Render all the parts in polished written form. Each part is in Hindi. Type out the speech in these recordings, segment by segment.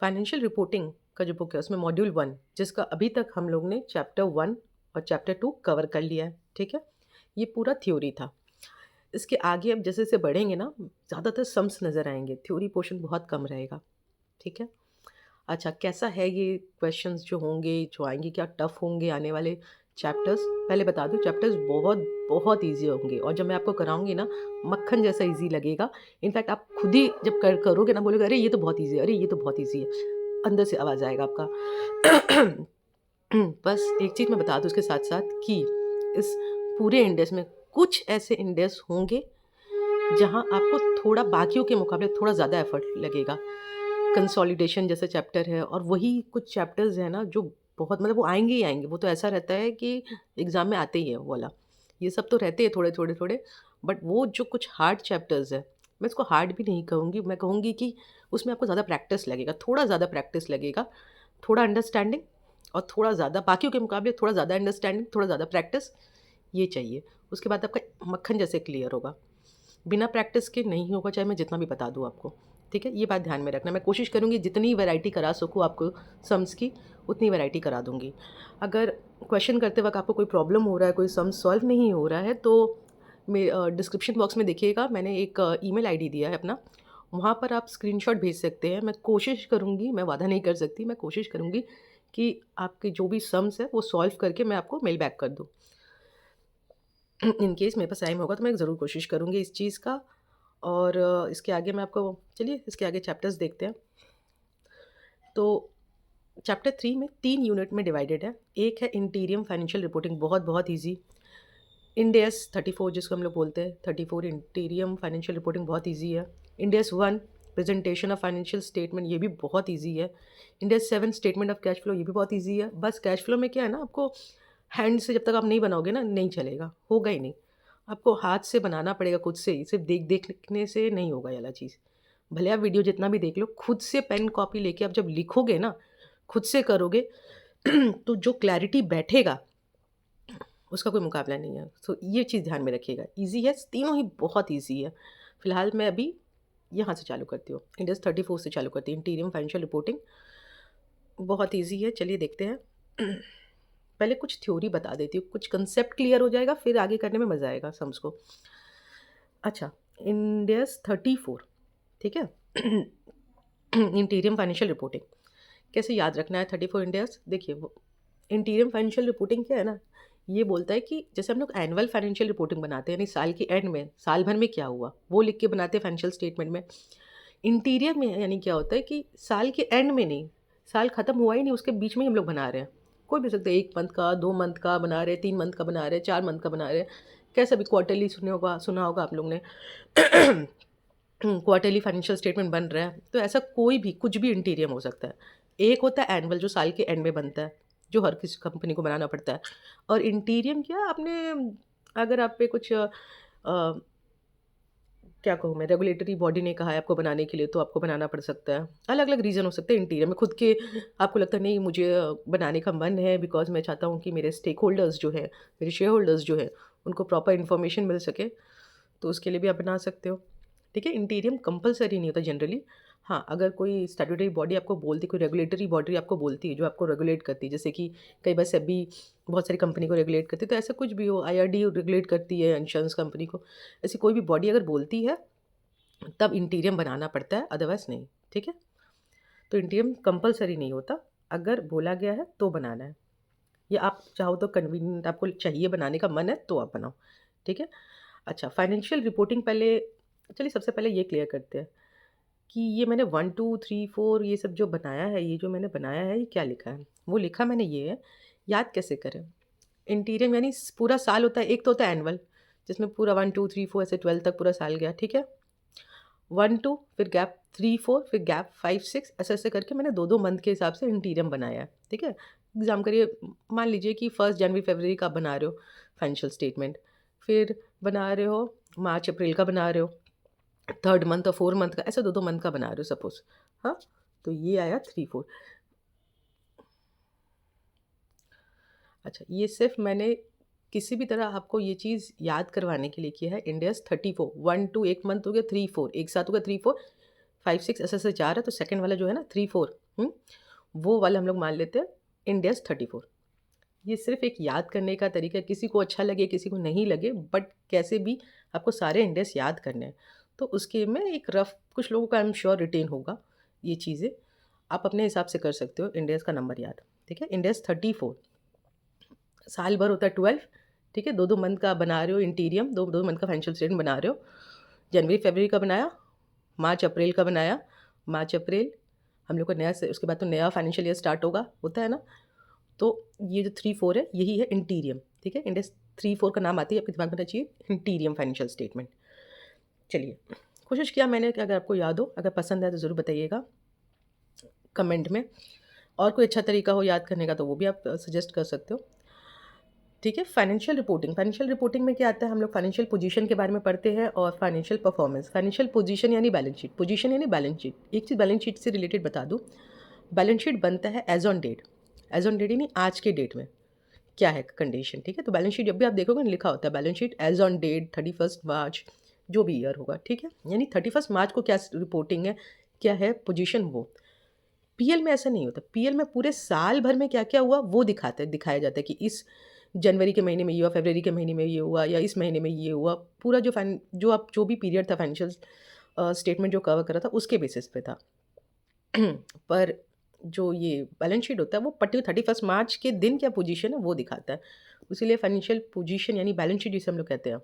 फाइनेंशियल रिपोर्टिंग का जो बुक है उसमें मॉड्यूल 1 जिसका अभी तक हम लोग ने चैप्टर 1 और चैप्टर 2 कवर कर लिया है, ठीक है? ये पूरा थ्योरी था। इसके आगे अब जैसे-जैसे बढ़ेंगे ना, ज़्यादातर सम्स नज़र आएँगे, थ्योरी पोर्शन बहुत कम रहेगा, ठीक है? अच्छा, कैसा है ये क्वेश्चंस जो होंगे, जो आएँगे, क्या टफ़ होंगे आने वाले चैप्टर्स? पहले बता दूँ चैप्टर्स बहुत, बहुत ईज़ी होंगे और जब मैं आपको कराऊँगी ना, मक्खन जैसा ईज़ी लगेगा। इनफैक्ट आप खुद ही जब करोगे ना बोलोगे, "अरे! ये तो बहुत ईज़ी है, अरे! ये तो बहुत ईज़ी है।" अंदर से आवाज़ आएगा आपका। बस एक चीज़ मैं बता दूँ उसके साथ-साथ कि इस पूरे इंडेक्स में कुछ ऐसे इंडेक्स होंगे, जहाँ आपको थोड़ा बाकियों के मुकाबले थोड़ा ज़्यादा एफ़र्ट लगेगा। कंसोलिडेशन जैसा चैप्टर है और वही कुछ चैप्टर्स हैं ना जो बहुत मतलब वो आएँगे ही आएँगे। वो तो ऐसा रहता है कि एग्ज़ाम में आते ही हैं वो वाला। ये सब तो रहते हैं थोड़े-थोड़े-थोड़े बट वो जो कुछ हार्ड चैप्टर्स हैं, मैं इसको हार्ड भी नहीं कहूँगी, मैं कहूँगी कि उसमें आपको ज़्यादा प्रैक्टिस लगेगा, थोड़ा ज़्यादा प्रैक्टिस लगेगा, थोड़ा अंडरस्टैंडिंग और थोड़ा ज़्यादा बाकियों के मुकाबले थोड़ा ज़्यादा अंडरस्टैंडिंग, थोड़ा ज़्यादा प्रैक्टिस, ये चाहिए। उसके बाद आपका मक्खन जैसे क्लियर होगा। बिना प्रैक्टिस के नहीं होगा चाहे मैं जितना भी बता दूँ आपको, ठीक है? ये बात ध्यान में रखना। मैं कोशिश करूँगी जितनी वैरायटी करा सकूँ आपको सम्स की, उतनी वैरायटी करा दूँगी। अगर क्वेश्चन करते वक़्त आपको कोई प्रॉब्लम हो रहा है, कोई सम सॉल्व नहीं हो रहा है तो डिस्क्रिप्शन बॉक्स में देखिएगा मैंने एक ईमेल आईडी दिया है अपना, वहाँ पर आप स्क्रीनशॉट भेज सकते हैं। मैं कोशिश करूँगी, मैं वादा नहीं कर सकती, मैं कोशिश करूँगी कि आपके जो भी सम्स हैं वो सॉल्व करके मैं आपको मेल बैक कर दूँ। इन केस मेरे पास टाइम होगा तो मैं ज़रूर कोशिश करूँगी इस चीज़ का और इसके आगे मैं आपको चलिए इसके आगे चैप्टर्स देखते हैं। तो चैप्टर 3 में 3 यूनिट में डिवाइडेड है। एक है इंटीरियम फाइनेंशियल रिपोर्टिंग बहुत ईज़ी। इंड एस 34 जिसको हम लोग बोलते हैं 34 इंटीरियम फाइनेंशियल रिपोर्टिंग बहुत ईज़ी है। End S 1 presentation of financial statement ये भी बहुत ईज़ी है। End S 7 statement of cash flow ये भी बहुत ईज़ी है। बस कैश फ्लो में क्या है ना आपको हैंड से जब तक आप नहीं बनाओगे ना नहीं चलेगा, होगा ही नहीं। आपको हाथ से बनाना पड़ेगा खुद से ही, सिर्फ़ देखने से नहीं होगा ये वाला चीज़। भले आप वीडियो जितना भी देख लो, खुद से पेन कॉपी लेके आप जब लिखोगे ना, खुद से करोगे तो जो क्लैरिटी बैठेगा, उसका कोई मुकाबला नहीं है। सो ये चीज़ ध्यान में रखिएगा। ईज़ी है, तीनों ही बहुत ईज़ी है। फ़िलहाल मैं अभी यहाँ से चालू करती हूँ, इंडेक्स 34 से चालू करती हूँ, इंटीरियम फाइनेंशियल रिपोर्टिंग बहुत ईज़ी है, चलिए देखते हैं। पहले कुछ थ्योरी बता देती हूँ, कुछ कांसेप्ट क्लियर हो जाएगा, फिर आगे करने में मज़ा आएगा सम्स को। अच्छा, इंडेक्स 34 ठीक है? इंटीरियम फाइनेंशियल रिपोर्टिंग कैसे याद रखना है 34 इंडेक्स? देखिए वो इंटीरियम फाइनेंशियल रिपोर्टिंग क्या है ना, ये बोलता है कि जैसे हम लोग एनुअल फाइनेंशियल रिपोर्टिंग बनाते हैं, यानी साल के एंड में, साल भर में क्या हुआ, वो लिख के बनाते हैं फाइनेंशियल स्टेटमेंट में। इंटीरियर में यानी क्या होता है कि साल के एंड में नहीं, साल खत्म हुआ ही नहीं, उसके बीच में ही हम लोग बना रहे हैं। कोई भी हो सकता है 1 मंथ का, 2 मंथ का बना रहे हैं, 3 मंथ का बना रहे हैं, 4 मंथ का बना रहे हैं। कैसा भी क्वार्टरली सुना होगा आप लोग ने। क्वार्टरली फाइनेंशियल स्टेटमेंट बन रहा है, तो ऐसा कोई भी कुछ भी इंटीरियम हो सकता है। एक होता है एनुअल जो साल के एंड में बनता है, जो हर किसी कंपनी को बनाना पड़ता है और इंटीरियम क्या आपने अगर आप पे कुछ क्या कहूँ मैं रेगुलेटरी बॉडी ने कहा है आपको बनाने के लिए तो आपको बनाना पड़ सकता है। अलग-अलग रीज़न हो सकते हैं इंटीरियर में खुद के आपको लगता है नहीं मुझे बनाने का मन है बिकॉज़ मैं चाहता हूँ कि मेरे स्टेक होल्डर्स जो हैं, मेरे शेयर होल्डर्स जो हैं, उनको प्रॉपर इन्फॉर्मेशन मिल सके, तो उसके लिए भी आप बना सकते हो। ठीक है? इंटीरियम कंपल्सरी नहीं होता जनरली। हाँ, अगर कोई स्टैट्यूटरी बॉडी आपको बोलती है, कोई रेगुलेटरी बॉडी आपको बोलती है, जो आपको रेगुलेट करती है, जैसे कि कई बार सेबी बहुत सारी कंपनी को रेगुलेट करती है, तो ऐसा कुछ भी हो, आईआरडी रेगुलेट करती है इंश्योरेंस कंपनी को, ऐसी कोई भी बॉडी अगर बोलती है, तब इंटीरियम बनाना पड़ता है, अदरवाइज़ नहीं। ठीक है? तो इंटीरियम कंपल्सरी नहीं होता, अगर बोला गया है तो बनाना है या आप चाहो तो कन्वीनिएंट आपको चाहिए बनाने का मन है, तो आप बनाओ। ठीक है? अच्छा, फाइनेंशियल रिपोर्टिंग पहले चलिए सबसे पहले ये क्लियर करते हैं कि ये मैंने 1, 2, 3, 4 ये सब जो बनाया है, ये जो मैंने बनाया है, ये क्या लिखा है? वो लिखा मैंने ये है, याद कैसे करें? इंटीरियम यानी पूरा साल होता है, एक तो होता है एनुअल, जिसमें पूरा 1, 2, 3, 4 ऐसे 12 तक पूरा साल गया, ठीक है? 1, 2 फिर गैप 3, 4 फिर गैप 5, 6 ऐसे-ऐसे करके मैंने 2-2 मंथ के हिसाब से इंटीरियम बनाया है, ठीक है? एग्ज़ाम करिए मान लीजिए कि 1 जनवरी, फरवरी का आप बना रहे हो फाइनेंशियल स्टेटमेंट, फिर बना रहे हो मार्च, अप्रैल का बना रहे हो, 3rd मंथ और 4 मंथ का, ऐसे 2-2 मंथ का बना रहे हो सपोज़, हाँ? तो ये आया 3, 4 अच्छा, ये सिर्फ़ मैंने किसी भी तरह आपको ये चीज़ याद करवाने के लिए किया है, इंड एस 34 1 टू 1 मंथ हो गया 3, 4 एक साथ हो गया 3, 4 5 6 ऐसे जा रहा है, तो सेकंड वाला जो है ना 3 4, वो वाला हम लोग मान लेते हैं इंडेस 34। ये सिर्फ एक याद करने का तरीका है, किसी को अच्छा लगे किसी को नहीं लगे, बट कैसे भी आपको सारे इंडेस याद करने हैं। तो उसके में एक रफ, कुछ लोगों का आई एम श्योर रिटेन होगा ये चीज़ें, आप अपने हिसाब से कर सकते हो इंडेस का नंबर याद। ठीक है, इंडेस 34, साल भर होता है 12। ठीक है, 2 मंथ का बना रहे हो इंटीरियम, 2 मंथ का फाइनेंशियल स्टेटमेंट बना रहे हो। जनवरी फरवरी का बनाया, मार्च अप्रैल का बनाया, मार्च अप्रैल हम लोग का नया से, उसके बाद तो नया फाइनेंशियल ईयर स्टार्ट होगा, होता है ना। तो ये जो 3 4 है यही है इंटीरियम। ठीक है, इंडेक्स 3 4 का नाम आती है, आपके दिमाग में रहना चाहिए इंटीरियम फाइनेंशियल स्टेटमेंट। चलिए, कोशिश किया मैंने कि अगर आपको याद हो, अगर पसंद है तो ज़रूर बताइएगा कमेंट में। और कोई अच्छा तरीका हो याद करने का तो वो भी आप सजेस्ट कर सकते हो। ठीक है, फाइनेंशियल रिपोर्टिंग। फाइनेंशियल रिपोर्टिंग में क्या आता है, हम लोग फाइनेंशियल पोजीशन के बारे में पढ़ते हैं और फाइनेंशियल परफॉर्मेंस। फाइनेंशियल पोजीशन यानी बैलेंस शीट, पोजीशन यानी बैलेंस शीट। एक चीज़ बैलेंस शीट से रिलेटेड बता दूँ, बैलेंस शीट बनता है as on date. As on date यानी आज के डेट में क्या है कंडीशन। ठीक है, तो बैलेंस शीट जब भी आप देखोगे लिखा होता है balance sheet as on date 31 March, जो भी ईयर होगा। ठीक है, यानी 31 मार्च को क्या रिपोर्टिंग है, क्या है पोजीशन, वो। पीएल में ऐसा नहीं होता, पीएल में पूरे साल भर में क्या क्या हुआ वो दिखाया जाता है कि इस जनवरी के महीने में ये हुआ, फरवरी के महीने में ये हुआ, या इस महीने में ये हुआ। पूरा जो भी पीरियड था फाइनेंशियल स्टेटमेंट जो कवर करा था उसके बेसिस पे था। पर जो ये बैलेंस शीट होता है वो 31 मार्च के दिन क्या पोजीशन है वो दिखाता है। इसीलिए फाइनेंशियल पोजीशन यानी बैलेंस शीट जिसे हम लोग कहते हैं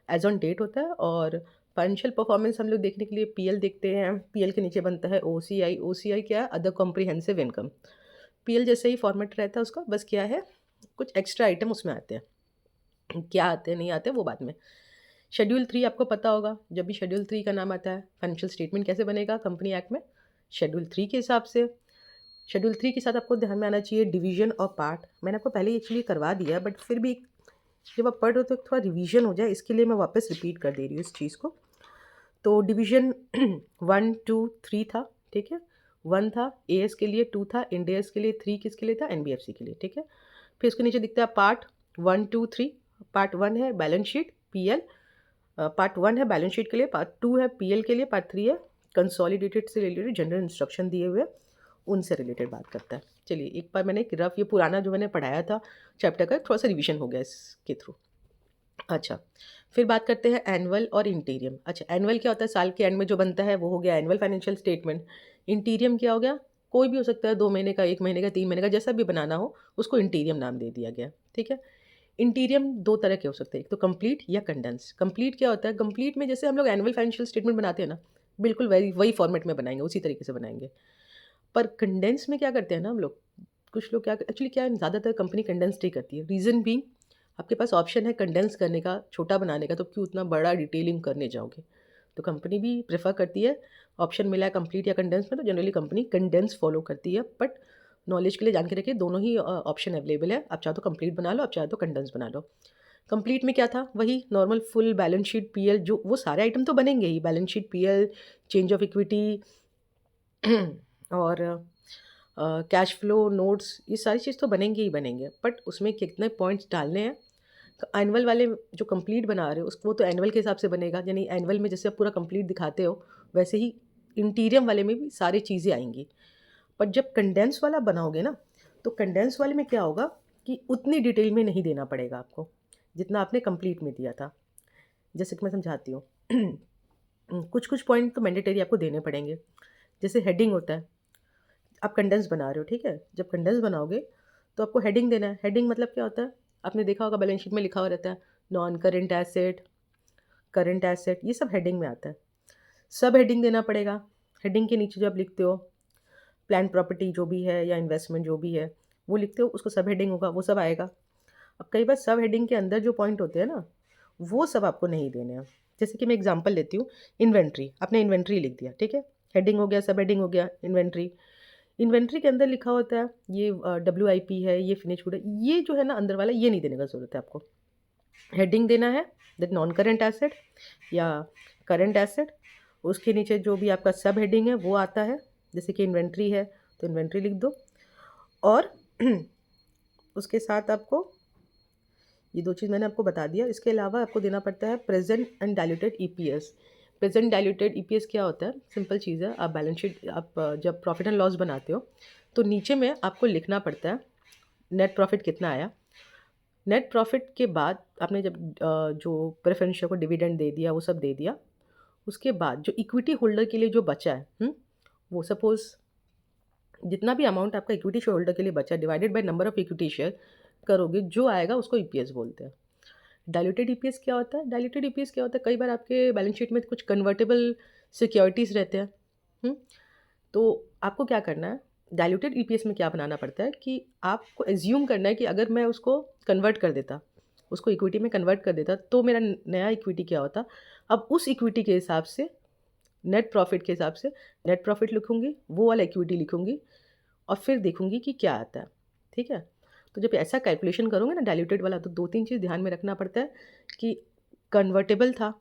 एज ऑन डेट होता है। और फाइनेंशियल परफॉर्मेंस हम लोग देखने के लिए पीएल देखते हैं। पीएल के नीचे बनता है ओसीआई। ओसीआई क्या है, अदर कॉम्प्रिहेंसिव इनकम। पीएल जैसे ही फॉर्मेट रहता है उसका, बस क्या है कुछ एक्स्ट्रा आइटम उसमें आते हैं। क्या आते हैं नहीं आते वो बाद में। शेड्यूल 3 आपको पता होगा, जब भी शेड्यूल 3 का नाम आता है फाइनेंशियल स्टेटमेंट कैसे बनेगा कंपनी एक्ट में, शेड्यूल 3 के हिसाब से। शेड्यूल 3 के साथ आपको ध्यान में आना चाहिए डिवीजन और पार्ट। मैंने आपको पहले एक्चुअली करवा दिया, बट फिर भी जब आप पढ़ रहे हो तो थोड़ा रिवीजन हो जाए, इसके लिए मैं वापस रिपीट कर दे रही हूँ इस चीज़ को। तो डिवीजन 1 2 3 था। ठीक है, 1 था एएस के लिए, 2 था इंडेस के लिए, 3 किसके लिए था, एनबीएफसी के लिए। ठीक है, फिर उसके नीचे दिखता है पार्ट 1 2 3। पार्ट 1 है बैलेंस शीट पीएल, पार्ट 1 है बैलेंस शीट के लिए, पार्ट 2 है पीएल के लिए, पार्ट 3 है कंसोलिडेटेड से रिलेटेड जनरल इंस्ट्रक्शन दिए हुए, उनसे रिलेटेड बात करता है। चलिए, एक बार मैंने एक रफ ये पुराना जो मैंने पढ़ाया था चैप्टर का थोड़ा सा रिवीजन हो गया इसके थ्रू। अच्छा, फिर बात करते हैं एनुअल और इंटीरियम। अच्छा, एनुअल क्या होता है, साल के एंड में जो बनता है वो हो गया एनुअल फाइनेंशियल स्टेटमेंट। इंटीरियम क्या हो गया, कोई भी हो सकता है, 2 महीने का, 1 महीने का, 3 महीने का, जैसा भी बनाना हो उसको इंटीरियम नाम दे दिया गया। ठीक है, इंटीरियम 2 तरह के हो सकते हैं, एक तो कंप्लीट या कंडेंस। कंप्लीट क्या होता है, कंप्लीट में जैसे हम लोग एनुअल फाइनेंशियल स्टेटमेंट बनाते हैं ना, बिल्कुल वही फॉर्मेट में बनाएंगे, उसी तरीके से बनाएंगे। पर कंडेंस में क्या करते हैं ना हम लोग, कुछ लोग क्या एक्चुअली क्या है, ज़्यादातर कंपनी कंडेंस नहीं करती है। रीज़न भी, आपके पास ऑप्शन है कंडेंस करने का, छोटा बनाने का, तो क्यों उतना बड़ा डिटेलिंग करने जाओगे। तो कंपनी भी प्रेफर करती है, ऑप्शन मिला है कंप्लीट या कंडेंस में, तो जनरली कंपनी कंडेंस फॉलो करती है। बट नॉलेज के लिए जान के रखिए, दोनों ही ऑप्शन अवेलेबल है। आप चाहो तो कंप्लीट बना लो, आप चाहो तो कंडेंस बना लो। कंप्लीट में क्या था, वही normal full balance sheet PL, जो वो सारे आइटम तो बनेंगे ही, balance sheet PL, change of equity और कैश फ्लो नोट्स, ये सारी चीज़ तो बनेंगे ही बनेंगे। बट उसमें कितने पॉइंट्स डालने हैं, एनुअल वाले जो कंप्लीट बना रहे हो उसको, वो तो एनुअल के हिसाब से बनेगा, यानी एनुअल में जैसे आप पूरा कंप्लीट दिखाते हो वैसे ही इंटीरियम वाले में भी सारी चीज़ें आएंगी। पर जब कंडेंस वाला बनाओगे ना, तो कंडेंस वाले में क्या होगा कि उतनी डिटेल में नहीं देना पड़ेगा आपको जितना आपने कंप्लीट में दिया था। जैसे कि मैं समझाती हूँ कुछ कुछ पॉइंट तो मैंडेटरी आपको देने पड़ेंगे। जैसे हेडिंग होता है, आप कंडेंस बना रहे हो, ठीक है, जब कंडेंस बनाओगे तो आपको हेडिंग देना है। हेडिंग मतलब क्या होता है, आपने देखा होगा बैलेंस शीट में लिखा हुआ रहता है non current asset, current asset, ये सब हेडिंग में आता है। सब हेडिंग देना पड़ेगा। हेडिंग के नीचे जो आप लिखते हो प्लान प्रॉपर्टी जो भी है या इन्वेस्टमेंट जो भी है वो लिखते हो, उसको सब हेडिंग होगा, वो सब आएगा। अब कई बार सब हेडिंग के अंदर जो पॉइंट होते हैं ना, वो सब आपको नहीं देने हैं। जैसे कि मैं एग्जांपल लेती हूँ, इन्वेंट्री, आपने इन्वेंट्री लिख दिया, ठीक है, हेडिंग हो गया, सब हेडिंग हो गया इन्वेंट्री। इन्वेंट्री के अंदर लिखा होता है ये WIP है, ये फिनिश गुड है, ये जो है ना अंदर वाला, ये नहीं देने का ज़रूरत है आपको। हेडिंग देना है दैट नॉन करेंट एसेट या करेंट एसेट, उसके नीचे जो भी आपका सब हेडिंग है वो आता है। जैसे कि इन्वेंट्री है तो इन्वेंट्री लिख दो, और उसके साथ आपको ये 2 चीज़ मैंने आपको बता दिया। इसके अलावा आपको देना पड़ता है present and diluted EPS। Present diluted EPS क्या होता है? सिंपल चीज़ है, आप बैलेंस शीट आप जब प्रॉफिट एंड लॉस बनाते हो तो नीचे में आपको लिखना पड़ता है नेट प्रॉफिट कितना आया। नेट प्रॉफिट के बाद आपने जब जो प्रेफरेंस शेयर को डिविडेंड दे दिया, वो सब दे दिया, उसके बाद जो इक्विटी होल्डर के लिए जो बचा है, वो सपोज़ जितना भी अमाउंट आपका इक्विटी शेयर होल्डर के लिए बचा divided by number of equity share करोगे, जो आएगा उसको ईपीएस बोलते हैं। डाइल्यूटेड ईपीएस क्या होता है? डाइल्यूटेड ईपीएस क्या होता है? कई बार आपके बैलेंस शीट में कुछ कन्वर्टेबल सिक्योरिटीज़ रहते हैं। हुँ? तो आपको क्या करना है, डाइल्यूटेड ईपीएस में क्या बनाना पड़ता है कि आपको एज्यूम करना है कि अगर मैं उसको कन्वर्ट कर देता, उसको इक्विटी में कन्वर्ट कर देता, तो मेरा नया इक्विटी क्या होता? अब उस इक्विटी के हिसाब से, नेट प्रॉफिट के हिसाब से नेट प्रॉफिट लिखूँगी, वो वाला इक्विटी लिखूँगी और फिर देखूँगी कि क्या आता है। ठीक है? तो जब ऐसा कैलकुलेशन करोगे ना डाइल्यूटेड वाला, तो 2-3 चीज़ ध्यान में रखना पड़ता है कि कन्वर्टेबल था,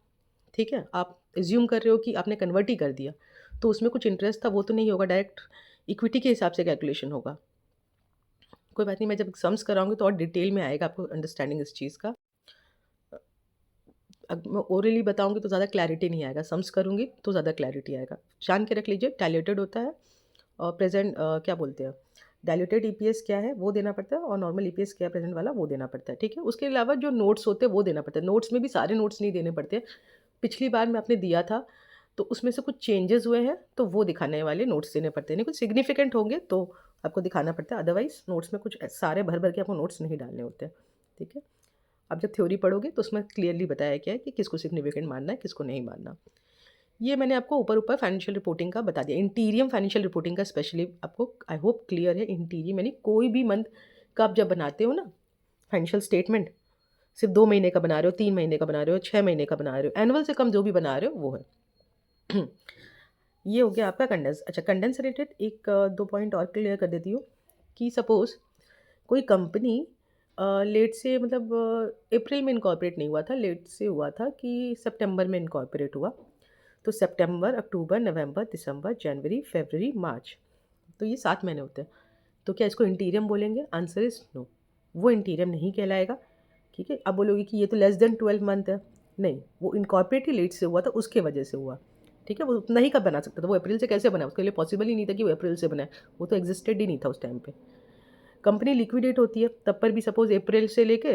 ठीक है? आप एज़्यूम कर रहे हो कि आपने कन्वर्ट ही कर दिया, तो उसमें कुछ इंटरेस्ट था, वो तो नहीं होगा, डायरेक्ट इक्विटी के हिसाब से कैलकुलेशन होगा। कोई बात नहीं, मैं जब सम्स कराऊँगी तो और डिटेल में आएगा आपको अंडरस्टैंडिंग इस चीज़ का। अब मैं ओरली बताऊँगी तो ज़्यादा क्लैरिटी नहीं आएगा, सम्स करूँगी तो ज़्यादा क्लैरिटी आएगा। जान के रख लीजिए, डाइल्यूटेड होता है और प्रेज़ेंट क्या बोलते हैं, डाइल्यूटेड ईपीएस क्या है वो देना पड़ता है और नॉर्मल ईपीएस क्या है प्रेज़ेंट वाला वो देना पड़ता है, ठीक है? उसके अलावा जो नोट्स होते हैं वो देना पड़ता है। नोट्स में भी सारे नोट्स नहीं देने पड़ते। पिछली बार में आपने दिया था, तो उसमें से कुछ चेंजेज़ हुए हैं, तो वो दिखाने वाले नोट्स देने पड़ते हैं। नहीं कुछ सिग्निफिकेंट होंगे तो आपको दिखाना पड़ता है, अदरवाइज़ नोट्स में कुछ सारे भर-भर के आपको नोट्स नहीं डालने होते हैं, ठीक है? आप जब थ्योरी पढ़ोगे तो उसमें क्लियरली बताया गया है कि किसको सिग्निफिकेंट मानना है, किसको नहीं मानना। ये मैंने आपको ऊपर-ऊपर फाइनेंशियल रिपोर्टिंग का बता दिया। इंटीरियम फाइनेंशियल रिपोर्टिंग का स्पेशली आपको आई होप क्लियर है। इंटीरियम यानी कोई भी मंथ का आप जब बनाते हो ना फाइनेंशियल स्टेटमेंट, सिर्फ़ 2 महीने का बना रहे हो, 3 महीने का बना रहे हो, 6 महीने का बना रहे हो, एनुअल से कम जो भी बना रहे हो वो है। ये हो गया आपका कंडेंस। अच्छा, कंडेंस रिलेटेड 1-2 पॉइंट और क्लियर कर देती हूँ कि सपोज़ कोई कंपनी लेट से मतलब अप्रैल में इनकॉर्पोरेट नहीं हुआ था, लेट से हुआ था कि सितंबर में इनकॉर्पोरेट हुआ। तो सितंबर, अक्टूबर, नवंबर, दिसंबर, जनवरी, फरवरी, मार्च, तो ये 7 महीने होते हैं। तो क्या इसको इंटीरियम बोलेंगे? आंसर इज़ नो, वो इंटीरियम नहीं कहलाएगा, ठीक है? अब बोलोगे कि ये तो लेस देन 12 मंथ है, नहीं, वो इनकॉर्पोरेट ही लेट से हुआ था, उसके वजह से हुआ, ठीक है? वो उतना ही कब बना सकता था, वो अप्रैल से कैसे बना? उसके लिए पॉसिबल ही नहीं था कि वो अप्रैल से बनाए, वो तो एग्जिस्टेड ही नहीं था उस टाइम पे। कंपनी लिक्विडेट होती है, तब पर भी सपोज़ अप्रैल से लेके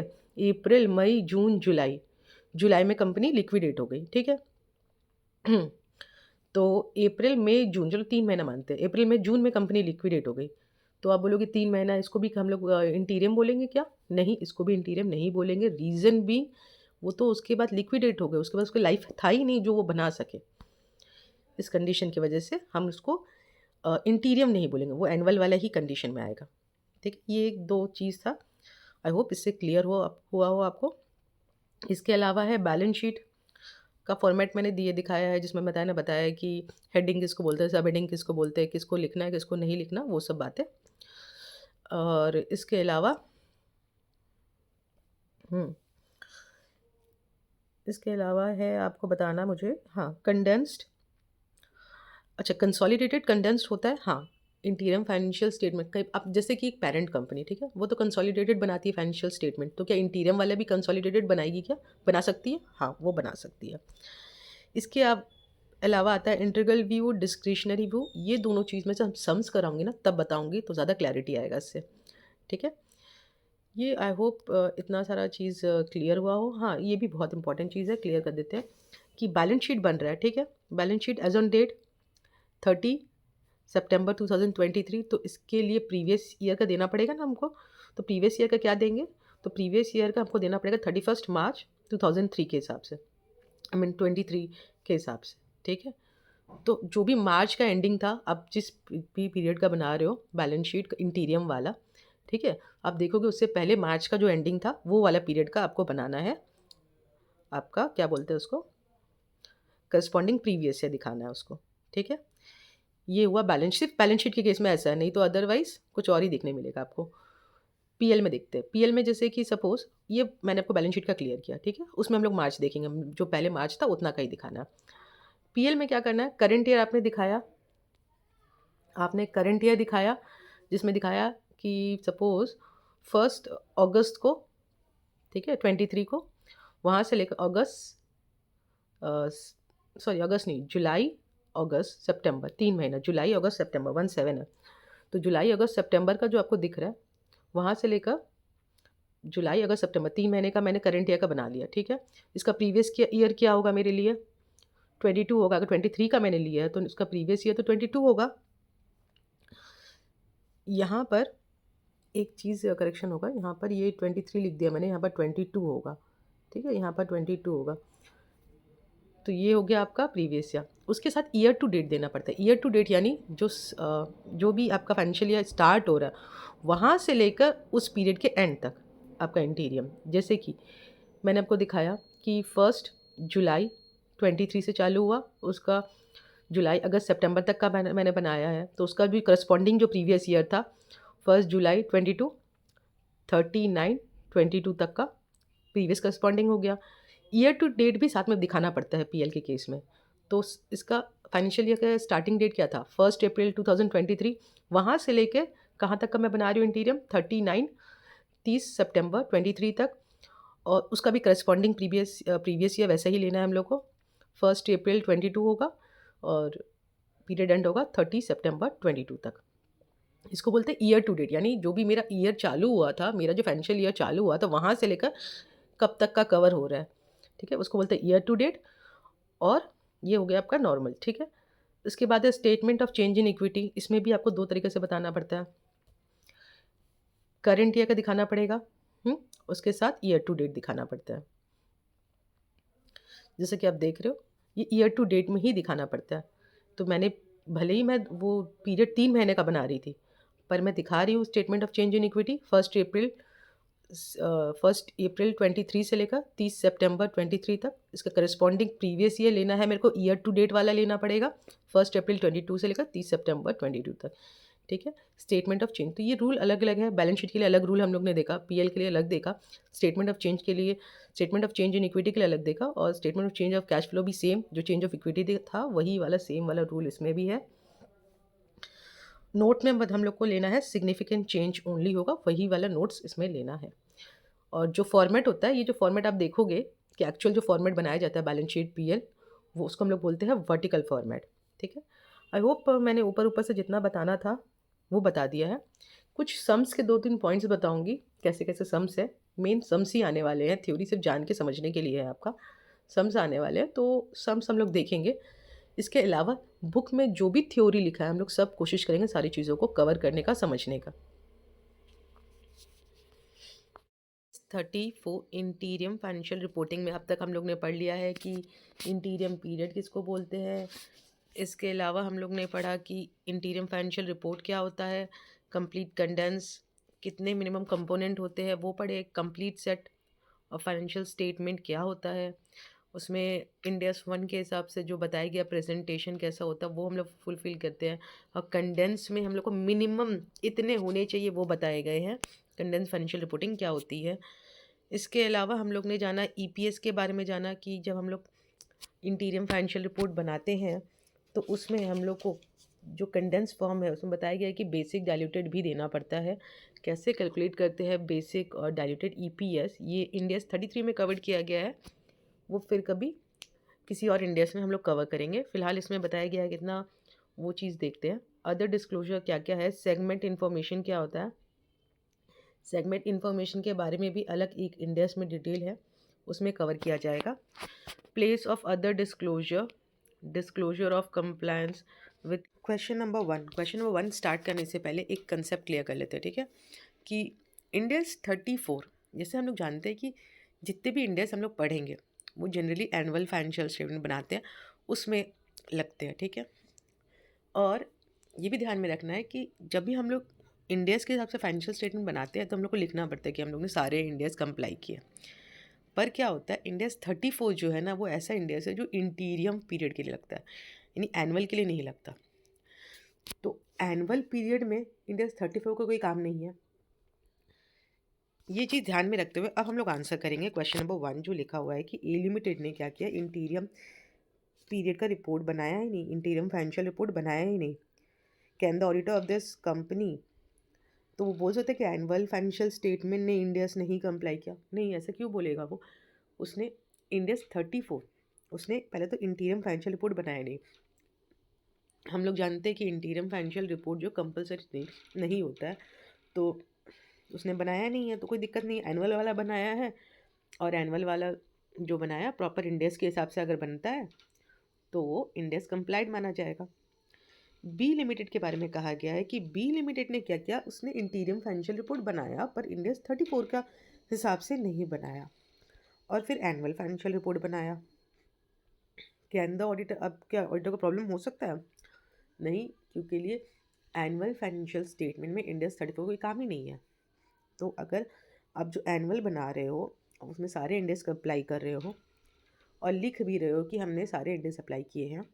अप्रैल, मई, जून, जुलाई, जुलाई में कंपनी लिक्विडेट हो गई, ठीक है? तो अप्रैल, मई, जून, चलो 3 महीना मानते हैं। अप्रैल, मई, जून में कंपनी लिक्विडेट हो गई। तो आप बोलोगे 3 महीना इसको भी हम लोग इंटीरियम बोलेंगे क्या? नहीं, इसको भी इंटीरियम नहीं बोलेंगे। रीज़न बीइंग वो तो उसके बाद लिक्विडेट हो गए, उसके बाद उसकी लाइफ़ था ही नहीं जो वो बना सके। इस कंडीशन की वजह से हम उसको इंटीरियम नहीं बोलेंगे, वो एनुअल वाला ही कंडीशन में आएगा। ठीक है? ये 1-2 चीज़ था। आई होप इससे क्लियर हुआ हो आपको। इसके अलावा है बैलेंस शीट का फॉर्मेट मैंने दिए दिखाया है, जिसमें बताया कि हेडिंग किसको बोलते हैं, सब हेडिंग किसको बोलते हैं, किसको लिखना है, किसको नहीं लिखना, वो सब बातें। और इसके अलावा हुँ, इसके अलावा है आपको बताना मुझे, हाँ, कंडेंस्ड, अच्छा, कंसोलिडेटेड कंडेंस्ड होता है, हाँ, इंटीरियम फाइनेंशियल स्टेटमेंट कई अब जैसे कि एक पैरेंट कंपनी, ठीक है? वो तो कंसोलिडेटेड बनाती है फाइनेंशियल स्टेटमेंट, तो क्या इंटीरियम वाला भी कंसोलिडेटेड बनाएगी क्या? बना सकती है? हाँ, वो बना सकती है। इसके अलावा आता है इंटीग्रल व्यू, डिस्क्रिशनरी व्यू, ये दोनों चीज़ में से हम सम्स कराऊँगी ना तब बताऊँगी तो ज़्यादा क्लैरिटी आएगा इससे, ठीक है? ये आई होप इतना सारा चीज़ क्लियर हुआ हो। हाँ, ये भी बहुत इंपॉर्टेंट चीज़ है, क्लियर कर देते हैं कि बैलेंस शीट बन रहा है, ठीक है? Balance sheet as on date 30 सितंबर 2023, तो इसके लिए प्रीवियस ईयर का देना पड़ेगा ना हमको, तो प्रीवियस ईयर का क्या देंगे? तो प्रीवियस ईयर का हमको देना पड़ेगा 31 मार्च 2003 के हिसाब से, आई मीन 23 के हिसाब से, ठीक है? तो जो भी मार्च का एंडिंग था, आप जिस भी पीरियड का बना रहे हो बैलेंस शीट इंटीरियम वाला, ठीक है? आप देखोगे उससे पहले मार्च का जो एंडिंग था, वो वाला पीरियड का आपको बनाना है। आपका क्या बोलते हैं उसको? करस्पॉन्डिंग प्रीवियस ईयर दिखाना है उसको, ठीक है? ये हुआ बैलेंस, सिर्फ बैलेंस शीट के केस में ऐसा है, नहीं तो अदरवाइज़ कुछ और ही देखने मिलेगा आपको। पीएल में देखते हैं। पीएल में जैसे कि सपोज़ ये मैंने आपको बैलेंस शीट का क्लियर किया, ठीक है? उसमें हम लोग मार्च देखेंगे, जो पहले मार्च था उतना का ही दिखाना है। पीएल में क्या करना है, करंट ईयर आपने करंट ईयर दिखाया, जिसमें दिखाया कि सपोज़ 1 अगस्त को, ठीक है, 23 को, वहाँ से लेकर अगस्त सॉरी अगस्त नहीं, जुलाई अगस्त सितंबर 3 महीना, जुलाई अगस्त सितंबर 17 है। तो जुलाई अगस्त सितंबर का जो आपको दिख रहा है, वहाँ से लेकर जुलाई अगस्त सितंबर 3 महीने का मैंने करंट ईयर का बना लिया, ठीक है। इसका प्रीवियस ईयर क्या होगा मेरे लिए, 22 होगा। अगर 23 का मैंने लिया है तो उसका प्रीवियस ईयर तो 22 होगा। यहाँ पर एक चीज़ करेक्शन होगा, यहाँ पर ये 23 लिख दिया मैंने, यहाँ पर 22 होगा, ठीक है, यहाँ पर 22 होगा। तो ये हो गया आपका प्रीवियस ईयर। उसके साथ ईयर टू डेट देना पड़ता है। ईयर टू डेट यानी जो भी आपका फाइनेंशियल ईयर स्टार्ट हो रहा है वहाँ से लेकर उस पीरियड के एंड तक आपका इंटीरियम। जैसे कि मैंने आपको दिखाया कि 1 जुलाई 23 से चालू हुआ, उसका जुलाई अगस्त सितंबर तक का मैंने बनाया है, तो उसका भी करस्पॉन्डिंग जो प्रीवियस ईयर था 1 जुलाई 22 39 22 तक का प्रीवियस करस्पॉन्डिंग हो गया। ईयर टू डेट भी साथ में दिखाना पड़ता है पीएल के केस में। तो इसका फाइनेंशियल ईयर का स्टार्टिंग डेट क्या था, 1 अप्रैल 2023, वहाँ से लेके कहाँ तक का मैं बना रही हूँ इंटीरियम, 30 सितंबर 23 तक। और उसका भी करस्पॉन्डिंग प्रीवियस ईयर वैसे ही लेना है हम लोग को। 1 अप्रैल 22 होगा और पीरियड एंड होगा 30 सितंबर 22 तक। इसको बोलते हैं ईयर टू डेट, यानी जो भी मेरा ईयर चालू हुआ था, मेरा जो फाइनेंशियल ईयर चालू हुआ था वहाँ से लेकर कब तक का कवर हो रहा है, ठीक है, उसको बोलते हैं ईयर टू डेट। और ये हो गया आपका नॉर्मल, ठीक है। इसके बाद है statement of change in equity. इसमें भी आपको 2 तरीके से बताना पड़ता है। करंट ईयर का दिखाना पड़ेगा, उसके साथ ईयर टू डेट दिखाना पड़ता है। जैसे कि आप देख रहे हो, ये ईयर टू डेट में ही दिखाना पड़ता है। तो मैंने भले ही मैं वो पीरियड 3 महीने का बना रही थी, पर मैं दिखा रही हूँ statement of change in equity 1 अप्रैल 23 से लेकर 30 सितंबर 23 तक। इसका करस्पॉन्डिंग प्रीवियस ईयर लेना है मेरे को, ईयर टू डेट वाला लेना पड़ेगा 1 अप्रैल 22 से लेकर 30 सितंबर 22 तक, ठीक है। स्टेटमेंट ऑफ चेंज, तो ये रूल अलग अलग है। बैलेंस शीट के लिए अलग रूल हम लोग ने देखा, पीएल के लिए अलग देखा, स्टेटमेंट ऑफ चेंज के लिए, statement of change in equity के लिए अलग देखा, और statement of change of cash flow भी सेम, जो चेंज ऑफ इक्विटी था वही वाला सेम वाला रूल इसमें भी है। नोट में हम लोग को लेना है सिग्निफिकेंट चेंज ओनली होगा, वही वाला नोट्स इसमें लेना है। और जो फॉर्मेट होता है, ये जो फॉर्मेट आप देखोगे कि एक्चुअल जो फॉर्मेट बनाया जाता है बैलेंस शीट पीएल, वो उसको हम लोग बोलते हैं वर्टिकल फॉर्मेट, ठीक है। आई होप मैंने ऊपर ऊपर से जितना बताना था वो बता दिया है। कुछ सम्स के 2-3 पॉइंट्स बताऊंगी, कैसे कैसे सम्स है। मेन सम्स ही आने वाले हैं, थ्योरी सिर्फ जान के समझने के लिए है आपका। सम्स आने वाले हैं, तो सम्स हम लोग देखेंगे। इसके अलावा बुक में जो भी थ्योरी लिखा है हम लोग सब कोशिश करेंगे सारी चीज़ों को कवर करने का, समझने का। 34 इंटीरियम फाइनेंशियल रिपोर्टिंग में अब तक हम लोग ने पढ़ लिया है कि इंटीरियम पीरियड किसको बोलते हैं। इसके अलावा हम लोग ने पढ़ा कि इंटीरियम फाइनेंशियल रिपोर्ट क्या होता है, कंप्लीट कंडेंस, कितने मिनिमम कंपोनेंट होते हैं वो पढ़े, कंप्लीट सेट और फाइनेंशियल स्टेटमेंट क्या होता है, उसमें इंडेक्स 1 के हिसाब से जो बताया गया प्रेजेंटेशन कैसा होता है वो हम लोग फुलफिल करते हैं। और कंडेंस में हम लोग को मिनिमम इतने होने चाहिए वो बताए गए हैं। कंडेंस फाइनेंशियल रिपोर्टिंग क्या होती है। इसके अलावा हम लोग ने जाना ईपीएस के बारे में, जाना कि जब हम लोग इंटीरियम फाइनेंशियल रिपोर्ट बनाते हैं तो उसमें हम लोग को जो कंडेंस फॉर्म है उसमें बताया गया है कि बेसिक डाइल्यूटेड भी देना पड़ता है। कैसे कैलकुलेट करते हैं बेसिक और डाइल्यूटेड ईपीएस, ये इंडेक्स 33 में कवर किया गया है, वो फिर कभी किसी और इंडेक्स में हम लोग कवर करेंगे। फिलहाल इसमें बताया गया है कितना, वो चीज़ देखते हैं। अदर डिस्क्लोजर क्या क्या है, सेगमेंट इन्फॉर्मेशन क्या होता है, सेगमेंट इन्फॉर्मेशन के बारे में भी अलग एक इंडेक्स में डिटेल है, उसमें कवर किया जाएगा। Place of other disclosure, disclosure of compliance with question number 1। Question number 1 start करने से पहले एक कंसेप्ट क्लियर कर लेते हैं, ठीक है, कि इंडेक्स 34, जैसे हम लोग जानते हैं कि जितने भी इंडेक्स हम लोग पढ़ेंगे वो जनरली एनुअल फाइनेंशियल स्टेटमेंट बनाते हैं उसमें लगते हैं, ठीक है। और ये भी ध्यान में रखना है कि जब भी हम लोग इंडेक्स के हिसाब से फाइनेंशियल स्टेटमेंट बनाते हैं तो हम लोग को लिखना पड़ता है कि हम लोग ने सारे इंडेक्स कंप्लाई किए। पर क्या होता है, इंडेक्स 34 जो है ना, वो ऐसा इंडेक्स है जो इंटीरियम पीरियड के लिए लगता है, यानी एनुअल के लिए नहीं लगता। तो एनुअल पीरियड में इंडेक्स 34 का कोई काम नहीं है। ये चीज़ ध्यान में रखते हुए अब हम लोग आंसर करेंगे क्वेश्चन नंबर 1 जो लिखा हुआ है कि ए लिमिटेड ने क्या किया, इंटीरियम पीरियड का रिपोर्ट बनाया ही नहीं, इंटीरियम फाइनेंशियल रिपोर्ट बनाया ही नहीं। Can the auditor of this company, तो वो बोल सकते हैं कि एनुअल फाइनेंशियल स्टेटमेंट ने इंडेक्स नहीं कंप्लाई किया, नहीं, ऐसा क्यों बोलेगा वो। उसने इंडेक्स 34 उसने पहले तो इंटीरियम फाइनेंशियल रिपोर्ट बनाया नहीं। हम लोग जानते हैं कि इंटीरियम फाइनेंशियल रिपोर्ट जो कंपलसरी नहीं होता है, तो उसने बनाया नहीं है तो कोई दिक्कत नहीं है। एनुअल वाला बनाया है, और एनुअल वाला जो बनाया प्रॉपर इंडेक्स के हिसाब से अगर बनता है तो वो इंडेक्स कंप्लाइड माना जाएगा। बी लिमिटेड के बारे में कहा गया है कि बी लिमिटेड ने क्या किया, उसने इंटीरियम फाइनेंशियल रिपोर्ट बनाया पर इंडेक्स 34 का हिसाब से नहीं बनाया, और फिर एनुअल फाइनेंशियल रिपोर्ट बनाया। कैन द ऑडिटर, अब क्या ऑडिटर को प्रॉब्लम हो सकता है? नहीं, क्योंकि लिए एनुअल फाइनेंशियल स्टेटमेंट में इंडेक्स 34 कोई काम ही नहीं है। तो अगर आप जो एनुअल बना रहे हो उसमें सारे इंडेक्स अप्लाई कर रहे हो और लिख भी रहे हो कि हमने सारे इंडेक्स अप्लाई किए हैं,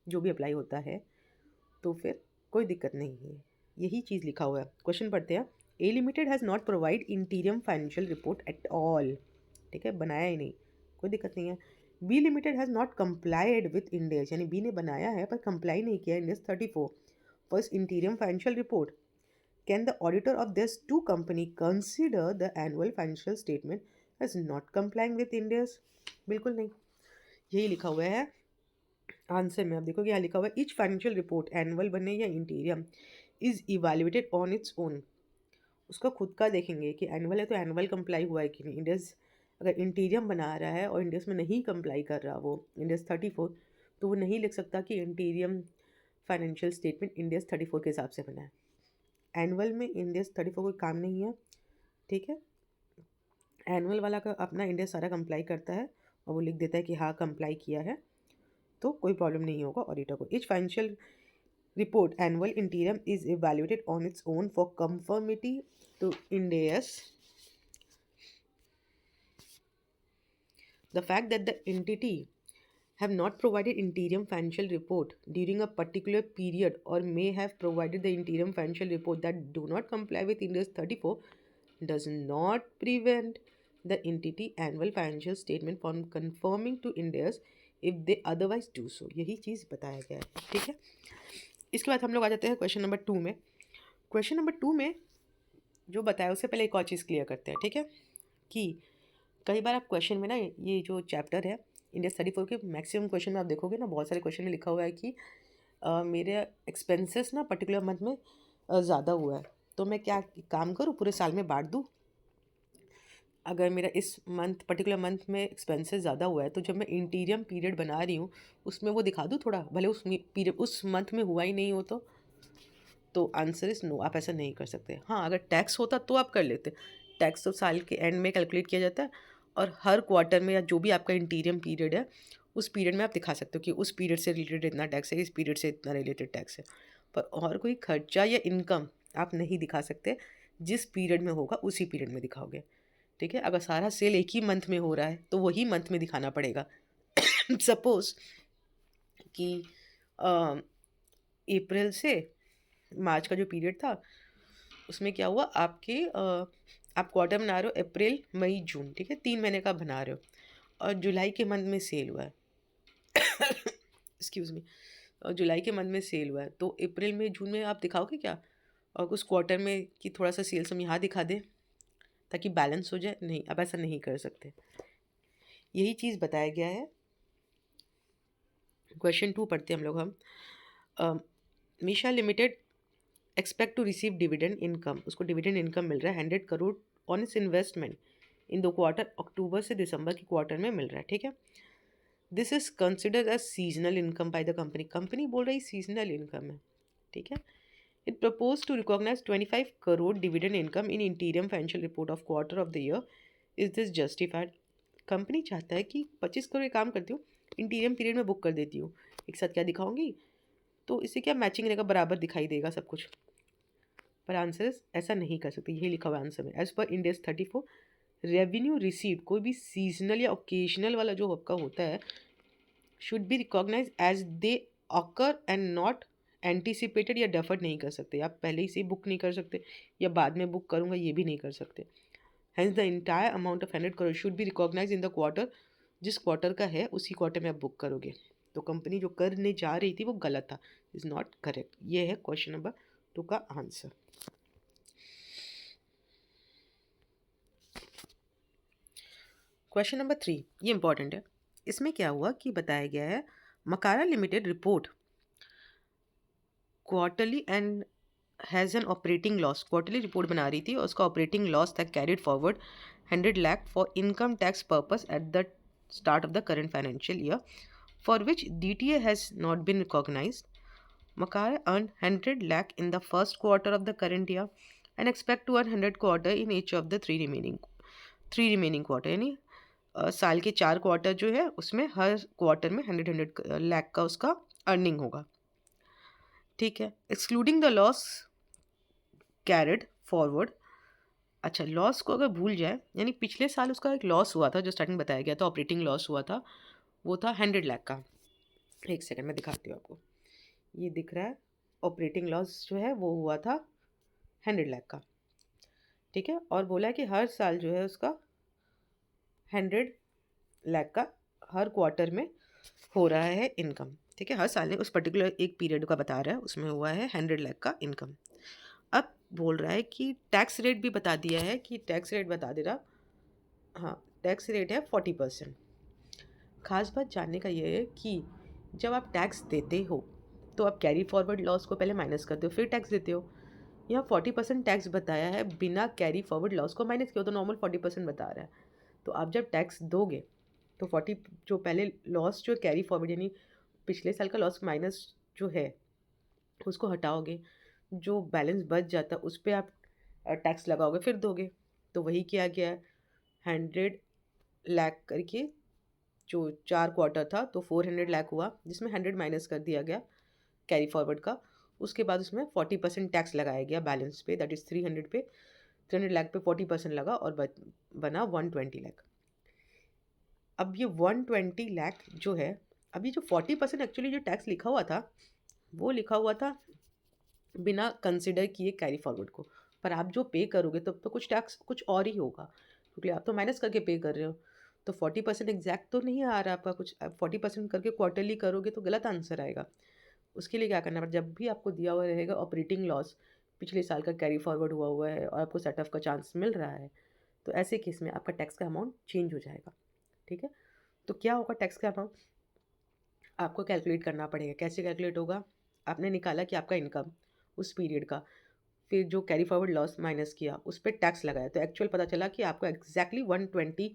जो भी अप्लाई होता है, तो फिर कोई दिक्कत नहीं है। यही चीज़ लिखा हुआ है। क्वेश्चन पढ़ते हैं। A limited has not provide interim financial report at all, ठीक है, बनाया ही नहीं, कोई दिक्कत नहीं है। B limited has not complied with Ind AS, यानी बी ने बनाया है पर कंप्लाई नहीं किया Ind AS 34 for interim financial report. Can the auditor of this two company consider the annual financial statement as not complying with Ind AS? बिल्कुल नहीं, यही लिखा हुआ है आंसर में। आप देखोगे यहाँ लिखा हुआ है, ईच फाइनेंशियल रिपोर्ट एनुअल बने या इंटीरियम is evaluated on its own. उसका खुद का देखेंगे कि एनुअल है तो एनुअल कंप्लाई हुआ है कि नहीं। इंडेक्स अगर इंटीरियम बना रहा है और इंडेक्स में नहीं कंप्लाई कर रहा वो इंडेक्स 34, तो वो नहीं लिख सकता कि इंटीरियम फाइनेंशियल स्टेटमेंट इंडेक्स 34 के हिसाब से बना है। एनुअल में इंडेक्स 34 कोई काम नहीं है, ठीक है। एनुअल वाला का अपना इंडेक्स सारा कंप्लाई करता है और वो लिख देता है कि हाँ कंप्लाई किया है, तो कोई प्रॉब्लम नहीं होगा ऑडिटर को। Each financial report annual interim is evaluated on its own for conformity to Ind AS. The fact that the entity have not provided interim financial report during a particular period or may have provided the interim financial report that do not comply with Ind AS 34 does not prevent the entity annual financial statement from conforming to Ind AS if they otherwise do so. यही चीज़ बताया गया है, ठीक है। इसके बाद हम लोग आ जाते हैं क्वेश्चन नंबर 2 में। क्वेश्चन नंबर 2 में जो बताया उससे पहले एक और चीज़ क्लियर करते हैं, ठीक है, कि कई बार आप क्वेश्चन में ना ये जो चैप्टर है इंडेक्स 34 के मैक्सिमम क्वेश्चन में आप देखोगे ना, बहुत सारे क्वेश्चन में लिखा हुआ है कि मेरे एक्सपेंसेस ना पर्टिकुलर मंथ में ज़्यादा हुआ है, तो मैं क्या काम करूँ, पूरे साल में बांट दूँ। अगर मेरा इस मंथ पर्टिकुलर मंथ में एक्सपेंसेस ज़्यादा हुआ है, तो जब मैं इंटीरियम पीरियड बना रही हूँ उसमें वो दिखा दूँ थोड़ा, भले उस पीरियड उस मंथ में हुआ ही नहीं हो तो आंसर इज़ नो, आप ऐसा नहीं कर सकते। हाँ, अगर टैक्स होता तो आप कर लेते। टैक्स तो साल के एंड में कैलकुलेट किया जाता है और हर क्वार्टर में या जो भी आपका इंटीरियम पीरियड है उस पीरियड में आप दिखा सकते हो कि उस पीरियड से रिलेटेड इतना टैक्स है, इस पीरियड से इतना रिलेटेड टैक्स है। पर और कोई खर्चा या इनकम आप नहीं दिखा सकते, जिस पीरियड में होगा उसी पीरियड में दिखाओगे, ठीक है। अगर सारा सेल एक ही मंथ में हो रहा है तो वही मंथ में दिखाना पड़ेगा। सपोज कि अप्रैल से मार्च का जो पीरियड था उसमें क्या हुआ, आप क्वार्टर बना रहे हो अप्रैल मई जून, ठीक है, 3 महीने का बना रहे हो, और जुलाई के मंथ में सेल हुआ है। एक्सक्यूज़ मी, और जुलाई के मंथ में सेल हुआ है तो अप्रैल में जून में आप दिखाओगे क्या, और उस क्वार्टर में कि थोड़ा सा सेल्स हम यहाँ दिखा दें ताकि बैलेंस हो जाए? नहीं, आप ऐसा नहीं कर सकते। यही चीज़ बताया गया है। क्वेश्चन 2 पढ़ते हैं हम लोग। Meesha limited expect to receive dividend income, उसको डिविडेंड इनकम मिल रहा है 100 crore on its investment in the quarter, अक्टूबर से दिसंबर के क्वार्टर में मिल रहा है, ठीक है। This is considered as seasonal income by the company, company बोल रही सीजनल इनकम है, ठीक है। It propose to recognise 25 crore dividend income in interim financial report of quarter of the year, is this justified? Company चाहता है कि 25 करोड़ काम करती हूँ, इंटीरियम पीरियड में बुक कर देती हूँ, एक साथ क्या दिखाऊंगी, तो इससे क्या मैचिंग रहेगा, बराबर दिखाई देगा सब कुछ। पर आंसर ऐसा नहीं कर सकते, यही लिखा हुआ आंसर में। As per index 34 revenue receive, कोई भी सीजनल या ओकेजनल वाला जो आपका होता है should be recognise as they occur and not anticipated या डेफर्ड नहीं कर सकते। आप पहले ही से बुक नहीं कर सकते या बाद में बुक करूँगा ये भी नहीं कर सकते। Hence the entire amount of 100 crore should be recognise in the quarter, जिस क्वार्टर का है उसी क्वार्टर में आप बुक करोगे। तो कंपनी जो करने जा रही थी वो गलत था, इज़ नॉट करेक्ट। ये है क्वेश्चन नंबर 2 का आंसर। क्वेश्चन नंबर 3 ये इंपॉर्टेंट है। इसमें क्या हुआ कि बताया गया है Makara limited report quarterly and has an operating loss. Quarterly report बना रही थी और उसका ऑपरेटिंग लॉस था carried forward 100 lakh for income tax purpose at the start of the current financial year, for which DTA has not been recognized. Makara earned 100 lakh in the first quarter of the current year and expect to earn 100 quarter in each of the three remaining quarter, यानी साल के 4 क्वार्टर जो है उसमें हर क्वार्टर में 100 लाख का उसका अर्निंग होगा। ठीक है, excluding the loss carried forward. अच्छा, लॉस को अगर भूल जाए, यानी पिछले साल उसका एक लॉस हुआ था जो स्टार्टिंग बताया गया था, ऑपरेटिंग लॉस हुआ था, वो था 100 लाख का। एक सेकंड में दिखाती हूँ आपको, ये दिख रहा है ऑपरेटिंग लॉस जो है वो हुआ था 100 लाख का। ठीक है, और बोला है कि हर साल जो है उसका 100 लाख का हर क्वार्टर में हो रहा है इनकम। ठीक है, हर साल ने उस पर्टिकुलर एक पीरियड का बता रहा है, उसमें हुआ है 100 लाख का इनकम। अब बोल रहा है कि टैक्स रेट भी बता दिया है, कि टैक्स रेट बता दे रहा, हाँ टैक्स रेट है 40%। खास बात जानने का ये है कि जब आप टैक्स देते हो तो आप कैरी फॉरवर्ड लॉस को पहले माइनस करते हो फिर टैक्स देते हो। यहाँ 40% टैक्स बताया है बिना कैरी फॉरवर्ड लॉस को माइनस किया, तो नॉर्मल 40% बता रहा है। तो आप जब टैक्स दोगे तो 40 जो पहले लॉस जो कैरी फॉरवर्ड यानी पिछले साल का लॉस माइनस जो है उसको हटाओगे, जो बैलेंस बच जाता है उस पर आप टैक्स लगाओगे फिर दोगे। तो वही किया गया है, 100 लाख करके जो 4 क्वार्टर था तो 400 लाख हुआ, जिसमें 100 माइनस कर दिया गया कैरी फॉरवर्ड का। उसके बाद उसमें 40% टैक्स लगाया गया बैलेंस पे, दैट इज़ 300 पे, 300 लाख पे 40% लगा और बना 120 लाख। अब ये 120 लाख जो है, अब ये जो 40% एक्चुअली जो टैक्स लिखा हुआ था वो लिखा हुआ था बिना कंसिडर किए कैरी फॉरवर्ड को, पर आप जो पे करोगे तब तो कुछ टैक्स कुछ और ही होगा, क्योंकि आप तो माइनस करके पे कर रहे हो। तो 40% एग्जैक्ट तो नहीं आ रहा आपका कुछ, 40% करके क्वार्टरली करोगे तो गलत आंसर आएगा। उसके लिए क्या करना पड़ेगा, जब भी आपको दिया हुआ रहेगा ऑपरेटिंग लॉस पिछले साल का कैरी फॉरवर्ड हुआ है और आपको सेट ऑफ का चांस मिल रहा है, तो ऐसे केस में आपका टैक्स का अमाउंट चेंज हो जाएगा। ठीक है, तो क्या होगा टैक्स का अमाउंट आपको कैलकुलेट करना पड़ेगा। कैसे कैलकुलेट होगा, आपने निकाला कि आपका इनकम उस पीरियड का, फिर जो कैरी फॉरवर्ड लॉस माइनस किया उस पर टैक्स लगाया, तो एक्चुअल पता चला कि आपको एग्जैक्टली 120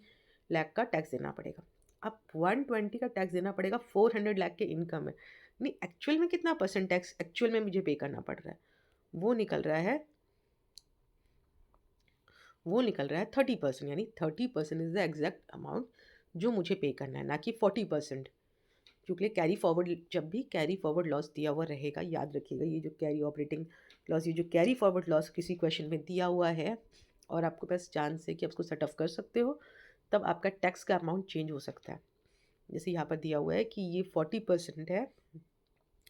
लाख का टैक्स देना पड़ेगा। अब 120 का टैक्स देना पड़ेगा, 400 लाख के इनकम है, नहीं एक्चुअल में कितना परसेंट टैक्स एक्चुअल में मुझे पे करना पड़ रहा है, वो निकल रहा है 30%, यानी 30% इज़ द एग्जैक्ट अमाउंट जो मुझे पे करना है, ना कि 40%। क्योंकि कैरी फॉरवर्ड, जब भी कैरी फॉरवर्ड लॉस दिया हुआ रहेगा, याद रखिएगा ये जो कैरी ऑपरेटिंग लॉस, ये जो कैरी फॉरवर्ड लॉस किसी क्वेश्चन में दिया हुआ है और आपके पास चांस है कि आप उसको सेट ऑफ कर सकते हो, तब आपका टैक्स का अमाउंट चेंज हो सकता है। जैसे यहाँ पर दिया हुआ है कि ये 40% है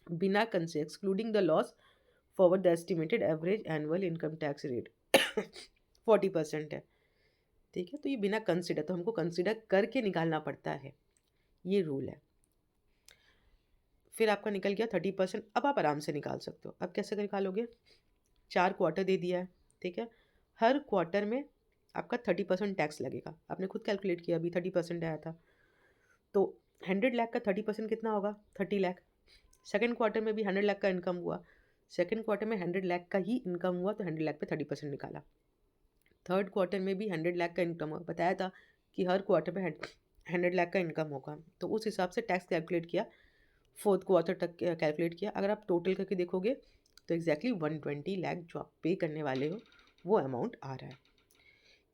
बिना consider excluding the loss forward the estimated average annual income tax rate 40% है। ठीक है, तो ये बिना कंसिडर, तो हमको कंसिडर करके निकालना पड़ता है, ये रूल है। फिर आपका निकल गया 30%। अब आप आराम से निकाल सकते हो। अब कैसे निकालोगे, 4 क्वार्टर दे दिया है, ठीक है, हर क्वार्टर में आपका 30% टैक्स लगेगा। आपने खुद कैलकुलेट किया, अभी 30% आया था, तो 100 लाख का 30% कितना होगा, 30 लाख। सेकेंड क्वार्टर में भी 100 लाख का इनकम हुआ, सेकेंड क्वार्टर में 100 लाख का ही इनकम हुआ, तो 100 लाख पे 30% निकाला। थर्ड क्वार्टर में भी 100 लाख का इनकम हुआ, बताया था कि हर क्वार्टर में 100 लाख का इनकम होगा, तो उस हिसाब से टैक्स कैलकुलेट किया, फोर्थ क्वार्टर तक कैलकुलेट किया। अगर आप टोटल करके देखोगे तो एग्जैक्टली 120 लाख जो आप पे करने वाले हो वो अमाउंट आ रहा है।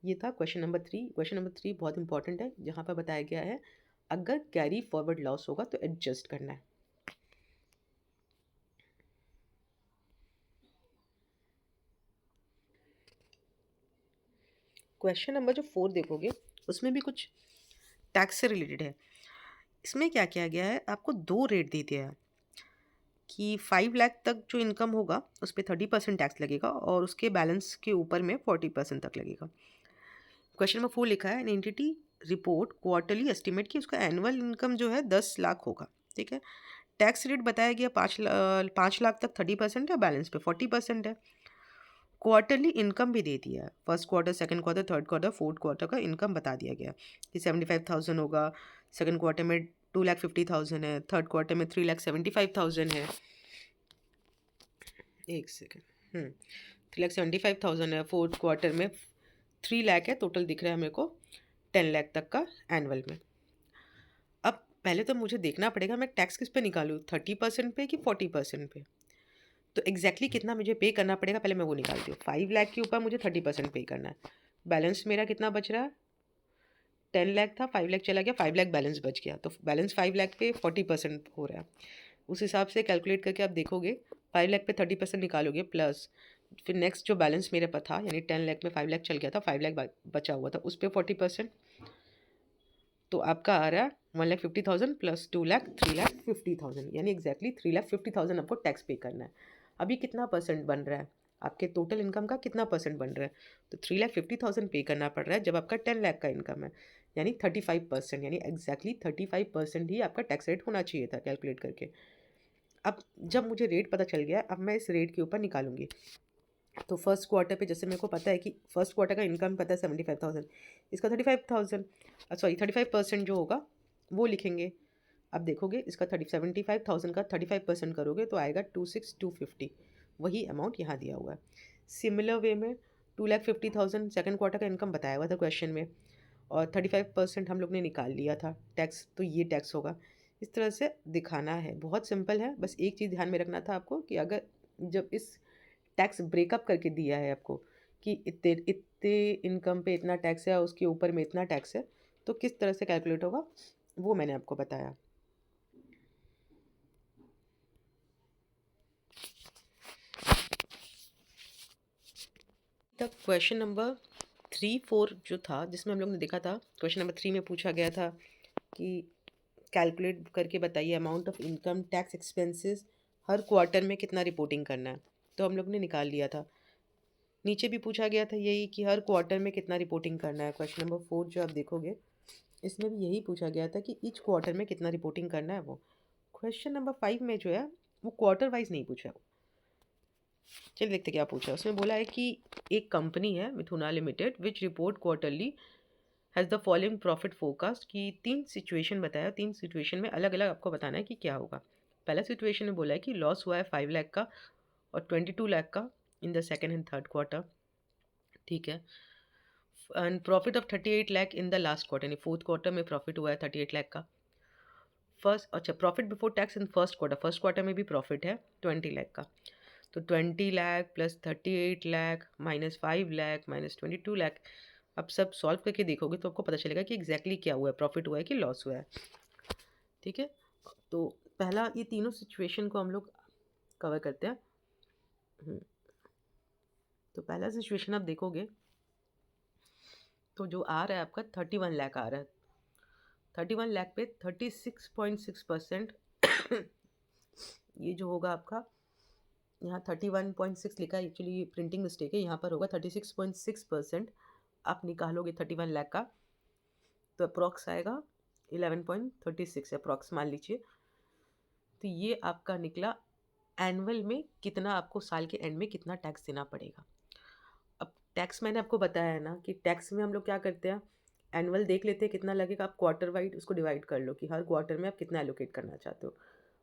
ये था क्वेश्चन नंबर 3। क्वेश्चन नंबर 3 बहुत इंपॉर्टेंट है, जहाँ पर बताया गया है अगर कैरी फॉरवर्ड लॉस होगा तो एडजस्ट करना है। क्वेश्चन नंबर जो 4 देखोगे उसमें भी कुछ टैक्स से रिलेटेड है। इसमें क्या किया गया है, आपको 2 रेट दे दिया है कि 5 लाख तक जो इनकम होगा उस पर 30% टैक्स लगेगा और उसके बैलेंस के ऊपर में 40% तक लगेगा। क्वेश्चन नंबर 4 लिखा है, an entity report quarterly estimate कि उसका एनुअल इनकम जो है 10 लाख होगा। ठीक है, टैक्स रेट बताया गया 5 लाख तक 30% है, बैलेंस पे 40% है। क्वार्टरली इनकम भी दे दिया है, first quarter, second quarter, third quarter, fourth quarter का इनकम बता दिया गया कि 75,000 होगा, सेकंड क्वार्टर में 2,50,000 है, थर्ड क्वार्टर में 3,75,000 है। एक सेकेंड, 3,75,000 है, फोर्थ क्वार्टर में 3 लाख है, टोटल दिख रहा है मेरे को 10 लाख तक का एनुअल में। अब पहले तो मुझे देखना पड़ेगा मैं टैक्स किस पे निकालूँ, 30% पे कि 40% पे। तो एग्जैक्टली कितना मुझे पे करना पड़ेगा पहले मैं वो निकालती हूँ। 5 लाख के ऊपर मुझे 30% पे करना है। बैलेंस मेरा कितना बच रहा है, 10 लाख था, 5 लाख चला गया, 5 लाख बैलेंस बच गया, तो बैलेंस 5 लाख पे 40% हो रहा है। उस हिसाब से कैलकुलेट करके आप देखोगे 5 लाख पे 30% निकालोगे, प्लस फिर नेक्स्ट जो बैलेंस मेरे पास था, यानी 10 लाख में 5 लाख चल गया था, 5 लाख बचा हुआ था, उस पर 40%, तो आपका आ रहा है 1,50,000 प्लस 2 लाख 3,50,000, यानी एग्जैक्टली 3,50,000 आपको टैक्स पे करना है। अभी कितना परसेंट बन रहा है, आपके टोटल इनकम का कितना परसेंट बन रहा है, तो 3,50,000 पे करना पड़ रहा है जब आपका 10 लाख का इनकम है, यानी 35%, यानी एग्जैक्टली 35% ही आपका टैक्स रेट होना चाहिए था कैलकुलेट करके। अब जब मुझे रेट पता चल गया, अब मैं इस रेट के ऊपर निकालूंगी। तो फर्स्ट क्वार्टर पे जैसे मेरे को पता है कि फर्स्ट क्वार्टर का इनकम पता है 75,000, इसका 35,000, सॉरी 35% जो होगा वो लिखेंगे। अब देखोगे इसका 75,000 का 35% करोगे तो आएगा 26,250, वही अमाउंट यहाँ दिया हुआ है। सिमिलर वे में 2,50,000 सेकंड क्वार्टर का इनकम बताया हुआ था क्वेश्चन में, और 35% हम लोग ने निकाल लिया था टैक्स, तो ये टैक्स होगा। इस तरह से दिखाना है, बहुत सिंपल है। बस एक चीज़ ध्यान में रखना था आपको कि अगर जब इस टैक्स ब्रेकअप करके दिया है आपको कि इतने इतने इनकम पे इतना टैक्स है और उसके ऊपर में इतना टैक्स है, तो किस तरह से कैलकुलेट होगा वो मैंने आपको बताया। तक क्वेश्चन नंबर 3-4 जो था, जिसमें हम लोग ने देखा था, क्वेश्चन नंबर 3 में पूछा गया था कि कैलकुलेट करके बताइए amount of income tax expenses her quarter में कितना रिपोर्टिंग करना है, तो हम लोग ने निकाल लिया था। नीचे भी पूछा गया था यही कि हर क्वार्टर में कितना रिपोर्टिंग करना है। क्वेश्चन नंबर 4 जो आप देखोगे इसमें भी यही पूछा गया था कि ईच क्वार्टर में कितना रिपोर्टिंग करना है। वो क्वेश्चन नंबर 5 में जो है वो क्वार्टर वाइज नहीं पूछा। चलिए देखते क्या पूछा। उसमें बोला है कि एक कंपनी है Mithuna limited which report quarterly has the following profit forecast, की 3 सिचुएशन बताया, 3 सिचुएशन में अलग अलग आपको बताना है कि क्या होगा। पहला सिचुएशन में बोला है कि लॉस हुआ है 5 लाख का और 22 लाख का इन the second and third quarter, ठीक है। And profit of 38 lakh in the last quarter, यानी फोर्थ क्वार्टर में प्रॉफिट हुआ है 38 लाख का। फर्स्ट, अच्छा, profit before tax in first quarter में भी प्रॉफिट है 20 लाख का। तो 20 lakh plus 38 lakh minus 5 lakh minus 22 lakh, अब सब सॉल्व करके देखोगे तो आपको पता चलेगा कि एग्जैक्टली क्या हुआ है, प्रॉफिट हुआ है कि लॉस हुआ है, ठीक है। तो पहला ये तीनों सिचुएशन को हम लोग कवर करते हैं। तो पहला सिचुएशन आप देखोगे तो जो आ रहा है आपका 31 लाख आ रहा है। 31 लाख पे 36.6% ये जो होगा आपका, यहाँ 31.6 लिखा है, एक्चुअली प्रिंटिंग मिस्टेक है, यहाँ पर होगा 36.6%। आप निकालोगे 31 लाख का तो अप्रॉक्स आएगा 11.36 अप्रॉक्स मान लीजिए। तो ये आपका निकला एनुअल में कितना आपको साल के एंड में कितना टैक्स देना पड़ेगा। अब टैक्स मैंने आपको बताया है ना कि टैक्स में हम लोग क्या करते हैं, एनुअल देख लेते हैं कितना लगेगा, आप क्वार्टर वाइड उसको डिवाइड कर लो कि हर क्वार्टर में आप कितना एलोकेट करना चाहते हो।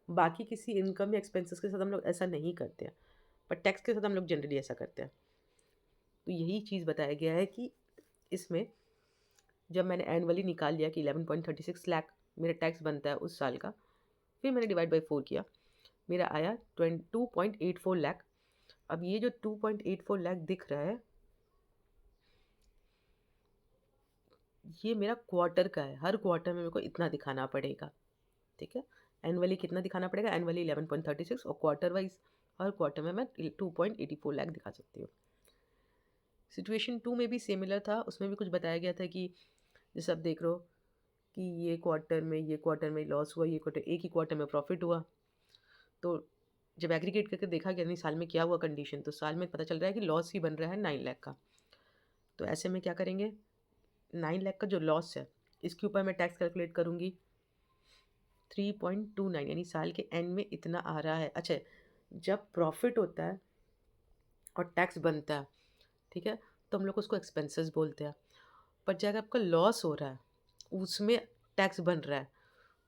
बाकी किसी इनकम या एक्सपेंसेस के साथ हम लोग ऐसा नहीं करते हैं, पर टैक्स के साथ हम लोग जनरली ऐसा करते हैं। तो यही चीज़ बताया गया है कि इसमें जब मैंने एनुअली निकाल लिया कि 11.36 लाख मेरा टैक्स बनता है उस साल का, फिर मैंने डिवाइड बाई 4 किया, मेरा आया 2.84 लाख। अब ये जो 2.84 लाख दिख रहा है ये मेरा क्वार्टर का है, हर क्वार्टर में मेरे को इतना दिखाना पड़ेगा, ठीक है। एनुअली कितना दिखाना पड़ेगा, एनुअली 11.36, और क्वार्टर वाइज हर क्वार्टर में मैं 2.84 लाख दिखा सकती हूँ। सिचुएशन 2 में भी सिमिलर था, उसमें भी कुछ बताया गया था कि जैसे आप देख रहे हो कि ये क्वार्टर में लॉस हुआ, ये क्वार्टर एक ही क्वार्टर में प्रॉफिट हुआ। तो जब एग्रीगेट करके देखा गया नहीं साल में क्या हुआ कंडीशन, तो साल में पता चल रहा है कि लॉस ही बन रहा है 9 लाख का। तो ऐसे में क्या करेंगे, 9 लाख का जो लॉस है इसके ऊपर मैं टैक्स कैलकुलेट करूँगी 3.29, यानी साल के एंड में इतना आ रहा है। अच्छा, जब प्रॉफिट होता है और टैक्स बनता है, ठीक है, तो हम लोग उसको एक्सपेंसेस बोलते हैं। पर जब आपका लॉस हो रहा है उसमें टैक्स बन रहा है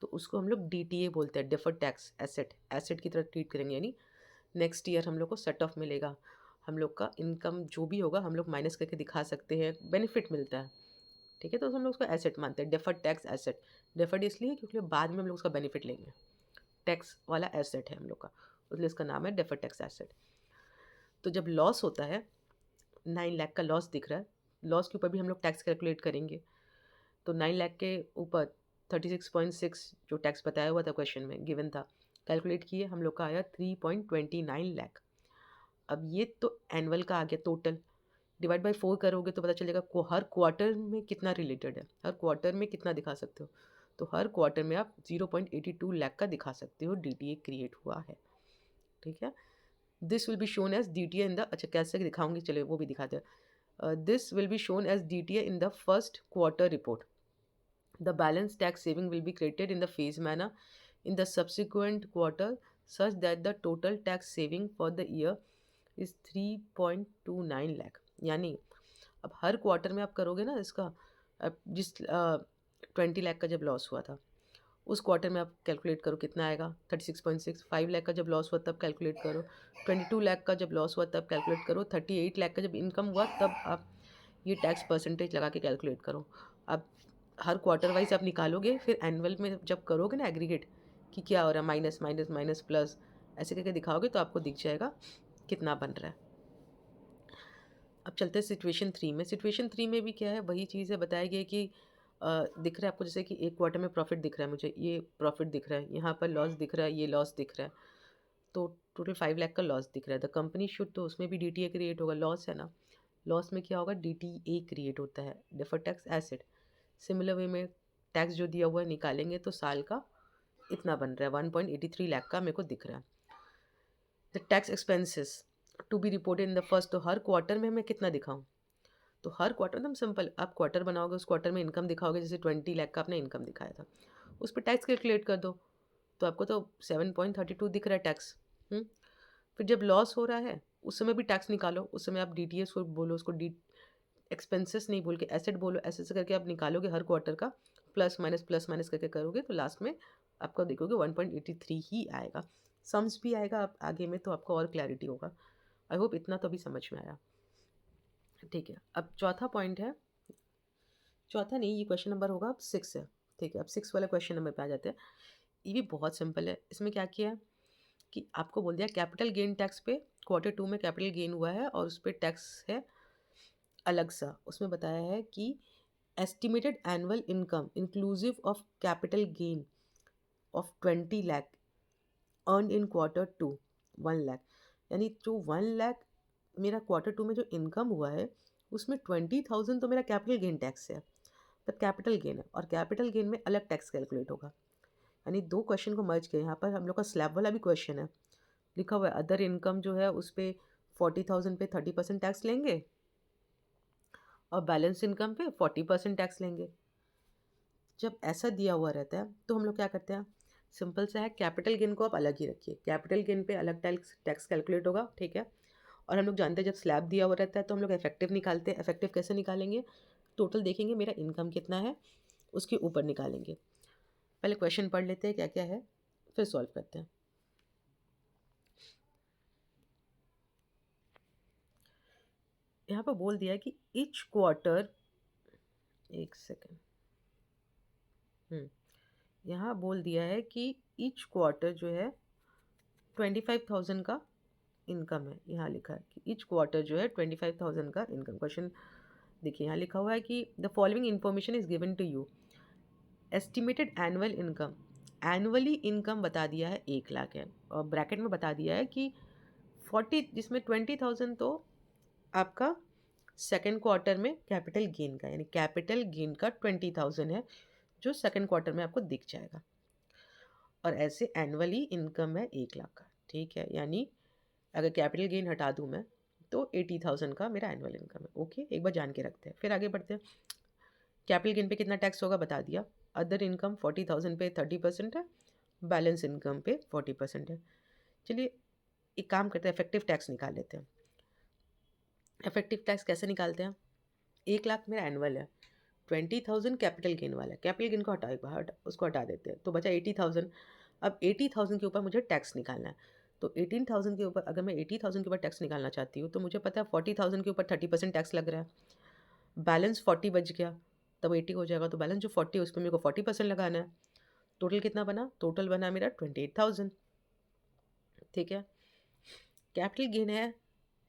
तो उसको हम लोग DTA बोलते हैं, डिफर्ड टैक्स एसेट, एसेट की तरह ट्रीट करेंगे। यानी नेक्स्ट ईयर हम लोग को सेट ऑफ मिलेगा, हम लोग का इनकम जो भी होगा हम लोग माइनस करके दिखा सकते हैं, बेनिफिट मिलता है, ठीक है। तो हम लोग उसको एसेट मानते हैं, डिफर्ड टैक्स एसेट। डिफर्ड इसलिए क्योंकि बाद में हम लोग उसका बेनिफिट लेंगे, टैक्स वाला एसेट है हम लोग का, इसलिए इसका नाम है डिफर्ड टैक्स एसेट। तो जब लॉस होता है, 9 लाख का लॉस दिख रहा है, लॉस के ऊपर भी हम लोग टैक्स कैलकुलेट करेंगे। तो 9 लाख के ऊपर 36.6 जो टैक्स बताया हुआ था क्वेश्चन में गिवन था, कैलकुलेट किए, हम लोग का आया 3.29 लाख। अब ये तो एनुअल का आ गया टोटल, डिवाइड बाय 4 करोगे तो पता चलेगा हर क्वार्टर में कितना रिलेटेड है, हर क्वार्टर में कितना दिखा सकते हो। तो हर क्वार्टर में आप 0.82 लाख का दिखा सकते हो DTA क्रिएट हुआ है, ठीक है। This will be shown as DTA in the, अच्छा कैसे दिखाऊंगी, चलिए वो भी दिखाते हैं। This will be shown as DTA in the first quarter report. The balance tax saving will be created in the phase manner in the subsequent quarter such that the total tax saving for the year is 3.29 lakh. यानी अब हर क्वार्टर में आप करोगे ना इसका, अब जिस 20 लाख का जब लॉस हुआ था उस क्वार्टर में आप कैलकुलेट करो कितना आएगा, 36.6। 5 लाख का जब लॉस हुआ तब कैलकुलेट करो, 22 लाख का जब लॉस हुआ तब कैलकुलेट करो, 38 लाख का जब इनकम हुआ तब आप ये टैक्स परसेंटेज लगा के कैलकुलेट करो। अब हर क्वार्टर वाइज आप निकालोगे, फिर एनुअल में जब करोगे ना एग्रीगेट कि क्या हो रहा है, माइनस माइनस माइनस प्लस ऐसे करके दिखाओगे तो आपको दिख जाएगा कितना बन रहा है। अब चलते हैं सिचुएशन 3 में। सिचुएशन 3 में भी क्या है, वही चीज़ है, बताया गया कि दिख रहा है आपको जैसे कि एक क्वार्टर में प्रॉफिट दिख रहा है, मुझे ये प्रॉफिट दिख रहा है, यहाँ पर लॉस दिख रहा है, ये लॉस दिख रहा है, तो टोटल 5 लाख का लॉस दिख रहा है। द कंपनी शुड, तो उसमें भी DTA क्रिएट होगा, लॉस है ना, लॉस में क्या होगा, DTA क्रिएट होता है, deferred tax asset. Similar way में टैक्स जो दिया हुआ है निकालेंगे तो साल का इतना बन रहा है, 1.83 लाख का मेरे को दिख रहा है। The tax expenses to be reported in the first, तो हर क्वार्टर में मैं कितना दिखाऊं, तो हर क्वार्टर एकदम सिंपल, आप क्वार्टर बनाओगे, उस क्वार्टर में इनकम दिखाओगे, जैसे 20 लाख का आपने इनकम दिखाया था, उस पर टैक्स कैलकुलेट कर दो, तो आपको तो 7.32 दिख रहा है टैक्स। फिर जब लॉस हो रहा है उस समय भी टैक्स निकालो, उस समय आप DTA को बोलो, उसको एक्सपेंसेस नहीं बोल के एसेट बोलो, ऐसे ऐसे करके आप निकालोगे हर क्वार्टर का, प्लस माइनस करके करोगे तो लास्ट में आपका देखोगे 1.83 ही आएगा। सम्स भी आएगा आप आगे में, तो आपको और क्लैरिटी होगा। आई होप इतना तो अभी समझ में आया, ठीक है। अब चौथा पॉइंट है, चौथा नहीं, ये क्वेश्चन नंबर होगा अब 6 है, ठीक है। अब 6 वाले क्वेश्चन नंबर पे आ जाते हैं। ये भी बहुत सिंपल है। इसमें क्या किया है कि आपको बोल दिया कैपिटल गेन टैक्स पे Q2 में कैपिटल गेन हुआ है और उस पर टैक्स है अलग सा। उसमें बताया है कि estimated annual income inclusive of capital gain of 20 lakh earn in Q2 1 lakh. यानी जो 1 लाख मेरा Q2 में जो इनकम हुआ है उसमें 20,000 तो मेरा कैपिटल गेन टैक्स है, तब कैपिटल गेन है, और कैपिटल गेन में अलग टैक्स कैलकुलेट होगा। यानी दो क्वेश्चन को मर्ज किया। यहाँ पर हम लोग का स्लैब वाला भी क्वेश्चन है, लिखा हुआ है अदर इनकम जो है उस पर 40,000 पे 30% टैक्स लेंगे और बैलेंस इनकम पे 40% टैक्स लेंगे। जब ऐसा दिया हुआ रहता है तो हम लोग क्या करते हैं, सिंपल सा है, कैपिटल गेन को आप अलग ही रखिए, कैपिटल गेन पे अलग टैक्स कैलकुलेट होगा, ठीक है। और हम लोग जानते हैं जब स्लैब दिया हुआ रहता है तो हम लोग इफेक्टिव निकालते हैं। इफेक्टिव कैसे निकालेंगे, टोटल देखेंगे मेरा इनकम कितना है उसके ऊपर निकालेंगे। पहले क्वेश्चन पढ़ लेते हैं क्या क्या है, फिर सॉल्व करते हैं। यहाँ पर बोल दिया है कि ईच क्वार्टर, एक सेकेंड, यहाँ बोल दिया है कि ईच क्वार्टर जो है 25,000 का इनकम है। यहाँ लिखा है कि ईच क्वार्टर जो है 25,000 का इनकम। क्वेश्चन देखिए यहाँ लिखा हुआ है कि the following information is given to you, estimated annual income, annually income बता दिया है 1 लाख है, और ब्रैकेट में बता दिया है कि 40, जिसमें 20,000 तो आपका सेकेंड क्वार्टर में कैपिटल गेन का, यानी कैपिटल गेन का 20,000 है जो सेकेंड क्वार्टर में आपको दिख जाएगा, और ऐसे एनुअली इनकम है 1 लाख का, ठीक है। यानी अगर कैपिटल गेन हटा दूँ मैं तो 80,000 का मेरा एनुअल इनकम है। ओके, एक बार जान के रखते हैं, फिर आगे बढ़ते हैं। कैपिटल गेन पे कितना टैक्स होगा बता दिया, अदर इनकम 40,000 पे 30% है, बैलेंस इनकम पे 40% है। चलिए एक काम करते हैं, इफेक्टिव टैक्स निकाल लेते हैं। इफेक्टिव टैक्स कैसे निकालते हैं, 1 लाख मेरा एनुअल है 20,000 कैपिटल गेन वाला है, कैपिटल गेन को उसको हटा देते हैं, तो बचा 80,000। अब 80,000 के ऊपर मुझे टैक्स निकालना है, तो 18,000 के ऊपर अगर मैं 80,000 के ऊपर टैक्स निकालना चाहती हूँ, तो मुझे पता है 40,000 के ऊपर 30% टैक्स लग रहा है, बैलेंस 40 बच गया, तब 80 हो जाएगा, तो बैलेंस जो 40 है उस पर मेरे को 40% लगाना है। टोटल कितना बना? टोटल बना मेरा 28,000। ठीक है, कैपिटल गेन है,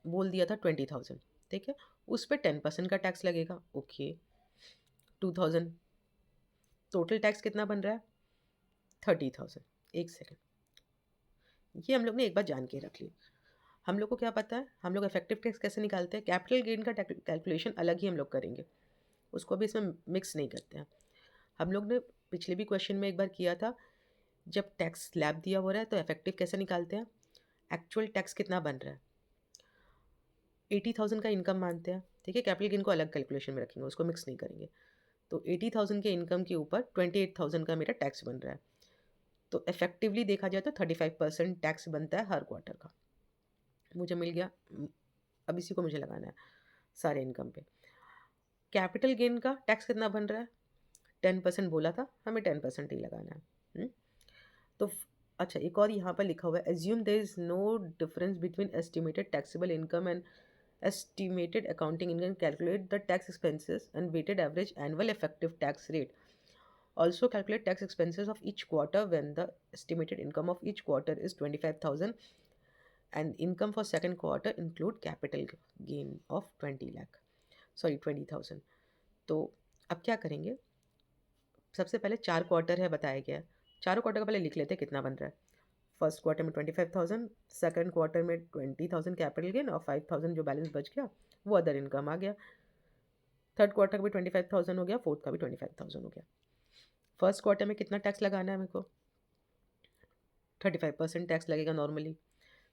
बोल दिया था 20,000। ठीक है, उस पर 10% का टैक्स लगेगा। ओके, 2,000। टोटल टैक्स कितना बन रहा है? 30,000। एक सेकेंड, ये हम लोग ने एक बार जान के रख ली। हम लोग को क्या पता है, हम लोग इफेक्टिव टैक्स कैसे निकालते हैं? कैपिटल गेन का कैलकुलेशन अलग ही हम लोग करेंगे, उसको अभी इसमें मिक्स नहीं करते हैं। हम लोग ने पिछले भी क्वेश्चन में एक बार किया था, जब टैक्स स्लैब दिया हो रहा है तो इफेक्टिव कैसे निकालते हैं? एक्चुअल टैक्स कितना बन रहा है, 80,000 का इनकम मानते हैं। ठीक है, कैपिटल गेन को अलग कैलकुलेशन में रखेंगे, उसको मिक्स नहीं करेंगे। तो 80,000 के इनकम के ऊपर 28,000 का मेरा टैक्स बन रहा है, तो इफेक्टिवली देखा जाए तो 35% टैक्स बनता है हर क्वार्टर का। मुझे मिल गया। अब इसी को मुझे लगाना है सारे इनकम पे। कैपिटल गेन का टैक्स कितना बन रहा है? 10% बोला था, हमें 10% ही लगाना है। तो अच्छा, एक और यहाँ पर लिखा हुआ है, assume there is no difference between estimated taxable income and estimated accounting income, calculate the tax expenses and weighted average annual effective tax rate. Also calculate tax expenses of each quarter when the estimated income of each quarter is 25,000 and income for second quarter include capital gain of 20,000। तो अब क्या करेंगे, सबसे पहले 4 क्वार्टर है बताया गया है, चारों क्वार्टर का पहले लिख लेते हैं कितना बन रहा है। फर्स्ट क्वार्टर में 25,000, सेकंड क्वार्टर में 20,000 कैपिटल गेन और 5,000 जो बैलेंस बच गया वो अदर इनकम आ गया। थर्ड क्वार्टर का भी 25,000 हो गया, फोर्थ का भी 25,000 हो गया। फर्स्ट क्वार्टर में कितना टैक्स लगाना है मेरे को? 35% टैक्स लगेगा नॉर्मली।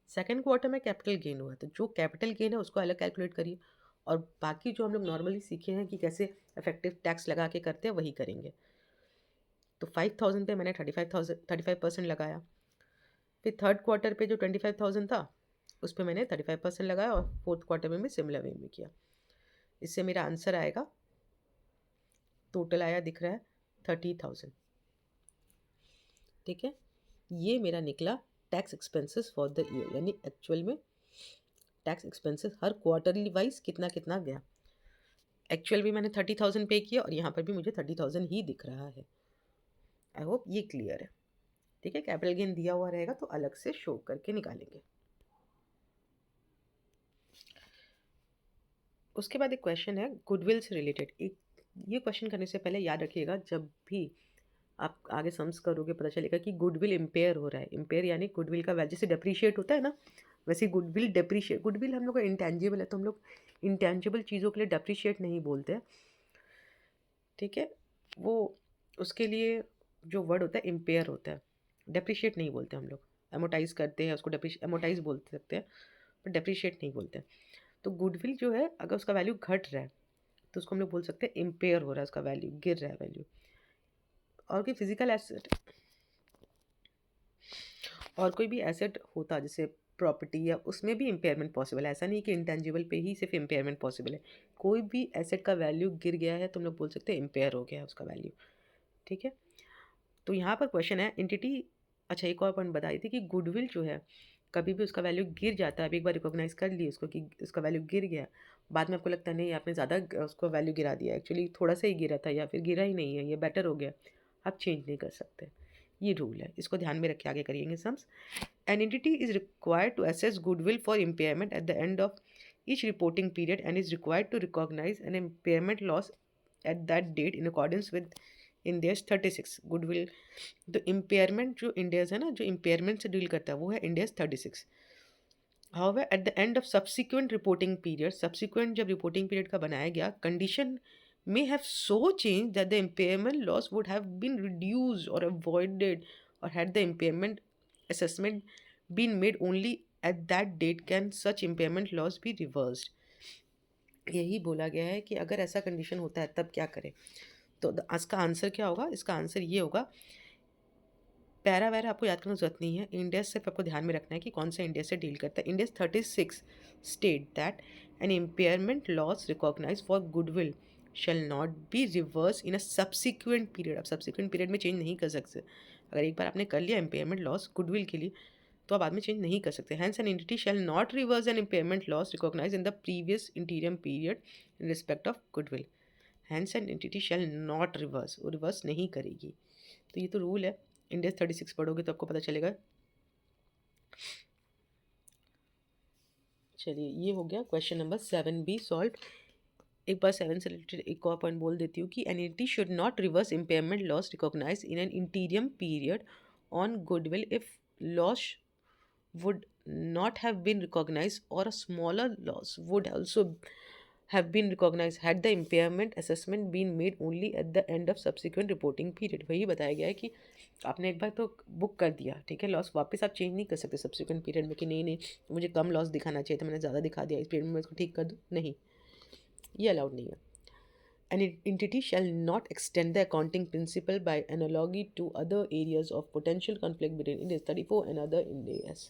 सेकंड क्वार्टर में कैपिटल गेन हुआ, तो जो कैपिटल गेन है उसको अलग कैलकुलेट करिए, और बाकी जो हम लोग नॉर्मली सीखे हैं कि कैसे इफेक्टिव टैक्स लगा के करते हैं वही करेंगे। तो 5,000 पे मैंने 35% लगाया, फिर थर्ड क्वार्टर पे जो 25,000 था उस पर मैंने 35% लगाया, और फोर्थ क्वार्टर में भी सिमिलर वे में किया। इससे मेरा आंसर आएगा, टोटल आया दिख रहा है 30,000। ठीक है, ये मेरा निकला tax expenses for the year, यानी एक्चुअल में टैक्स एक्सपेंसेस हर क्वार्टरली वाइज कितना कितना गया। एक्चुअल भी मैंने 30,000 पे किया और यहाँ पर भी मुझे 30,000 ही दिख रहा है। आई होप ये क्लियर है। ठीक है, कैपिटल गेन दिया हुआ रहेगा तो अलग से शो करके निकालेंगे। उसके बाद एक क्वेश्चन है गुडविल से रिलेटेड। एक ये क्वेश्चन करने से पहले याद रखिएगा, जब भी आप आगे सम्स करोगे पता चलेगा कि गुडविल इम्पेयर हो रहा है। इम्पेयर यानी गुडविल का वैल्यू जैसे डेप्रीशिएट होता है ना, वैसे गुडविल डेप्रीशिएट, गुडविल हम लोग का इंटेंजिबल है, तो हम लोग इंटेंजिबल चीज़ों के लिए डेप्रीशिएट नहीं बोलते हैं। ठीक है, वो उसके लिए जो वर्ड होता है इम्पेयर होता है, डेप्रीशिएट नहीं बोलते हम लोग। एमोटाइज करते हैं उसको, एमोटाइज बोल सकते हैं, पर डेप्रीशिएट नहीं बोलते हैं। तो गुडविल जो है अगर उसका वैल्यू घट रहा है तो उसको हम लोग बोल सकते हैं इम्पेयर हो रहा है, उसका वैल्यू गिर रहा है वैल्यू। और कोई फिजिकल एसेट, और कोई भी एसेट होता जैसे प्रॉपर्टी, या उसमें भी इम्पेयरमेंट पॉसिबल है। ऐसा नहीं कि इंटेंजिबल पे ही सिर्फ इम्पेयरमेंट पॉसिबल है, कोई भी एसेट का वैल्यू गिर गया है तो हम लोग बोल सकते हैं इम्पेयर हो गया है उसका वैल्यू। ठीक है, तो यहाँ पर क्वेश्चन है एंटिटी। अच्छा, एक और पॉइंट बताई थी कि गुडविल जो है कभी भी उसका वैल्यू गिर जाता है। अभी एक बार रिकॉग्नाइज कर लिए उसको कि उसका वैल्यू गिर गया, बाद में आपको लगता है नहीं आपने ज़्यादा उसको वैल्यू गिरा दिया, एक्चुअली थोड़ा सा ही गिरा था या फिर गिरा ही नहीं है, ये बेटर हो गया, आप चेंज नहीं कर सकते। ये रूल है, इसको ध्यान में रख के आगे करिएंगे sums. An entity is required to assess goodwill for impairment at the end of each reporting period and is required to recognize an impairment loss at that date in accordance with Ind AS 36 goodwill. तो इम्पेयरमेंट जो Ind AS है ना, जो इम्पेयरमेंट से डील करता है वो है Ind AS 36। However, at the end of subsequent reporting period, subsequent जब reporting period का बनाया गया, condition may have so changed that the impairment loss would have been reduced or avoided, or had the impairment assessment been made only at that date can such impairment loss be reversed। यही बोला गया है कि अगर ऐसा कंडीशन होता है तब क्या करें। तो इसका आंसर क्या होगा? इसका आंसर ये होगा, पैरा वैरा आपको याद करने की जरूरत नहीं है, Ind AS सिर्फ आपको ध्यान में रखना है कि कौन सा Ind AS से डील करता है। Ind AS 36 state that an impairment loss recognise for goodwill shall not be reversed in a subsequent period। अब subsequent period में चेंज नहीं कर सकते। अगर एक बार आपने कर लिया impairment loss गुडविल के लिए तो आप बाद में चेंज नहीं कर सकते। Hence an entity shall not reverse an impairment loss recognized in the previous interim period in respect of goodwill। Hence an entity shall not reverse, वो रिवर्स नहीं करेगी। तो ये तो रूल है। इंडेक्स 36 पढ़ोगे तो आपको पता चलेगा। चलिए ये हो गया क्वेश्चन नंबर 7B सॉल्व। एक बार 7 से रिलेटेड एक और पॉइंट बोल देती हूँ कि an entity should not reverse impairment loss recognise in an interim period on goodwill if loss would not have been recognized or a smaller loss would also have been recognized had the impairment assessment been made only at the end of subsequent reporting period। वही बताया गया है कि आपने एक बार तो बुक कर दिया, ठीक है, लॉस वापस आप चेंज नहीं कर सकते सब्सिक्वेंट पीरियड में कि नहीं नहीं मुझे कम लॉस दिखाना चाहिए था, मैंने ज़्यादा दिखा दिया, इस पीरियड में मैं इसको ठीक कर दूँ। नहीं, ये अलाउड नहीं है। An entity shall not extend the accounting principle by analogy to other areas of potential conflict between Ind AS 34 and other Ind AS।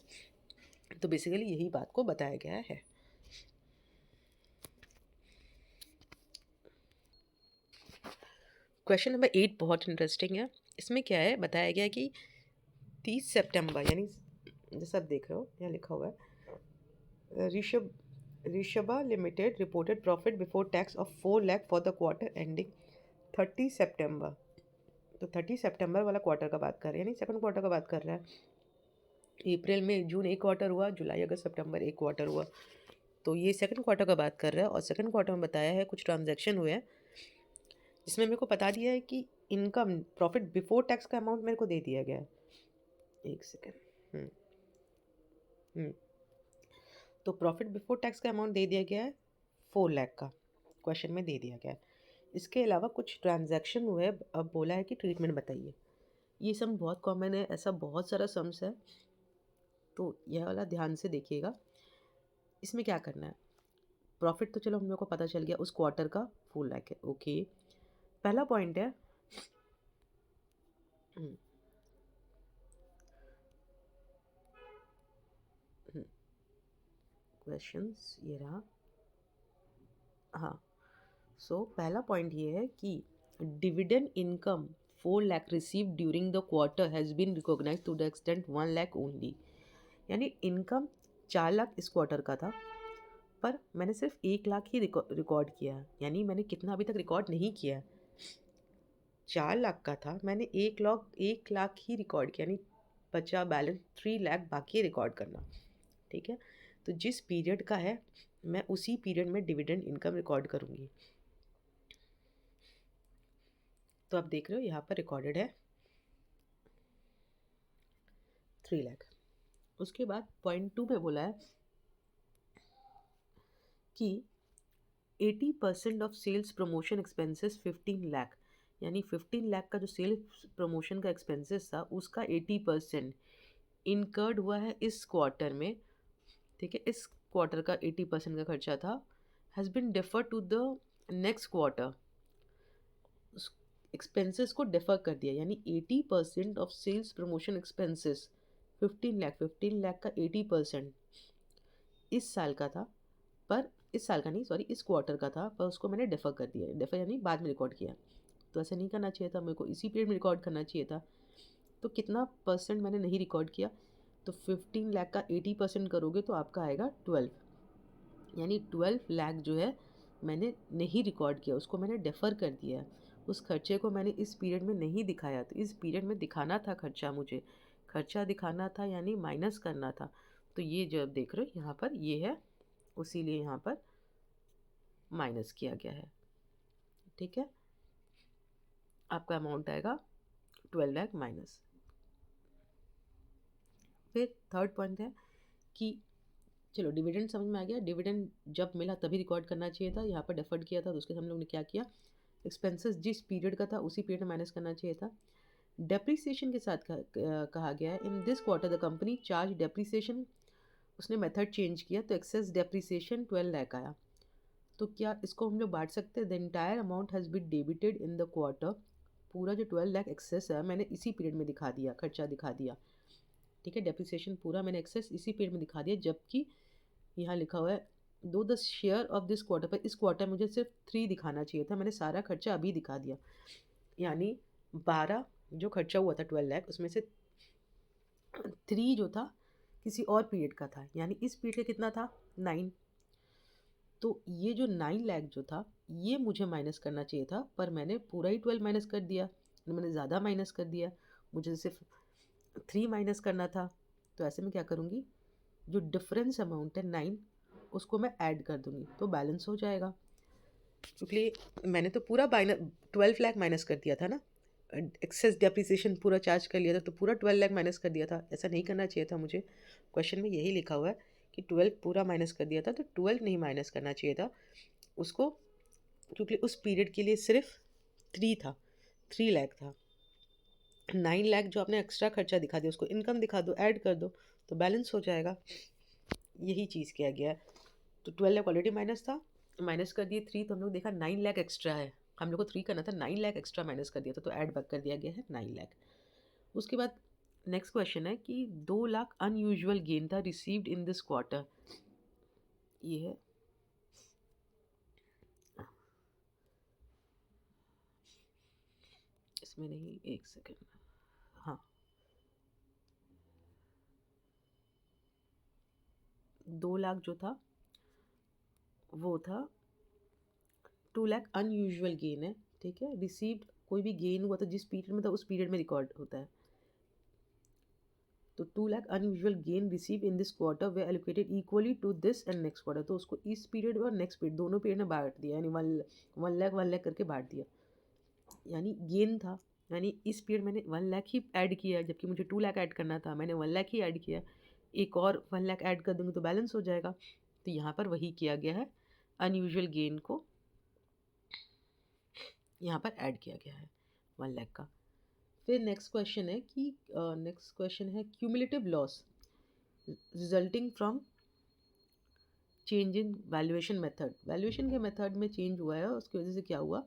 तो बेसिकली यही बात को बताया गया है। क्वेश्चन नंबर 8 बहुत इंटरेस्टिंग है। इसमें क्या है, बताया गया है कि 30 सितंबर यानी जैसा आप देख रहे हो यहाँ लिखा हुआ है Rishabha limited reported profit before tax of 4 lakh for the quarter ending 30 सितंबर। तो 30 सितंबर वाला क्वार्टर का बात कर रहे हैं, यानी सेकंड क्वार्टर का बात कर रहा है। अप्रैल में जून एक क्वार्टर हुआ, जुलाई अगस्त सितंबर एक क्वार्टर हुआ, तो ये सेकंड क्वार्टर का बात कर रहा है। और सेकंड क्वार्टर में बताया है कुछ ट्रांजैक्शन हुए हैं जिसमें मेरे को बता दिया है कि इनकम प्रॉफिट बिफोर टैक्स का अमाउंट मेरे को दे दिया गया है। एक सेकेंड, तो प्रॉफिट बिफोर टैक्स का अमाउंट दे दिया गया है 4 लाख का, क्वेश्चन में दे दिया गया है। इसके अलावा कुछ ट्रांजैक्शन हुए, अब बोला है कि ट्रीटमेंट बताइए। ये सम बहुत कॉमन है, ऐसा बहुत सारा सम्स है, तो यह वाला ध्यान से देखिएगा। इसमें क्या करना है, प्रॉफिट तो चलो हम लोग को पता चल गया उस क्वार्टर का 4 लाख है, ओके। पहला पॉइंट है क्वेश्चंस ये रहा, हाँ। सो पहला पॉइंट ये है कि dividend income 4 lakh receive during the quarter has been recognise to the extent 1 lakh only. यानी इनकम 4 लाख इस क्वार्टर का था, पर मैंने सिर्फ 1 लाख ही रिकॉर्ड किया है। यानी मैंने कितना अभी तक रिकॉर्ड नहीं किया है, 4 लाख का था, मैंने 1 लाख ही रिकॉर्ड किया, यानी बचा बैलेंस 3 लाख बाकी रिकॉर्ड करना, ठीक है। तो जिस पीरियड का है मैं उसी पीरियड में डिविडेंड इनकम रिकॉर्ड करूँगी। तो आप देख रहे हो यहाँ पर रिकॉर्डेड है 3 लाख। उसके बाद पॉइंट 2 में बोला है कि 80% of sales promotion expenses 15 lakh, यानी 15 लाख का जो सेल्स प्रमोशन का एक्सपेंसेस था उसका 80% इनकर्ड हुआ है इस क्वार्टर में, ठीक है। इस क्वार्टर का 80% का खर्चा था, has been defer to the next quarter, expenses को डिफर कर दिया। यानी 80% of sales promotion expenses 15 lakh का 80% इस साल का था, पर इस साल का नहीं, सॉरी इस क्वार्टर का था, पर उसको मैंने डिफर कर दिया। डिफर यानी बाद में रिकॉर्ड किया, तो ऐसा नहीं करना चाहिए था, मेरे को इसी पीरियड में रिकॉर्ड करना चाहिए था। तो कितना परसेंट मैंने नहीं रिकॉर्ड किया, तो 15 लाख का 80% करोगे तो आपका आएगा 12, यानी 12 लाख जो है मैंने नहीं रिकॉर्ड किया, उसको मैंने डिफ़र कर दिया है। उस खर्चे को मैंने इस पीरियड में नहीं दिखाया, तो इस पीरियड में दिखाना था खर्चा, मुझे खर्चा दिखाना था यानी माइनस करना था। तो ये जो आप देख रहे हो यहाँ पर ये है, उसीलिए यहाँ पर माइनस किया गया है, ठीक है। आपका अमाउंट आएगा 12 लाख माइनस। फिर थर्ड पॉइंट है कि चलो डिविडेंड समझ में आ गया, डिविडेंड जब मिला तभी रिकॉर्ड करना चाहिए था, यहाँ पर डिफर्ड किया था, तो उसके हम लोग ने क्या किया, एक्सपेंसेस जिस पीरियड का था उसी पीरियड में माइनस करना चाहिए था। डेप्रीसिएशन के साथ कहा गया है इन this quarter the company charge depreciation, उसने मेथड चेंज किया तो एक्सेस डेप्रीसिएशन 12 लाख आया। तो क्या इसको हम लोग बांट सकते हैं, the entire amount has been debited in the quarter, पूरा जो 12 लाख एक्सेस है मैंने इसी पीरियड में दिखा दिया, खर्चा दिखा दिया, ठीक है। डेप्रीसिएशन पूरा मैंने एक्सेस इसी पीरियड में दिखा दिया, जबकि यहाँ लिखा हुआ है दो the share of this quarter, पर इस क्वार्टर मुझे सिर्फ 3 दिखाना चाहिए था, मैंने सारा खर्चा अभी दिखा दिया। यानी 12 जो खर्चा हुआ था 12 लाख, उसमें से 3 जो था किसी और पीरियड का था, यानी इस पीरियड का कितना था 9। तो ये जो 9 लाख जो था ये मुझे माइनस करना चाहिए था, पर मैंने पूरा ही 12 माइनस कर दिया, मैंने ज़्यादा माइनस कर दिया, मुझे सिर्फ 3 माइनस करना था। तो ऐसे में क्या करूँगी, जो डिफरेंस अमाउंट है 9 उसको मैं ऐड कर दूँगी तो बैलेंस हो जाएगा। क्योंकि मैंने तो पूरा 12 लाख माइनस कर दिया था ना, एक्सेस डेप्रिसिएशन पूरा चार्ज कर लिया था, तो पूरा 12 लाख माइनस कर दिया था। ऐसा नहीं करना चाहिए था मुझे, क्वेश्चन में यही लिखा हुआ है कि 12 पूरा माइनस कर दिया था, तो 12 नहीं माइनस करना चाहिए था उसको, क्योंकि उस पीरियड के लिए सिर्फ 3 था, 3 लाख था। 9 लाख जो आपने एक्स्ट्रा खर्चा दिखा दिया उसको इनकम दिखा दो, ऐड कर दो तो बैलेंस हो जाएगा। यही चीज़ किया गया है। तो 12 लाख ऑलरेडी माइनस था, माइनस कर दिए 3, तो हम लोग देखा 9 लाख एक्स्ट्रा है, हम लोग को 3 करना था, 9 लाख एक्स्ट्रा माइनस कर दिया था, तो ऐड बैक कर दिया गया है 9 लाख। उसके बाद नेक्स्ट क्वेश्चन है कि 2 लाख अनयूजुअल गेन था रिसीव्ड इन दिस क्वार्टर। ये है, इसमें नहीं, एक सेकेंड, हाँ 2 लाख जो था वो था 2 लाख अनयूजुअल गेन है, ठीक है। रिसीव्ड कोई भी गेन हुआ था जिस पीरियड में था उस पीरियड में रिकॉर्ड होता है। तो 2 lakh unusual gain receive in this quarter were allocated equally to this and next quarter, तो उसको इस पीरियड और नेक्स्ट पीरियड दोनों पीरियड में बांट दिया, यानी 1 लाख करके बांट दिया। यानी गेन था, यानी इस पीरियड मैंने 1 लाख ही ऐड किया है, जबकि मुझे 2 लाख ऐड करना था, मैंने 1 लाख ही ऐड किया। एक और 1 लाख ऐड कर दूंगी तो बैलेंस हो जाएगा। तो यहाँ पर वही किया गया है, अनयूजुअल गेन को यहाँ पर ऐड किया गया है 1 लाख का। फिर नेक्स्ट क्वेश्चन है कि नेक्स्ट क्वेश्चन है cumulative loss resulting from change in valuation method. Valuation के मेथड में चेंज हुआ है, उसकी वजह से क्या हुआ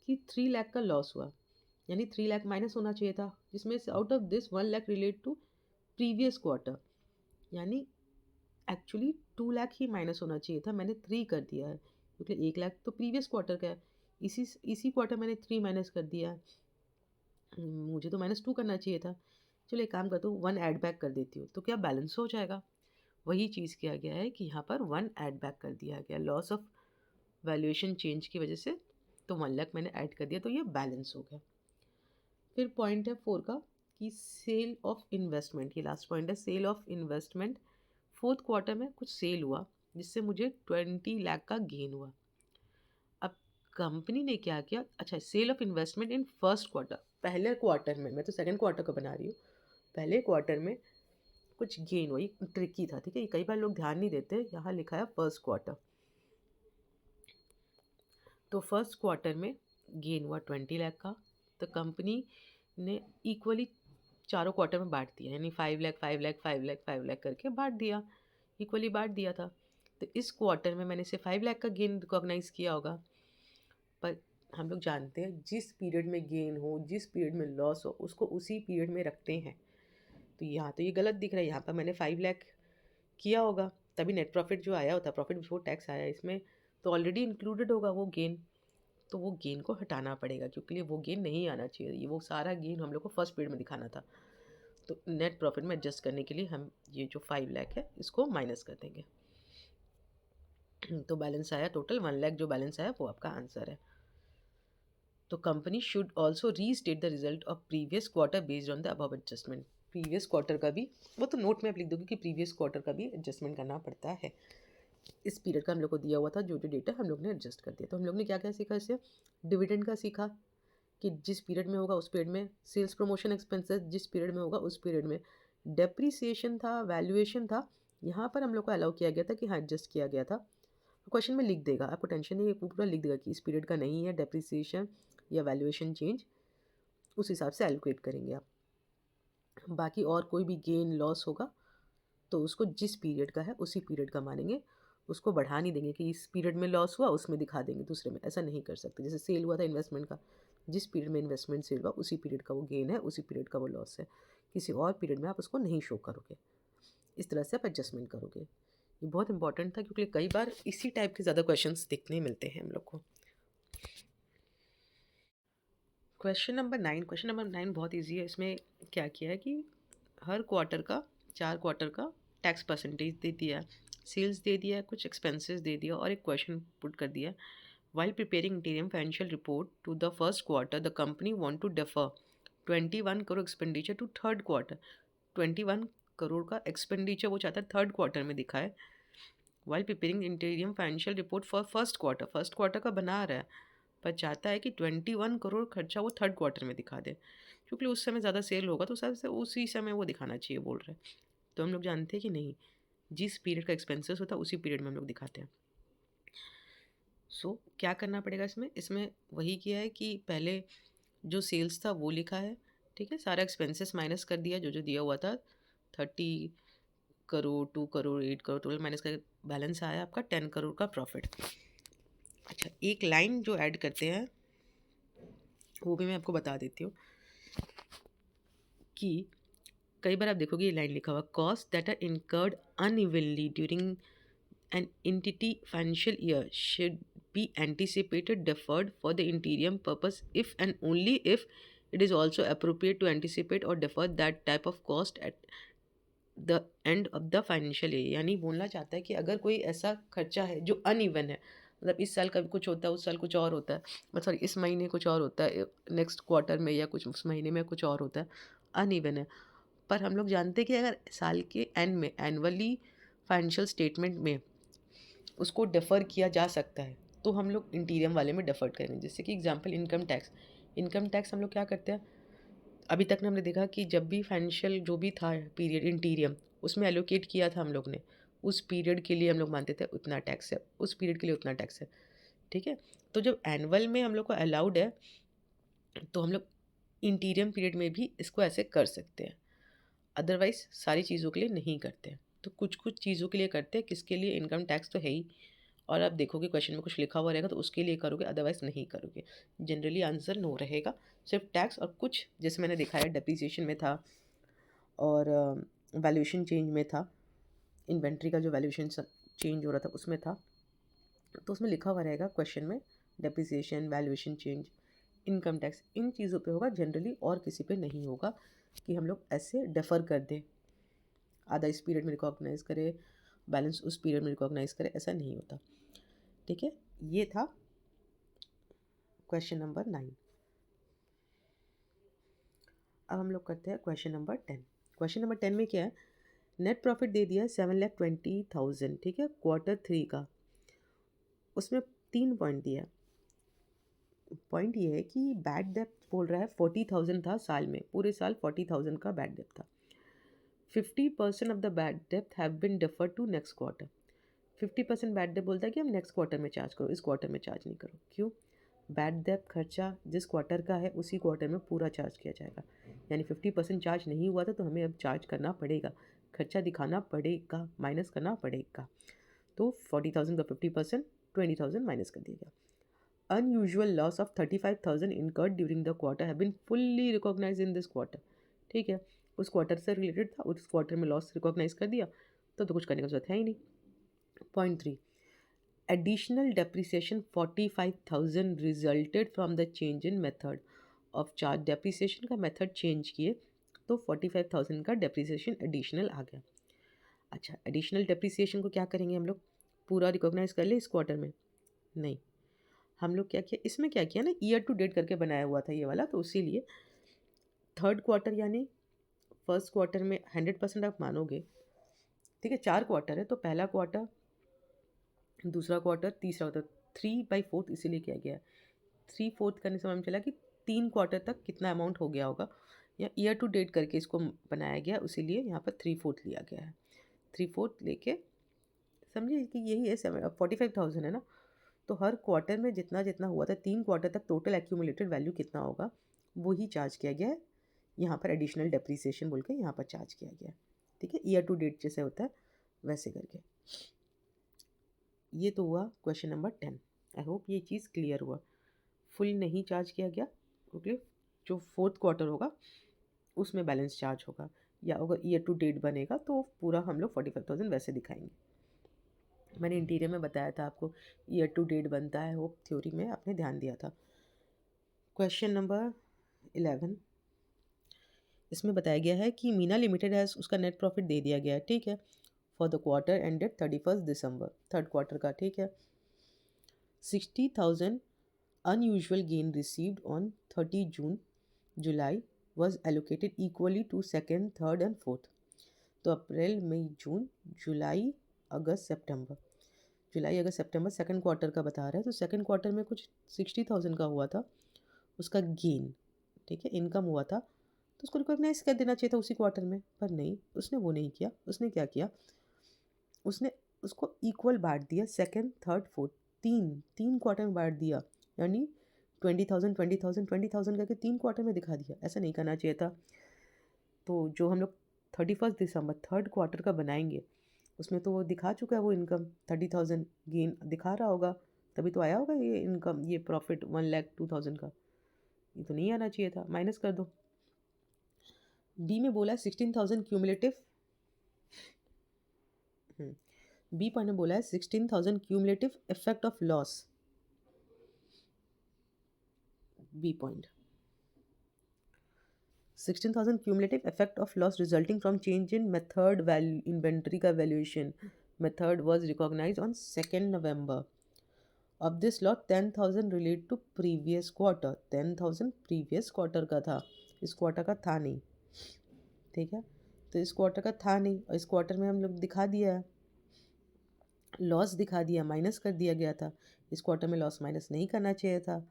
कि 3 लाख का लॉस हुआ, यानी 3 लाख माइनस होना चाहिए था, जिसमें से out of this 1 lakh relate to previous quarter, यानी एक्चुअली 2 लाख ही माइनस होना चाहिए था, मैंने 3 कर दिया है, क्योंकि 1 लाख तो प्रीवियस क्वार्टर का है, इसी क्वार्टर मैंने 3 माइनस कर दिया है। मुझे तो -2 करना चाहिए था। चलो एक काम करता हूँ, 1 ऐड बैक कर देती हूँ, तो क्या बैलेंस हो जाएगा। वही चीज़ किया गया है कि यहाँ पर 1 ऐड बैक कर दिया गया, लॉस ऑफ वैल्यूएशन चेंज की वजह से, तो 1 लाख मैंने ऐड कर दिया, तो ये बैलेंस हो गया। फिर पॉइंट है 4 का कि सेल ऑफ इन्वेस्टमेंट, ये लास्ट पॉइंट है, sale of investment. Fourth quarter में कुछ सेल हुआ जिससे मुझे 20 लाख का गेन हुआ। अब कंपनी ने क्या किया, अच्छा sale of investment in first quarter, पहले क्वार्टर में, मैं तो सेकंड क्वार्टर को बना रही हूँ, पहले क्वार्टर में कुछ गेन हुई, ट्रिकी था, ठीक है, कई बार लोग ध्यान नहीं देते, यहाँ लिखा है फर्स्ट क्वार्टर। तो फर्स्ट क्वार्टर में गेन हुआ 20 लाख का, तो कंपनी ने इक्वली चारों क्वार्टर में बांट दिया, यानी 5 लाख 5 लाख 5 लाख 5 लाख करके बांट दिया, इक्वली बांट दिया था। तो इस क्वार्टर में मैंने इसे 5 लाख का गेन रिकॉग्नाइज़ किया होगा, पर हम लोग जानते हैं जिस पीरियड में गेन हो, जिस पीरियड में लॉस हो, उसको उसी पीरियड में रखते हैं। तो यहाँ तो ये गलत दिख रहा है, यहाँ पर मैंने 5 लाख किया होगा, तभी नेट प्रॉफिट जो आया होता, प्रॉफिट बिफोर टैक्स आया, इसमें तो ऑलरेडी इंक्लूडेड होगा वो गेन, तो वो गेन को हटाना पड़ेगा, क्योंकि वो गेन नहीं आना चाहिए, ये वो सारा गेन हम लोग को फर्स्ट पीरियड में दिखाना था। तो नेट प्रॉफिट में एडजस्ट करने के लिए हम ये जो 5 लाख है इसको माइनस कर देंगे, तो बैलेंस आया टोटल 1 लाख, जो बैलेंस आया वो आपका आंसर है। तो company should also restate the result of previous quarter based on the above adjustment. Previous quarter का भी, वो तो नोट में आप लिख दोगे कि प्रीवियस क्वार्टर का भी एडजस्टमेंट करना पड़ता है। इस पीरियड का हम लोग को दिया हुआ था, जो डेटा हम लोग ने एडजस्ट कर दिया। तो हम लोग ने क्या क्या सीखा इससे, डिविडेंड का सीखा कि जिस पीरियड में होगा उस पीरियड में, सेल्स प्रमोशन एक्सपेंसेस जिस पीरियड में होगा उस पीरियड में, डेप्रीसिएशन था, वैल्यूएशन था, यहाँ पर हम लोग को अलाउ किया गया था कि हाँ एडजस्ट किया गया था। क्वेश्चन में लिख देगा, आपको टेंशन नहीं है, पूरा लिख देगा कि इस पीरियड का नहीं है डेप्रीसिएशन या वैल्यूएशन चेंज, उस हिसाब से एलोकेट करेंगे आप। बाकी और कोई भी गेन लॉस होगा तो उसको जिस पीरियड का है उसी पीरियड का मानेंगे, उसको बढ़ा नहीं देंगे कि इस पीरियड में लॉस हुआ उसमें दिखा देंगे दूसरे में, ऐसा नहीं कर सकते। जैसे सेल हुआ था इन्वेस्टमेंट का, जिस पीरियड में इन्वेस्टमेंट सेल हुआ उसी पीरियड का वो गेन है, उसी पीरियड का वो लॉस है, किसी और पीरियड में आप उसको नहीं शो करोगे। इस तरह से आप एडजस्टमेंट करोगे। ये बहुत इंपॉर्टेंट था क्योंकि कई बार इसी टाइप के ज़्यादा क्वेश्चंस देखने मिलते हैं हम लोग को। क्वेश्चन नंबर 9 बहुत इजी है। इसमें क्या किया है कि हर क्वार्टर का 4 क्वार्टर का टैक्स परसेंटेज दे दिया है, सेल्स दे दिया है, कुछ एक्सपेंसेस दे दिया और एक क्वेश्चन पुट कर दिया। While preparing interim financial report to the first quarter the company want to defer 21 crore expenditure to third quarter. 21 crore का एक्सपेंडिचर वो चाहता है थर्ड क्वार्टर में दिखाए। While preparing interim financial report for first quarter का बना रहा है, पर चाहता है कि 21 करोड़ खर्चा वो थर्ड क्वार्टर में दिखा दे, क्योंकि उस समय ज़्यादा सेल होगा तो सबसे उसी समय वो दिखाना चाहिए बोल रहे हैं। तो हम लोग जानते हैं कि नहीं, जिस पीरियड का एक्सपेंसेस होता है उसी पीरियड में हम लोग दिखाते हैं। सो क्या करना पड़ेगा इसमें इसमें वही किया है कि पहले जो सेल्स था वो लिखा है, ठीक है, सारा एक्सपेंसेस माइनस कर दिया जो जो दिया हुआ था। 30 करोड़, 2 करोड़, 8 करोड़ टोटल माइनस कर बैलेंस आया आपका 10 करोड़ का प्रॉफिट। अच्छा, एक लाइन जो ऐड करते हैं वो भी मैं आपको बता देती हूँ कि कई बार आप देखोगे ये लाइन लिखा हुआ, cost that are incurred unevenly during an entity financial year should be anticipated deferred for the interim purpose if and only if it is also appropriate to anticipate or defer that type of cost at the end of the financial year। यानी बोलना चाहता है कि अगर कोई ऐसा खर्चा है जो अनइवन है, मतलब इस साल कभी कुछ होता है, उस साल कुछ और होता है, मतलब सॉरी इस महीने कुछ और होता है, नेक्स्ट क्वार्टर में या कुछ उस महीने में कुछ और होता है, अनइवन है। पर हम लोग जानते हैं कि अगर साल के एंड में एनुअली फाइनेंशियल स्टेटमेंट में उसको डेफ़र किया जा सकता है तो हम लोग इंटीरियम वाले में डेफ़र करेंगे। जैसे कि एग्जांपल इनकम टैक्स हम लोग क्या करते हैं, अभी तक ने हमने देखा कि जब भी फाइनेंशियल जो भी था पीरियड इंटीरियम उसमें एलोकेट किया था हम लोग ने, उस पीरियड के लिए हम लोग मानते थे उतना टैक्स है, उस पीरियड के लिए उतना टैक्स है, ठीक है। तो जब एनुअल में हम लोग को अलाउड है तो हम लोग इंटीरियम पीरियड में भी इसको ऐसे कर सकते हैं, अदरवाइज़ सारी चीज़ों के लिए नहीं करते हैं। तो कुछ-कुछ चीज़ों के लिए करते हैं, किसके लिए, इनकम टैक्स तो है ही, और आप देखोगे क्वेश्चन में कुछ लिखा हुआ रहेगा तो उसके लिए करोगे, अदरवाइज़ नहीं करोगे। जनरली आंसर नो रहेगा, सिर्फ टैक्स और कुछ जैसे मैंने दिखाया डेप्रिसिएशन में था और वैल्यूएशन चेंज में था, इन्वेंट्री का जो वैल्यूएशन चेंज हो रहा था उसमें था, तो उसमें लिखा हुआ रहेगा क्वेश्चन में depreciation, valuation change, income tax, इन चीज़ों पे होगा जनरली, और किसी पे नहीं होगा कि हम लोग ऐसे डेफ़र कर दें, आधा इस पीरियड में रिकॉग्नाइज़ करे, बैलेंस उस पीरियड में रिकॉग्नाइज़ करे, ऐसा नहीं होता, ठीक है। ये था क्वेश्चन नंबर 9। अब हम लोग करते हैं क्वेश्चन नंबर 10। क्वेश्चन नंबर 10 में क्या है, नेट प्रॉफिट दे दिया है 7,20,000, ठीक है, Q3 का। उसमें 3 पॉइंट दिया है। पॉइंट ये है कि बैड डेप्थ बोल रहा है 40,000 था साल में, पूरे साल 40,000 का बैड डेप्थ था। 50% ऑफ द बैड डेप्थ have been deferred to next quarter. 50% bad डेप्थ बोलता है कि हम नेक्स्ट क्वार्टर में चार्ज करो, इस क्वार्टर में चार्ज नहीं करो। क्यों? बैड डेप्थ खर्चा जिस क्वार्टर का है उसी क्वार्टर में पूरा चार्ज किया जाएगा, यानी 50% चार्ज नहीं हुआ था तो हमें अब चार्ज करना पड़ेगा, खर्चा दिखाना पड़ेगा, माइनस करना पड़ेगा। तो 40,000 का 50%, 20,000 माइनस कर दिया गया। Unusual loss of 35,000 incurred during the quarter have been fully recognise in this quarter, ठीक है, उस क्वार्टर से रिलेटेड था, उस क्वार्टर में लॉस रिकॉग्नाइज कर दिया तो कुछ करने का जरूरत है ही नहीं। Point 3, additional depreciation 45,000 resulted from the change in method of charge. Depreciation का मेथड चेंज किए तो 45,000 का डेप्रिसिएशन एडिशनल आ गया। अच्छा, एडिशनल डेप्रिसिएशन को क्या करेंगे हम लोग, पूरा रिकॉग्नाइज कर ले इस क्वार्टर में? नहीं, हम लोग क्या किया, इसमें क्या किया ना, ईयर टू डेट करके बनाया हुआ था ये वाला, तो इसीलिए थर्ड क्वार्टर यानी फर्स्ट क्वार्टर में 100% आप मानोगे, ठीक है, 4 क्वार्टर है तो पहला क्वार्टर, दूसरा क्वार्टर, तीसरा क्वार्टर, 3/4 इसीलिए किया गया है। 3/4 करने से मालूम चला कि 3 क्वार्टर तक कितना अमाउंट हो गया होगा, या ईयर टू डेट करके इसको बनाया गया, इसीलिए यहाँ पर 3/4 लिया गया है। 3/4 लेके समझिए कि यही है 45,000 है ना, तो हर क्वार्टर में जितना जितना हुआ था 3 क्वार्टर तक टोटल एक्यूमुलेटेड वैल्यू कितना होगा वही चार्ज किया गया है, यहाँ पर एडिशनल डेप्रिसिएशन बोल के यहाँ पर चार्ज किया गया है, ठीक है, ईयर टू डेट जैसे होता है वैसे करके। ये तो हुआ क्वेश्चन नंबर 10। आई होप ये चीज़ क्लियर हुआ। फुल नहीं चार्ज किया गया क्योंकि जो फोर्थ क्वार्टर होगा उसमें बैलेंस चार्ज होगा, या अगर ईयर टू डेट बनेगा तो पूरा हम लोग 45,000 वैसे दिखाएंगे। मैंने इंटीरियर में बताया था आपको ईयर टू डेट बनता है, वो थ्योरी में आपने ध्यान दिया था। क्वेश्चन नंबर 11, इसमें बताया गया है कि मीना लिमिटेड हैज़ उसका नेट प्रॉफिट दे दिया गया है, ठीक है, for the quarter ended 31 December, third quarter का, ठीक है। 60,000 unusual gain received on 30 June July was allocated equally to second, third and fourth. तो अप्रैल मई जून जुलाई अगस्त सितंबर, जुलाई अगस्त सितंबर सेकंड क्वार्टर का बता रहा है। तो सेकंड क्वार्टर में कुछ 60,000 का हुआ था उसका गेन, ठीक है, इनकम हुआ था, तो उसको रिकॉग्नाइज कर देना चाहिए था उसी क्वार्टर में, पर नहीं, उसने वो नहीं किया। उसने क्या किया, उसने उसको इक्वल बांट दिया, सेकंड, थर्ड, फोर्थ, तीन तीन क्वार्टर में बांट दिया, यानी 20,000 20,000 20,000 करके तीन क्वार्टर में दिखा दिया। ऐसा नहीं करना चाहिए था। तो जो हम लोग 31 दिसंबर थर्ड क्वार्टर का बनाएंगे उसमें तो वो दिखा चुका है, वो इनकम 30,000 गेन दिखा रहा होगा, तभी तो आया होगा ये इनकम, ये प्रॉफिट 1,02,000 का। ये तो नहीं आना चाहिए था, माइनस कर दो। बी में बोला है 16,000 क्यूमुलेटिव, बी पॉइंट में बोला है 16,000 cumulative effect of loss, B point 16,000 cumulative effect of loss resulting from change in method value inventory का valuation method was recognized on 2nd November. Of this lot 10,000 relate to previous quarter, 10,000 previous quarter का था, इस क्वार्टर का था नहीं, ठीक है। तो इस क्वार्टर का था नहीं और इस क्वार्टर में हम लोग दिखा दिया है, लॉस दिखा दिया, माइनस कर दिया गया था। इस क्वार्टर में लॉस माइनस नहीं करना चाहिए था,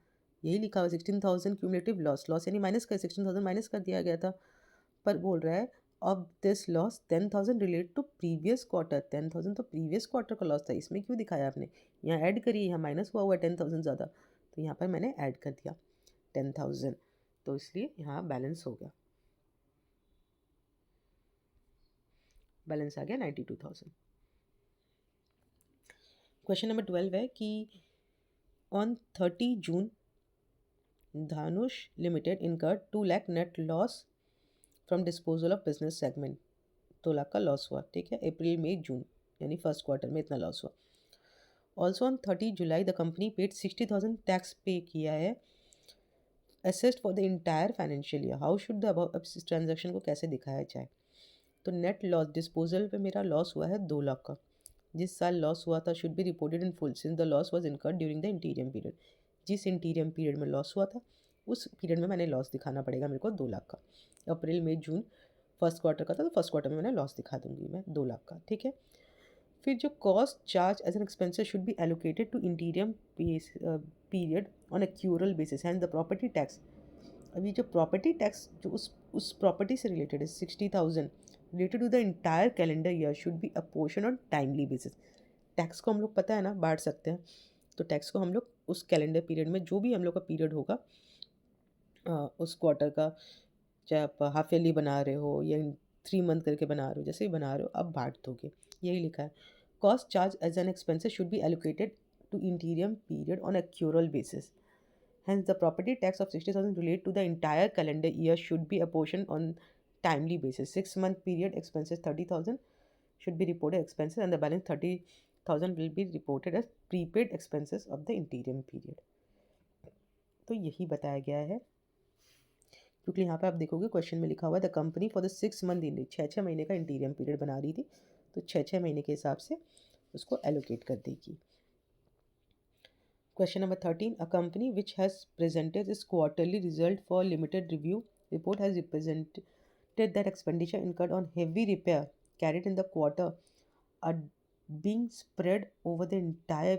यही लिखा हुआ 16,000 क्यूमुलेटिव लॉस, लॉस यानी माइनस कर 16,000 माइनस कर दिया गया था। पर बोल रहा है of this loss 10,000 relate to previous quarter, 10,000 तो प्रीवियस क्वार्टर का लॉस था, इसमें क्यों दिखाया आपने, यहाँ ऐड करिए, यहाँ माइनस हुआ 10,000 ज़्यादा, तो यहाँ पर मैंने ऐड कर दिया 10,000, तो इसलिए यहाँ बैलेंस हो गया, बैलेंस आ गया 92,000। क्वेश्चन नंबर 12 है कि on 30 June Dhanush limited incurred 2 lakh net loss from disposal of business segment, 2 lakh का लॉस हुआ, ठीक है, अप्रैल मई जून यानी फर्स्ट क्वार्टर में इतना लॉस हुआ। Also on 30 July the company paid 60,000 tax पे किया है assessed for the entire financial year. How should the about, अब इस ट्रांजेक्शन को कैसे दिखाया जाए। तो नेट लॉस डिस्पोजल पे मेरा लॉस हुआ है 2 लाख का, जिस साल लॉस हुआ था should be reported in full since the loss was incurred during the इंटीरियम period, जिस इंटीरियम पीरियड में लॉस हुआ था उस पीरियड में मैंने लॉस दिखाना पड़ेगा मेरे को 2 लाख का। अप्रैल मई जून फर्स्ट क्वार्टर का था, तो फर्स्ट क्वार्टर में मैंने लॉस दिखा दूंगी मैं 2 लाख का, ठीक है। फिर जो cost charge as an expenses should be allocated to interim period on accrual basis and the property tax. अभी जो प्रॉपर्टी टैक्स जो उस प्रॉपर्टी से रिलेटेड है 60,000 related to the entire calendar year should be apportion on timely basis. Tax को हम लोग पता है ना बांट सकते हैं, तो टैक्स को हम लोग उस कैलेंडर पीरियड में जो भी हम लोग का पीरियड होगा उस क्वार्टर का, चाहे आप हाफ ईयरली बना रहे हो या 3 मंथ करके बना रहे हो, जैसे ही बना रहे हो अब बांट दोगे, यही लिखा है। Cost charge as an expenses should be allocated to interim period on accrual basis. Hence, the property tax of 60,000 relate to the entire calendar year should be apportioned on timely basis. 6-month period expenses 30,000 should be reported expenses and the balance 30,000 will be reported as prepaid expenses of the interim period. तो यही बताया गया है, क्योंकि यहाँ पे आप देखोगे क्वेश्चन में लिखा हुआ है the company for the 6 month in 6 महीने का इंटीरियम पीरियड बना रही थी, तो 6 महीने के हिसाब से उसको एलोकेट कर देगी। Question number 13. A company which has presented its quarterly result for limited review report has represented that expenditure incurred on heavy repair carried in the quarter are being spread over the entire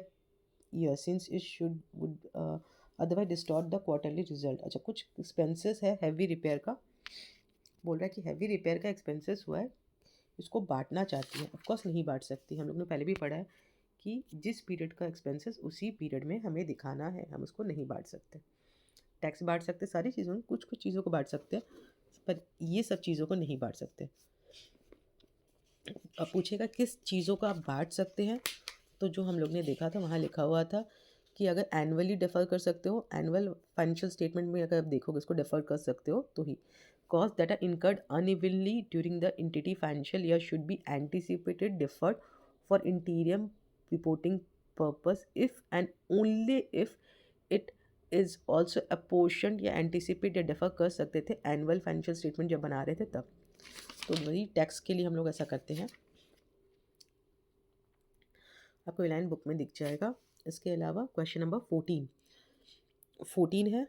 year since it would otherwise distort the quarterly result. अच्छा, कुछ expenses है heavy repair का, बोल रहा है कि heavy repair का expenses हुआ है, इसको बांटना चाहती है। ऑफकोर्स नहीं बांट सकती, हम लोग ने पहले भी पढ़ा है कि जिस पीरियड का एक्सपेंसेस उसी पीरियड में हमें दिखाना है, हम उसको नहीं बांट सकते। टैक्स बांट सकते सारी चीज़ों में, कुछ कुछ चीज़ों को बांट सकते हैं, पर ये सब चीज़ों को नहीं बांट सकते। अब पूछेगा किस चीज़ों को आप बांट सकते हैं, तो जो हम लोग ने देखा था वहाँ लिखा हुआ था कि अगर एनुअली डिफ़र कर सकते हो, एनुअल फाइनेंशियल स्टेटमेंट में अगर आप देखोगे इसको डिफ़र कर सकते हो तो ही। Cost that are incurred unevenly during the entity financial year should be anticipated deferred for interim reporting purpose if and only if it is also apportioned या एंटिसिपेट या डिफर कर सकते थे एनुअल फाइनेंशियल स्टेटमेंट जब बना रहे थे तब। तो वही टैक्स के लिए हम लोग ऐसा करते हैं। आपको लाइन बुक में दिख जाएगा। इसके अलावा क्वेश्चन नंबर 14 है,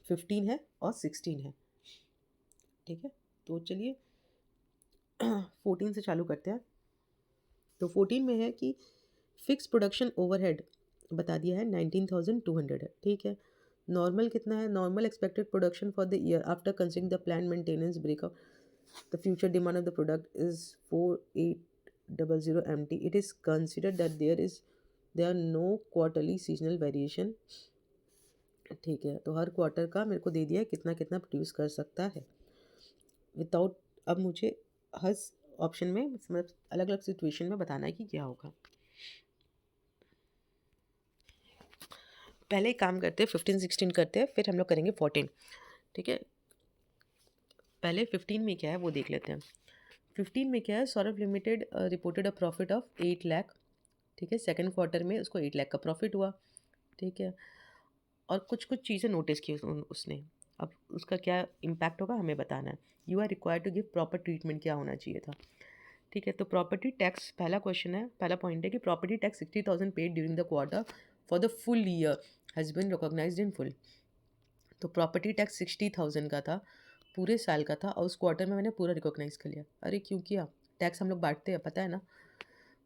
15 है और 16 है। ठीक है, तो चलिए 14 से चालू करते हैं। तो 14 में है कि फिक्स प्रोडक्शन ओवरहेड बता दिया है 19,200 है। ठीक है, नॉर्मल कितना है? Normal expected production for the year after considering the plan maintenance breakup the future demand of the product is 4800 MT। It is considered that there are no quarterly seasonal variation. ठीक है, तो हर क्वार्टर का मेरे को दे दिया है कितना कितना प्रोड्यूस कर सकता है विदाउट। अब मुझे हर ऑप्शन में मतलब अलग अलग सिचुएशन में बताना है कि क्या होगा। पहले एक काम करते हैं, 15 16 करते हैं, फिर हम लोग करेंगे 14। ठीक है, पहले 15 में क्या है वो देख लेते हैं। 15 में क्या है, Saurabh limited reported a profit of 8 lakh. ठीक है, सेकंड क्वार्टर में उसको 8 लाख का प्रॉफिट हुआ। ठीक है, और कुछ कुछ चीज़ें नोटिस की उसने। अब उसका क्या इम्पैक्ट होगा हमें बताना है। You are required to give proper treatment, क्या होना चाहिए था। ठीक है, तो प्रॉपर्टी टैक्स पहला क्वेश्चन है, पहला पॉइंट है कि property tax 60,000 paid during the quarter for the full year has been recognised in full. तो प्रॉपर्टी टैक्स 60,000 का था, पूरे साल का था, और उस क्वार्टर में मैंने पूरा रिकॉग्नाइज़ कर लिया। अरे क्यों किया? टैक्स हम लोग बांटते हैं, पता है ना।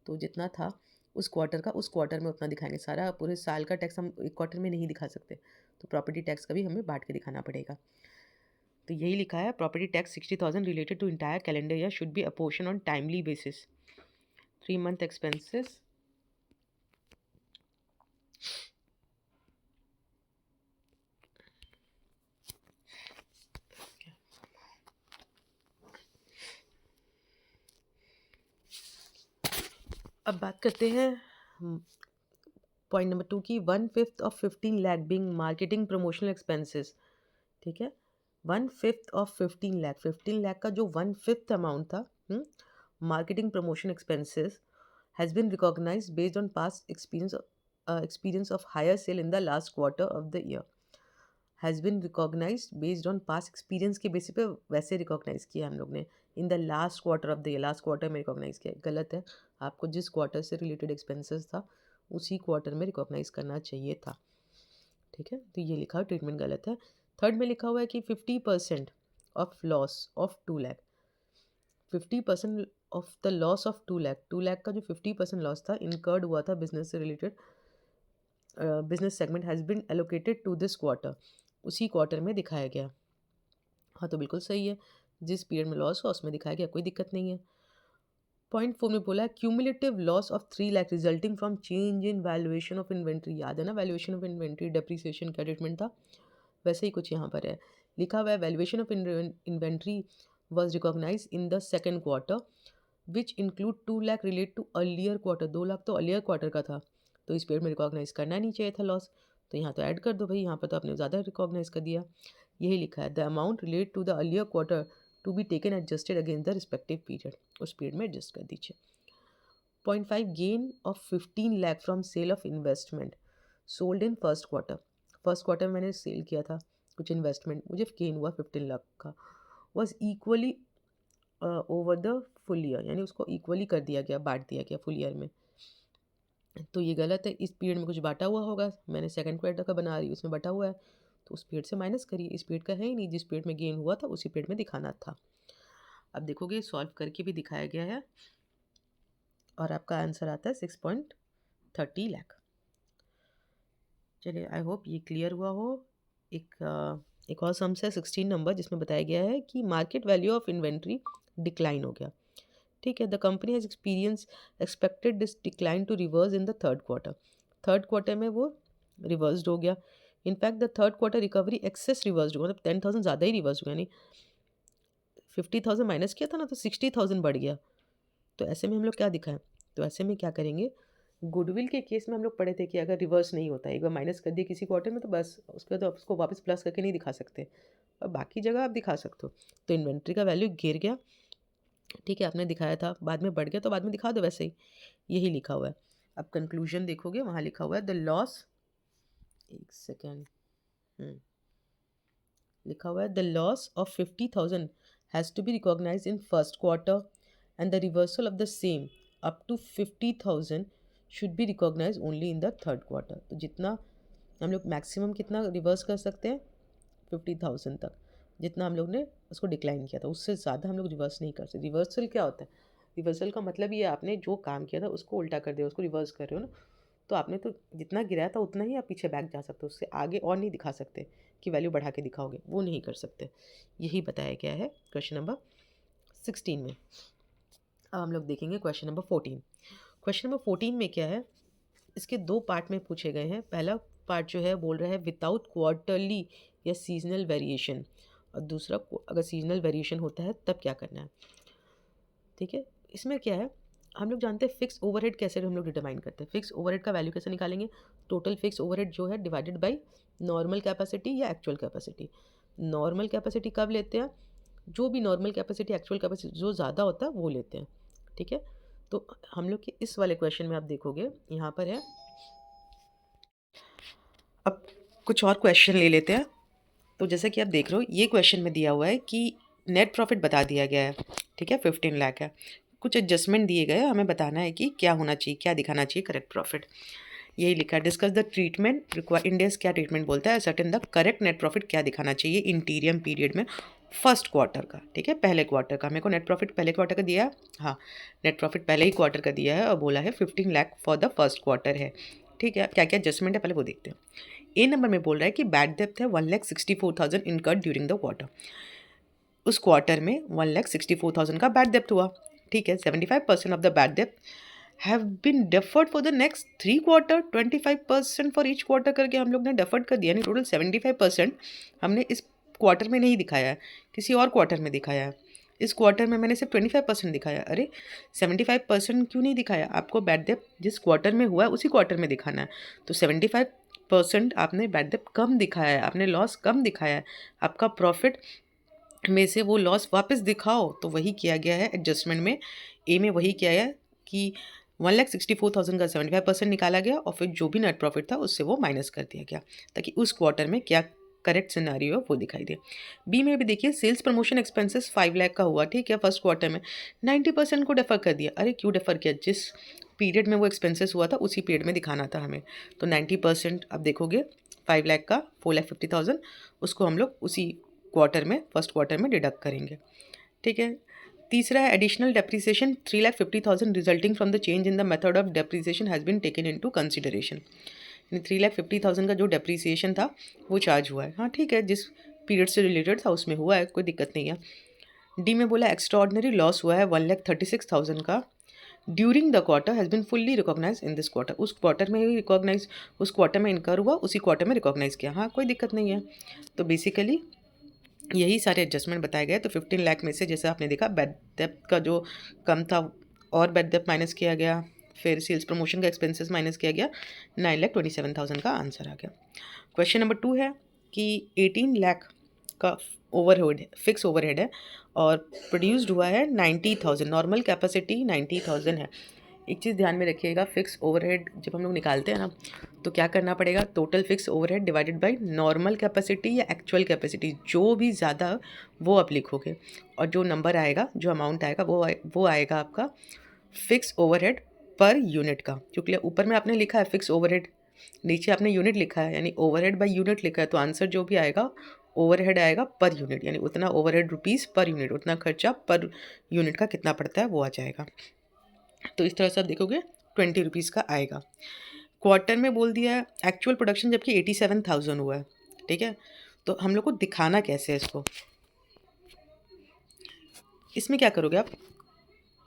तो जितना था उस क्वार्टर का उस क्वार्टर में उतना दिखाएंगे। सारा पूरे साल का टैक्स हम एक क्वार्टर में नहीं दिखा सकते, तो प्रॉपर्टी टैक्स का भी हमें बांट के दिखाना पड़ेगा। तो यही लिखा है, property tax 60,000 related to entire calendar year should be apportion on timely basis. 3 month expenses अब बात करते हैं पॉइंट नंबर 2 की। 1/5 of 15 lakh being marketing promotional expenses. ठीक है, 1/5 ऑफ 15 लाख, 15 लाख का जो 1/5 अमाउंट था marketing promotion expenses has been recognise based on past experience of higher sale in the last quarter of the year. Has been recognise based on past experience के बेसिस पे वैसे रिकॉग्नाइज किया हम लोग ने। In the last quarter of the year, last quarter में रिकॉग्नाइज किया, गलत है। आपको जिस क्वार्टर से रिलेटेड एक्सपेंसेस था उसी क्वार्टर में रिकॉग्नाइज करना चाहिए था। ठीक है, तो ये लिखा ट्रीटमेंट गलत है। थर्ड में लिखा हुआ है कि 50% of loss of 2 lakh, 50% of the loss of 2 lakh, 2 lakh का जो 50% लॉस था इनकर्ड हुआ था बिजनेस से related, business segment has been allocated to this quarter, उसी क्वार्टर में दिखाया गया। हाँ, तो बिल्कुल सही है, जिस पीरियड में लॉस हुआ उसमें दिखाया गया, कोई दिक्कत नहीं है। पॉइंट 4 में बोला है cumulative loss of 3 lakh resulting from change in valuation of inventory. याद है ना, वैल्यूएशन ऑफ इन्वेंट्री डेप्रिसिएशन का ट्रीटमेंट था, वैसे ही कुछ यहाँ पर है। लिखा हुआ है valuation of inventory was recognise in the second quarter which include 2 lakh relate to earlier quarter. 2 lakh तो अर्लियर क्वार्टर का था, तो इस पीरियड में रिकॉग्नाइज करना नहीं चाहिए था लॉस, तो यहाँ तो ऐड कर दो भाई, यहाँ पर तो आपने ज़्यादा रिकॉग्नाइज कर दिया। यही लिखा है the amount relate to the earlier quarter to be taken adjusted against the respective period, उस पीरियड में एडजस्ट कर दीजिए। 0.5 gain of 15 lakh from sale of investment sold in first quarter. First quarter में मैंने सेल किया था कुछ इन्वेस्टमेंट, मुझे गेन हुआ 15 लाख का, was equally over the full year, यानी उसको इक्वली कर दिया गया, बांट दिया गया फुल ईयर में। तो ये गलत है, इस पीरियड में कुछ बांटा हुआ होगा, मैंने सेकंड क्वार्टर का बना रही हूँ, उसमें बांटा हुआ है, तो उस पीरियड से माइनस करिए। इस पीरियड का है ही नहीं, जिस पीरियड में गेन हुआ था उसी पीरियड में दिखाना था। अब देखोगे सॉल्व करके भी दिखाया गया है और आपका आंसर आता है 6.30 लाख। चलिए, आई होप ये क्लियर हुआ हो। एक और सम्स है 16 नंबर, जिसमें बताया गया है कि market value of inventory decline हो गया। ठीक है, the company has experience expected this decline to reverse in the third quarter. Third quarter में वो रिवर्स्ड हो गया। In fact the third quarter recovery excess reversed हुआ, मतलब 10,000 ज़्यादा ही रिवर्स हुआ, यानी 50,000 माइनस किया था ना, तो 60,000 बढ़ गया। तो ऐसे में हम लोग क्या दिखाएं, तो ऐसे में क्या करेंगे, गुडविल के केस में हम लोग पढ़े थे कि अगर रिवर्स नहीं होता, एक बार माइनस कर दिया किसी क्वार्टर में, तो बस उसके बाद तो आप उसको वापस प्लस करके नहीं दिखा सकते, और बाकी जगह आप दिखा सकते हो। तो इन्वेंट्री का वैल्यू गिर गया, ठीक है, आपने दिखाया था, बाद में बढ़ गया, तो बाद में दिखा दो, वैसे ही यही लिखा हुआ है। अब कंक्लूजन देखोगे, वहाँ लिखा हुआ है द लॉस, एक सेकेंड, लिखा हुआ है the loss of 50,000 has to be recognise in first quarter and the reversal of the same up to 50,000 should be recognise only in the third quarter. तो जितना हम लोग मैक्सिमम कितना रिवर्स कर सकते हैं, 50,000 तक, जितना हम लोग ने उसको डिक्लाइन किया था उससे ज़्यादा हम लोग रिवर्स नहीं कर सकते। रिवर्सल क्या होता है? रिवर्सल का मतलब ये आपने जो काम किया था उसको उल्टा कर दिया, उसको रिवर्स कर रहे हो ना, तो आपने तो जितना गिराया था उतना ही आप पीछे बैक जा सकते हो, उससे आगे और नहीं दिखा सकते कि वैल्यू बढ़ा के दिखाओगे, वो नहीं कर सकते। यही बताया गया है क्वेश्चन नंबर 16 में। अब हम लोग देखेंगे क्वेश्चन नंबर 14। क्वेश्चन नंबर 14 में क्या है, इसके दो पार्ट में पूछे गए हैं। पहला पार्ट जो है बोल रहा है विदाउट क्वार्टरली या सीजनल वेरिएशन, और दूसरा अगर सीजनल वेरिएशन होता है तब क्या करना है। ठीक है, इसमें क्या है, हम लोग जानते हैं फिक्स ओवरहेड कैसे हम लोग डिटरमाइन करते हैं। फिक्स ओवरहेड का वैल्यू कैसे निकालेंगे? टोटल फिक्स ओवरहेड जो है डिवाइडेड बाय नॉर्मल कैपेसिटी या एक्चुअल कैपेसिटी। नॉर्मल कैपेसिटी कब लेते हैं? जो भी नॉर्मल कैपेसिटी एक्चुअल कैपेसिटी जो ज़्यादा होता है वो लेते हैं। ठीक है, तो हम लोग के इस वाले क्वेश्चन में आप देखोगे यहाँ पर है, अब कुछ और क्वेश्चन ले लेते हैं। तो जैसा कि आप देख रहे हो ये क्वेश्चन में दिया हुआ है कि नेट प्रॉफिट बता दिया गया है, ठीक है, 15 लाख है, कुछ एडजस्टमेंट दिए गए, हमें बताना है कि क्या होना चाहिए, क्या दिखाना चाहिए करेक्ट प्रॉफिट। यही लिखा है discuss the treatment require, Indians क्या ट्रीटमेंट बोलता है, certain the correct net profit क्या दिखाना चाहिए इंटीरियम पीरियड में फर्स्ट क्वार्टर का। ठीक है, पहले क्वार्टर का, मेरे को नेट प्रॉफिट पहले क्वार्टर का दिया है, हाँ नेट प्रॉफिट पहले ही क्वार्टर का दिया है और बोला है 15 lakh for the first quarter है। ठीक है, क्या क्या एडजस्टमेंट है पहले वो देखते हैं। ए नंबर में बोल रहा है कि बैड डेप्थ है 1,64,000 इनकर्ड ड्यूरिंग द क्वार्टर। उस क्वार्टर में 1,64,000 का बैड डेप्थ हुआ। ठीक है, 75% ऑफ द बैड डेप्थ have been deferred for the next 3 quarter, 25% for each quarter करके हम लोग ने डेफर्ड कर दिया, यानी टोटल 75% हमने इस क्वार्टर में नहीं दिखाया है, किसी और क्वार्टर में दिखाया है। इस क्वार्टर में मैंने सिर्फ 25% दिखाया। अरे 75% क्यों नहीं दिखाया? आपको बैड डेप्थ जिस क्वार्टर में हुआ है उसी क्वार्टर में दिखाना है। तो 75% आपने बैड डेप्थ कम दिखाया है, आपने लॉस कम दिखाया है, आपका प्रॉफिट में से वो लॉस वापस दिखाओ। तो वही किया गया है एडजस्टमेंट में, ए में वही किया है कि 1,64,000 का 75% निकाला गया और फिर जो भी नेट प्रॉफिट था उससे वो माइनस कर दिया गया, ताकि उस क्वार्टर में क्या करेक्ट सिनारियो है वो दिखाई दे। बी में भी देखिए सेल्स प्रमोशन एक्सपेंसेस 5 लाख का हुआ, ठीक है, फर्स्ट क्वार्टर में 90% को डेफर कर दिया। अरे क्यों डेफर किया? जिस पीरियड में वो एक्सपेंसेस हुआ था उसी पीरियड में दिखाना था हमें। तो 90% अब देखोगे 5 लाख का 4,50,000 उसको हम लोग उसी क्वार्टर में फर्स्ट क्वार्टर में डिडक्ट करेंगे। ठीक है, तीसरा है additional depreciation 3,50,000 resulting from the change in the method of depreciation has been taken into consideration. यानी 3,50,000 का जो डेप्रिसिएशन था वो चार्ज हुआ है। हाँ ठीक है, जिस पीरियड से रिलेटेड था उसमें हुआ है, कोई दिक्कत नहीं है। डी में बोला एक्स्ट्रा ऑर्डिनरी लॉस हुआ है 1,36,000 का during the quarter has been fully recognise in this quarter. उस क्वार्टर में ही रिकॉग्नाइज, उस क्वार्टर में इनकर हुआ, उसी क्वार्टर में रिकॉग्नाइज किया। हाँ कोई दिक्कत नहीं है। तो बेसिकली यही सारे एडजस्टमेंट बताए गए। तो 15 लाख में से जैसे आपने देखा बैड डेप्थ का जो कम था और बैड डेप्थ माइनस किया गया, फिर सेल्स प्रमोशन का एक्सपेंसेस माइनस किया गया, 9,27,000 का आंसर आ गया। क्वेश्चन नंबर 2 है कि 18 लाख का ओवरहेड, फिक्स ओवरहेड है और प्रोड्यूस्ड हुआ है 90,000, नॉर्मल कैपेसिटी 90,000 है। एक चीज़ ध्यान में रखिएगा, फिक्स ओवरहेड जब हम लोग निकालते हैं ना तो क्या करना पड़ेगा, total fix overhead divided by normal capacity या एक्चुअल कैपेसिटी, जो भी ज़्यादा वो आप लिखोगे और जो नंबर आएगा, जो अमाउंट आएगा वो आएगा आपका फिक्स ओवरहेड पर यूनिट का। क्योंकि ऊपर में आपने लिखा है फिक्स ओवरहेड, नीचे आपने यूनिट लिखा है, यानी ओवरहेड बाय यूनिट लिखा है, तो आंसर जो भी आएगा ओवरहेड आएगा पर यूनिट, यानी उतना ओवरहेड रुपीज़ पर यूनिट, उतना खर्चा पर यूनिट का कितना पड़ता है वो आ जाएगा। तो इस तरह से आप देखोगे 20 रुपीज़ का आएगा। क्वार्टर में बोल दिया है एक्चुअल प्रोडक्शन जबकि 87,000 हुआ है। ठीक है, तो हम लोग को दिखाना कैसे है इसको, इसमें क्या करोगे आप,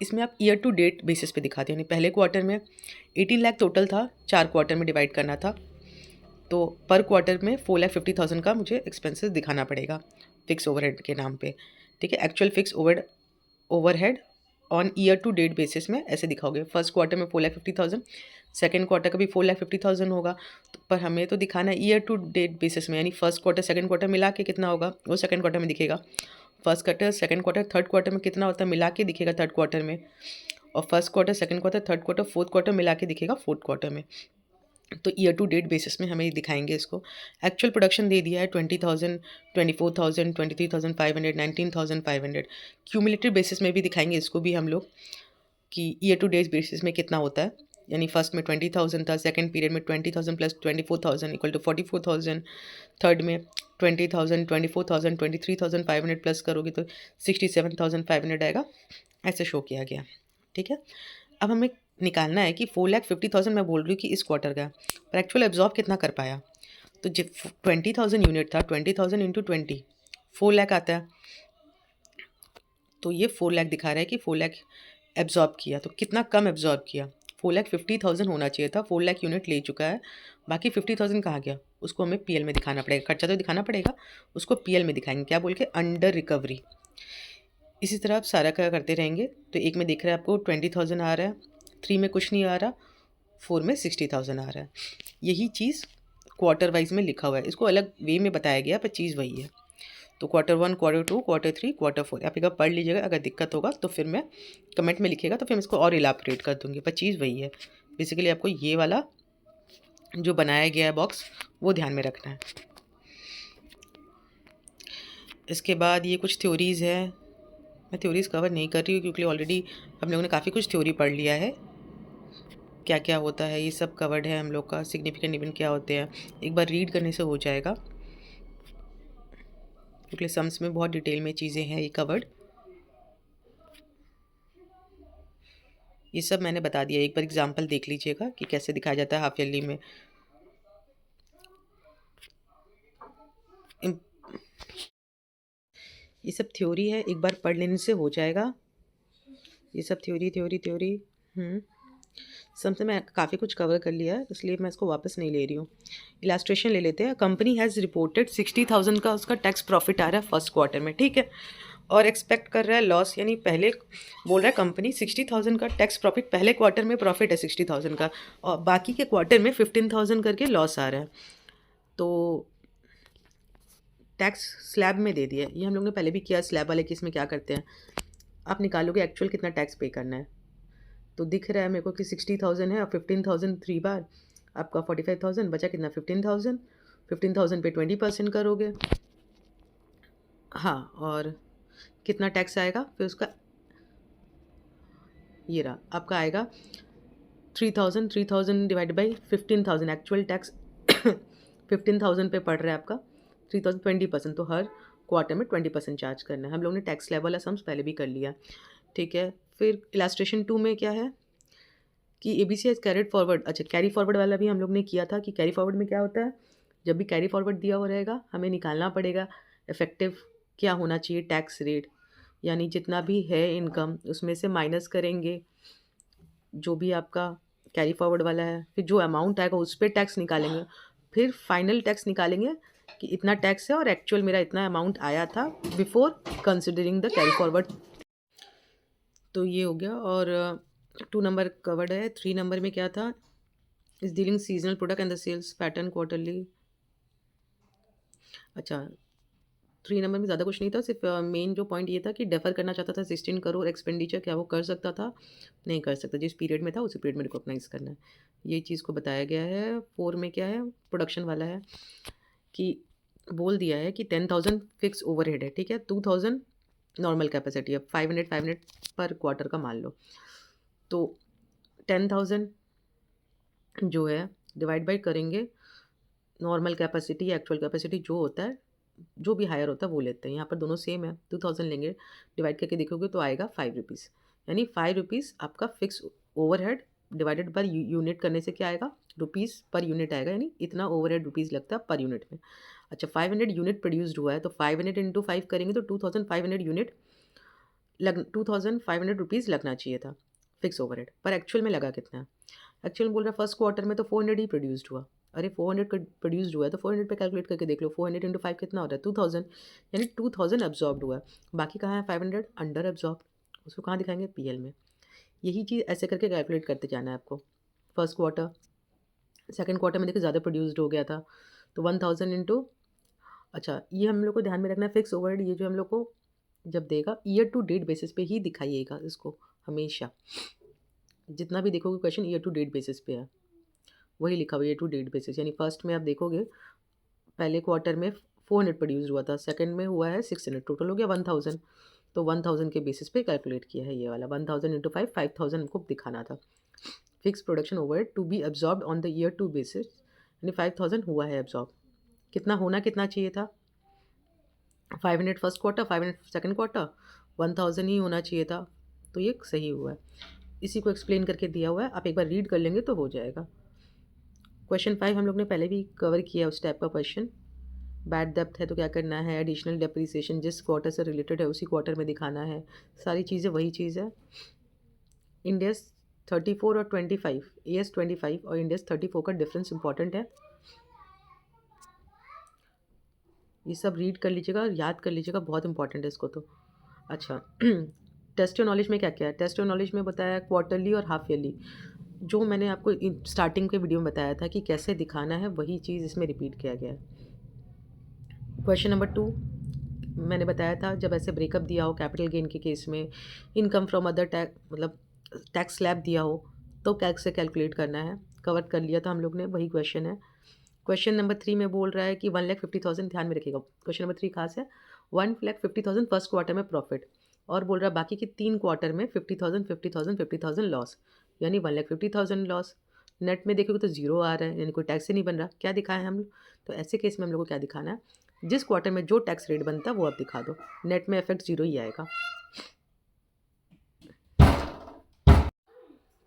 इसमें आप ईयर टू डेट बेसिस पे दिखाते हैं। यानी पहले क्वार्टर में 18 लाख टोटल था, 4 क्वार्टर में डिवाइड करना था, तो पर क्वार्टर में 4,50,000 का मुझे एक्सपेंसेस दिखाना पड़ेगा फिक्स ओवरहेड के नाम पे। ठीक है, actual fix overhead on year to date basis में ऐसे दिखाओगे। फर्स्ट क्वार्टर में 4,50,000, सेकेंड क्वार्टर का भी 4,50,000 होगा, तो पर हमें तो दिखाना है ईयर टू डेट बेसिस में, यानी फर्स्ट क्वार्टर सेकेंड क्वार्टर मिला के कितना होगा वो सेकेंड क्वार्टर में दिखेगा, first quarter second quarter third quarter में कितना होता है मिला के दिखेगा थर्ड क्वार्टर में, और first quarter, second quarter, third quarter, fourth quarter मिला के दिखेगा फोर्थ क्वार्टर में। तो ईयर टू डेट बेसिस में हमें दिखाएंगे इसको। एक्चुअल प्रोडक्शन दे दिया है 20,000, 24,000, 23,500, 19,500। क्यूमुलेटिव बेसिस में भी दिखाएंगे इसको भी हम लोग कि ईयर टू डेट बेसिस में कितना होता है। यानी फर्स्ट में 20,000 था, सेकंड पीरियड में 20,000 प्लस 24,000 इक्वल टू 44,000, थर्ड में 20,000, 24,000, 23,500 प्लस करोगे तो 67,500 आएगा। ऐसे शो किया गया, ठीक है। अब हमें निकालना है कि 4,50,000 मैं बोल रही हूँ कि इस क्वार्टर का, पर एक्चुअल एब्जॉर्ब कितना कर पाया। तो जब 20,000 यूनिट था, 20,000 इंटू 20 4 लाख आता है। तो ये 4 लाख दिखा रहा है कि 4 लाख एब्जॉर्ब किया। तो कितना कम एब्जॉर्ब किया, 4,50,000 होना चाहिए था, 4 लाख यूनिट ले चुका है। बाकी 50,000 कहाँ गया, उसको हमें पीएल में दिखाना पड़ेगा। खर्चा तो दिखाना पड़ेगा, उसको पीएल में दिखाएंगे, क्या बोल के, अंडर रिकवरी। इसी तरह आप सारा का करते रहेंगे। तो एक में देख रहे हैं आपको 20,000 आ रहा है, 3 में कुछ नहीं आ रहा, 4 में 60,000 आ रहा है। यही चीज़ क्वार्टर वाइज में लिखा हुआ है, इसको अलग वे में बताया गया पर चीज़ वही है। तो क्वार्टर 1, क्वार्टर 2, क्वार्टर 3, क्वार्टर 4 आप एक बार पढ़ लीजिएगा। अगर दिक्कत होगा तो फिर मैं कमेंट में लिखिएगा, तो फिर मैं इसको और इलाबरेट कर दूँगी, पर चीज़ वही है। बेसिकली आपको ये वाला जो बनाया गया है बॉक्स वो ध्यान में रखना है। इसके बाद ये कुछ थ्योरीज़ है, मैं थ्योरीज़ कवर नहीं कर रही हूँ क्योंकि ऑलरेडी हम लोगों ने काफ़ी कुछ थ्योरी पढ़ लिया है। क्या क्या होता है ये सब कवर्ड है हम लोग का। सिग्निफिकेंट इवेंट क्या होते हैं, एक बार रीड करने से हो जाएगा क्योंकि सम्स में बहुत डिटेल में चीज़ें हैं ये कवर्ड। ये सब मैंने बता दिया, एक बार एग्जांपल देख लीजिएगा कि कैसे दिखाया जाता है हाफ ईयरली में। ये सब थ्योरी है, एक बार पढ़ लेने से हो जाएगा। ये सब थ्योरी थ्योरी थ्योरी समझ में काफ़ी कुछ कवर कर लिया है, इसलिए मैं इसको वापस नहीं ले रही हूँ। इलास्ट्रेशन ले लेते हैं। कंपनी हैज़ रिपोर्टेड 60,000 का उसका टैक्स प्रॉफिट आ रहा है फर्स्ट क्वार्टर में, ठीक है, और एक्सपेक्ट कर रहा है लॉस। यानी पहले बोल रहा है कंपनी 60,000 का टैक्स प्रॉफिट, पहले क्वार्टर में प्रॉफिट है 60,000 का और बाकी के क्वार्टर में 15,000 करके लॉस आ रहा है। तो टैक्स स्लैब में दे दिया, ये हम लोग ने पहले भी किया। स्लैब वाले केस में क्या करते हैं, आप निकालोगे एक्चुअल कितना टैक्स पे करना है। तो दिख रहा है मेरे को कि 60,000 है और 15,000 3 बार, आपका 45,000 बचा कितना, 15,000। 15,000 पे 20% करोगे, हाँ, और कितना टैक्स आएगा फिर उसका, ये रहा आपका आएगा 3,000। 3,000 डिवाइड बाई 15,000, एक्चुअल टैक्स 15,000 पे पड़ रहा है आपका 3,000, 20%। तो हर क्वार्टर में 20% चार्ज करना है। हम लोग ने टैक्स स्लैब वाला सम्स पहले भी कर लिया, ठीक है। फिर इलास्ट्रेशन 2 में क्या है कि ABC हैज़ कैरिड फॉरवर्ड। अच्छा, कैरी फॉरवर्ड वाला भी हम लोग ने किया था कि कैरी फॉरवर्ड में क्या होता है, जब भी कैरी फॉरवर्ड दिया हुआ रहेगा हमें निकालना पड़ेगा इफेक्टिव क्या होना चाहिए टैक्स रेट, यानी जितना भी है इनकम उसमें से माइनस करेंगे जो भी आपका कैरी फॉरवर्ड वाला है, फिर जो अमाउंट आएगा उस पर टैक्स निकालेंगे, फिर फाइनल टैक्स निकालेंगे कि इतना टैक्स है और एक्चुअल मेरा इतना अमाउंट आया था before considering the carry forward. तो ये हो गया। और 2 नंबर कवर्ड है। 3 नंबर में क्या था, is dealing seasonal product and the sales pattern quarterly. अच्छा, 3 नंबर में ज़्यादा कुछ नहीं था, सिर्फ मेन जो पॉइंट ये था कि डेफर करना चाहता था 16 करोड़ एक्सपेंडिचर, क्या वो कर सकता था, नहीं कर सकता, जिस पीरियड में था उसी पीरियड में रिकॉग्नाइज करना है, ये चीज़ को बताया गया है। 4 में क्या है, प्रोडक्शन वाला है कि बोल दिया है कि 10,000 फिक्स ओवरहेड है, ठीक है, 2,000 नॉर्मल कैपेसिटी है, 500 पर क्वार्टर का मान लो। तो 10,000 जो है डिवाइड बाई करेंगे नॉर्मल कैपेसिटी, एक्चुअल कैपेसिटी जो होता है, जो भी हायर होता है वो लेते हैं। यहाँ पर दोनों सेम है, 2,000 लेंगे, डिवाइड करके देखोगे तो आएगा 5 रुपीज़, यानी 5 रुपीज़ आपका fix overhead divided per unit करने से क्या आएगा, रुपीज़ पर यूनिट आएगा, यानी इतना ओवरहेड रुपीज़ लगता है पर यूनिट में। अच्छा, 500 यूनिट प्रोड्यूस्ड हुआ है तो 500 इंटू 5 करेंगे तो 2,500 यूनिट 2,500 रुपीज़ लगना चाहिए था फिक्स ओवरहेड, पर एक्चुअल में लगा कितना है। एक्चुअल में बोल रहा है फर्स्ट क्वार्टर में तो 400 ही प्रोड्यूस्ड हुआ। अरे 400 प्रोड्यूस्ड हुआ है तो 400 पे कैलकुलेट करके देख लो, 400 इंटू 5 कितना हो रहा है, 2,000, यानी 2,000 एब्जॉर्ब्ड हुआ है। बाकी कहाँ है 500 अंडर एब्जॉर्ब, उसको कहाँ दिखाएंगे, पीएल में। यही चीज़ ऐसे करके कैलकुलेट करते जाना है आपको। फर्स्ट क्वार्टर, सेकेंड क्वार्टर में देखिए ज़्यादा प्रोड्यूस्ड हो गया था तो 1,000 इंटू, अच्छा ये हम लोग को ध्यान में रखना है, फिक्स ओवरहेड ये जो हम लोग को जब देगा ईयर टू डेट बेसिस पे ही दिखाइएगा इसको हमेशा। जितना भी देखोगे question year to date basis पे है, वही लिखा हुआ ईयर टू डेट बेसिस। यानी फर्स्ट में आप देखोगे पहले क्वार्टर में 400 प्रोड्यूस हुआ था, सेकंड में हुआ है 600, टोटल हो गया 1000। तो 1000 के बेसिस पे कैलकुलेट किया है ये वाला 1000 इंटू 5, 5000 हमको दिखाना था। Fix production overhead to be absorb on the year to basis, यानी 5000 हुआ है एब्जॉर्ब। कितना होना कितना चाहिए था? 500 फर्स्ट क्वार्टर, 500 सेकंड क्वार्टर, 1000 ही होना चाहिए था। तो ये सही हुआ है। इसी को एक्सप्लेन करके दिया हुआ है, आप एक बार रीड कर लेंगे तो हो जाएगा। क्वेश्चन 5 हम लोग ने पहले भी कवर किया है उस टाइप का क्वेश्चन। बैड डेप्थ है तो क्या करना है, एडिशनल डेप्रीसिएशन जिस क्वार्टर से रिलेटेड है उसी क्वार्टर में दिखाना है। सारी चीज़ें वही चीज़ है। इंडेस 34 और 25, AS 25 और इंडेस 34 का डिफरेंस इंपॉर्टेंट है। ये सब रीड कर लीजिएगा, याद कर लीजिएगा, बहुत इंपॉर्टेंट है इसको तो। अच्छा टेस्ट नॉलेज में क्या क्या है? टेस्ट नॉलेज में बताया क्वार्टरली और हाफ ईयरली। जो मैंने आपको स्टार्टिंग के वीडियो में बताया था कि कैसे दिखाना है, वही चीज़ इसमें रिपीट किया गया है। क्वेश्चन नंबर 2 मैंने बताया था, जब ऐसे ब्रेकअप दिया हो कैपिटल गेन के केस में, इनकम फ्रॉम अदर टैक्स मतलब टैक्स स्लैब दिया हो तो कैसे कैलकुलेट करना है, कवर कर लिया था हम लोग ने, वही क्वेश्चन है। क्वेश्चन नंबर 3 में बोल रहा है कि 1,50,000, ध्यान में रखिएगा क्वेश्चन नंबर 3 खास है। 1,50,000 फर्स्ट क्वार्टर में प्रॉफिट, और बोल रहा है बाकी की 3 क्वार्टर में 50,000 50,000 50,000 लॉस, यानी 1,50,000 लॉस। नेट में देखोगे तो जीरो आ रहा है, यानी कोई टैक्स ही नहीं बन रहा। क्या दिखाए हम लोग? तो ऐसे केस में हम लोग को क्या दिखाना है, जिस क्वार्टर में जो टैक्स रेट बनता है वो आप दिखा दो, नेट में इफेक्ट जीरो ही आएगा।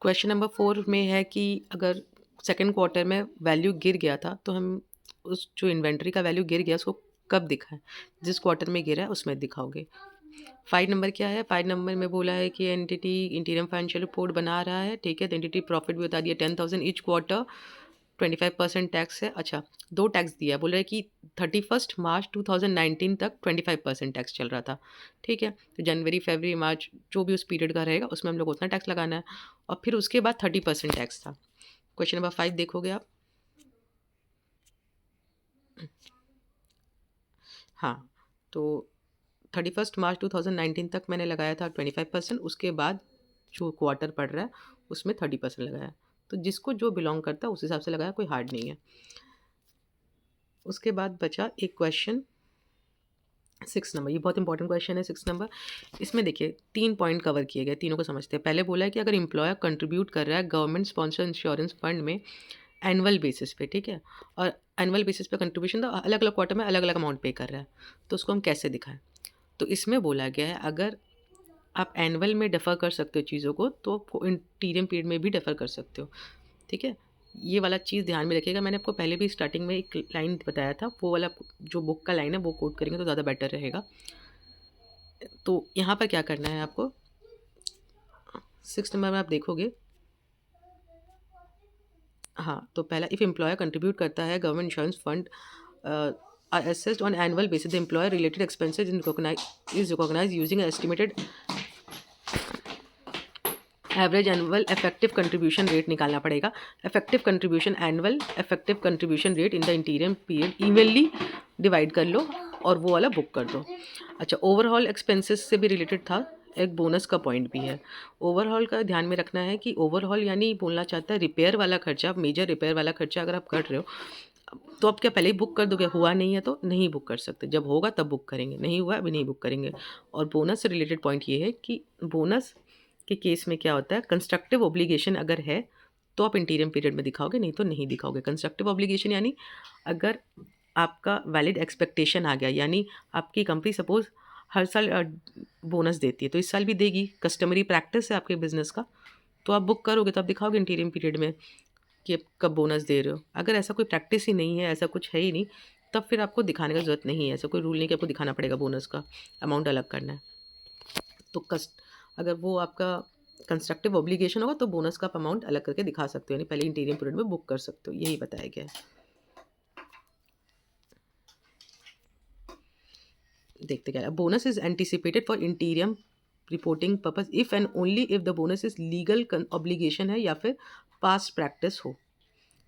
क्वेश्चन नंबर 4 में है कि अगर सेकेंड क्वार्टर में वैल्यू गिर गया था तो हम उस जो इन्वेंट्री का वैल्यू गिर गया उसको कब दिखाएं, जिस क्वार्टर में गिरा है उसमें दिखाओगे। 5 नंबर क्या है? 5 नंबर में बोला है कि एंटिटी इंटीरियम फाइनेंशियल रिपोर्ट बना रहा है, ठीक है। तो एंटिटी प्रॉफिट भी बता दिया 10,000 ईच क्वार्टर, 25% टैक्स है। अच्छा, दो टैक्स दिया, बोल रहा है कि 31 मार्च 2019 तक 25% टैक्स चल रहा था, ठीक है। तो जनवरी फरवरी मार्च जो भी उस पीरियड का रहेगा उसमें हम लोग उतना टैक्स लगाना है, और फिर उसके बाद 30% टैक्स था। क्वेश्चन नंबर 5 देखोगे आप। हाँ, तो 31 मार्च 2019 तक मैंने लगाया था 25%, उसके बाद जो क्वार्टर पड़ रहा है उसमें 30% लगाया। तो जिसको जो बिलोंग करता है उस हिसाब से लगाया, कोई हार्ड नहीं है। उसके बाद बचा एक क्वेश्चन 6 नंबर, ये बहुत इंपॉर्टेंट क्वेश्चन है 6 नंबर। इसमें देखिए 3 पॉइंट कवर किए गए, तीनों को समझते हैं। पहले बोला है कि अगर एम्प्लॉयर कंट्रीब्यूट कर रहा है गवर्नमेंट स्पॉन्सर इंश्योरेंस फंड में एनुअल बेसिस पे, ठीक है, और एनुअल बेसिस पे कंट्रीब्यूशन तो अलग अलग क्वार्टर में अलग अलग अमाउंट पे कर रहा है, तो उसको हम कैसे दिखाएं? तो इसमें बोला गया है अगर आप एनुअल में डेफर कर सकते हो चीज़ों को तो आपको इंटीरियम पीरियड में भी डेफर कर सकते हो, ठीक है। ये वाला चीज़ ध्यान में रखिएगा। मैंने आपको पहले भी स्टार्टिंग में एक लाइन बताया था, वो वाला जो बुक का लाइन है वो कोट करेंगे तो ज़्यादा बेटर रहेगा। तो यहाँ पर क्या करना है आपको, 6 नंबर में आप देखोगे, हाँ, तो पहला इफ़ एम्प्लॉयर कंट्रीब्यूट करता है government insurance fund are assessed on annual basis, the employer related expenses is recognized using an estimated average annual effective contribution rate निकालना पड़ेगा। Effective contribution annual effective contribution rate in the इंटीरियम period evenly divide कर लो और वो वाला बुक कर दो। अच्छा, ओवरऑल एक्सपेंसेस से भी रिलेटेड था, एक बोनस का पॉइंट भी है। ओवरऑल का ध्यान में रखना है कि ओवरऑल यानी बोलना चाहता है रिपेयर वाला खर्चा, मेजर रिपेयर वाला खर्चा अगर आप कर रहे हो तो आप क्या पहले ही बुक कर दोगे? हुआ नहीं है तो नहीं बुक कर सकते, जब होगा तब बुक करेंगे, नहीं हुआ अभी नहीं बुक करेंगे। और बोनस से रिलेटेड पॉइंट ये है कि बोनस के केस में क्या होता है, कंस्ट्रक्टिव ऑब्लिगेशन अगर है तो आप इंटीरियम पीरियड में दिखाओगे, नहीं तो नहीं दिखाओगे। कंस्ट्रक्टिव ऑब्लिगेशन यानी अगर आपका वैलिड एक्सपेक्टेशन आ गया, यानी आपकी कंपनी सपोज हर साल बोनस देती है तो इस साल भी देगी, कस्टमरी प्रैक्टिस है आपके बिजनेस का, तो आप बुक करोगे तो आप दिखाओगे इंटीरियम पीरियड में कि आप कब बोनस दे रहे हो। अगर ऐसा कोई प्रैक्टिस ही नहीं है, ऐसा कुछ है ही नहीं, तब फिर आपको दिखाने का ज़रूरत नहीं है। ऐसा कोई रूल नहीं कि आपको दिखाना पड़ेगा बोनस का अमाउंट अलग करना है। तो अगर वो आपका कंस्ट्रक्टिव ऑब्लिगेशन होगा तो बोनस का आप अमाउंट अलग करके दिखा सकते हो, यानी पहले इंटीरियम पीरियड में बुक कर सकते हो, यही बताया गया है। देखते क्या है, bonus is anticipated for interim reporting purpose if and only if the bonus is legal obligation है या फिर पास्ट प्रैक्टिस हो,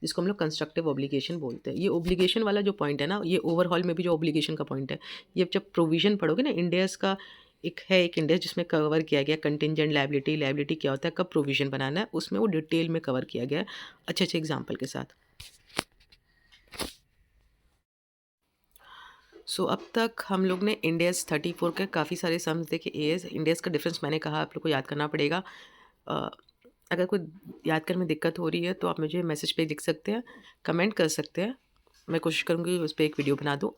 जिसको हम लोग कंस्ट्रक्टिव ऑब्लिगेशन बोलते हैं। ये ऑब्लिगेशन वाला जो पॉइंट है ना, ये ओवरऑल में भी जो ऑब्लिगेशन का पॉइंट है, ये जब प्रोविजन पढ़ोगे ना इंडियस का एक इंडेक्स जिसमें कवर किया गया कंटिंजेंट लायबिलिटी, लायबिलिटी क्या होता है, कब प्रोविज़न बनाना है, उसमें वो डिटेल में कवर किया गया है अच्छे-अच्छे एग्ज़ाम्पल के साथ। सो अब तक हम लोग ने इंड एस 34 के काफ़ी सारे सम्स देखे। इंड एस का डिफरेंस मैंने कहा आप लोग को याद करना पड़ेगा। अ, अगर कोई याद करने में दिक्कत हो रही है तो आप मुझे मैसेज पे लिख सकते हैं, कमेंट कर सकते हैं। मैं कोशिश करूँगी उस पे एक वीडियो बना दूँ,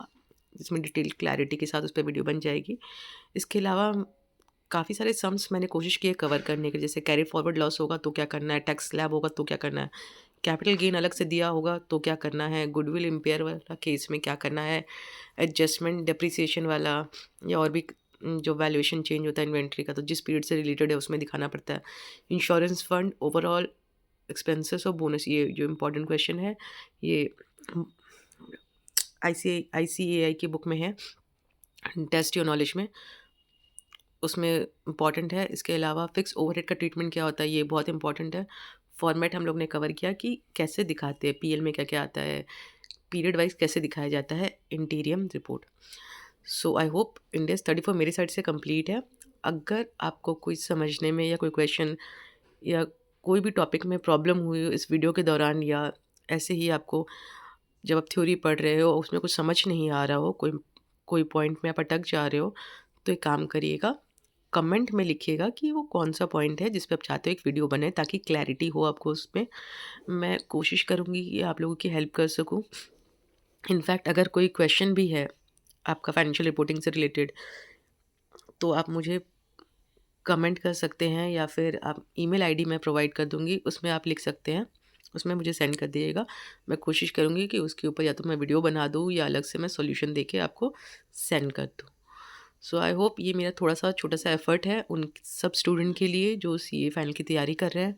जिसमें डिटेल क्लैरिटी के साथ उस पे वीडियो बन जाएगी। इसके अलावा काफ़ी सारे सम्स मैंने कोशिश की है कवर करने की, जैसे कैरी फॉरवर्ड लॉस होगा तो क्या करना है, टैक्स स्लैब होगा तो क्या करना है, कैपिटल गेन अलग से दिया होगा तो क्या करना है, गुडविल इम्पेयर वाला केस में क्या करना है, एडजस्टमेंट डेप्रिसिएशन वाला, या और भी जो वैल्यूएशन चेंज होता है इन्वेंट्री का, तो जिस पीरियड से रिलेटेड है उसमें दिखाना पड़ता है। इंश्योरेंस फंड, ओवरऑल एक्सपेंसेस और बोनस, ये जो इम्पोर्टेंट क्वेश्चन है ये ICAI की बुक में है, टेस्ट योर नॉलेज में, उसमें इम्पॉर्टेंट है। इसके अलावा फिक्स ओवरहेड का ट्रीटमेंट क्या होता है, ये बहुत इंपॉर्टेंट है। फॉर्मेट हम लोग ने कवर किया कि कैसे दिखाते हैं, पीएल में क्या-क्या आता है, पीरियड वाइज़ कैसे दिखाया जाता है, इंटीरियम report. So I hope end S 34 मेरी साइड से कंप्लीट है। अगर आपको कोई समझने में या कोई क्वेश्चन या कोई भी टॉपिक में प्रॉब्लम हुई हो इस वीडियो के दौरान, या ऐसे ही आपको जब आप थ्योरी पढ़ रहे हो उसमें कुछ समझ नहीं आ रहा हो, कोई कोई पॉइंट में आप अटक जा रहे हो, तो एक काम करिएगा, कमेंट में लिखिएगा कि वो कौन-सा पॉइंट है जिस पे आप चाहते हो एक वीडियो बने, ताकि क्लैरिटी हो आपको उसमें। मैं कोशिश करूँगी कि आप लोगों की हेल्प कर सकूँ। इनफैक्ट अगर कोई क्वेश्चन भी है आपका फाइनेंशियल रिपोर्टिंग से रिलेटेड, तो आप मुझे कमेंट कर सकते हैं, या फिर आप ईमेल आईडी मैं प्रोवाइड कर दूँगी, उसमें आप लिख सकते हैं, उसमें मुझे सेंड कर दीजिएगा। मैं कोशिश करूँगी कि उसके ऊपर या तो मैं वीडियो बना दूँ या अलग से मैं सॉल्यूशन देके आपको सेंड कर दूँ। सो आई होप ये मेरा थोड़ा-सा छोटा-सा एफर्ट है उन सब स्टूडेंट के लिए जो सीए फाइनल की तैयारी कर रहे हैं।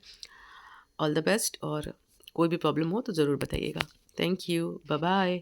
ऑल द बेस्ट, और कोई भी प्रॉब्लम हो तो ज़रूर बताइएगा। Thank you. बाय-बाय।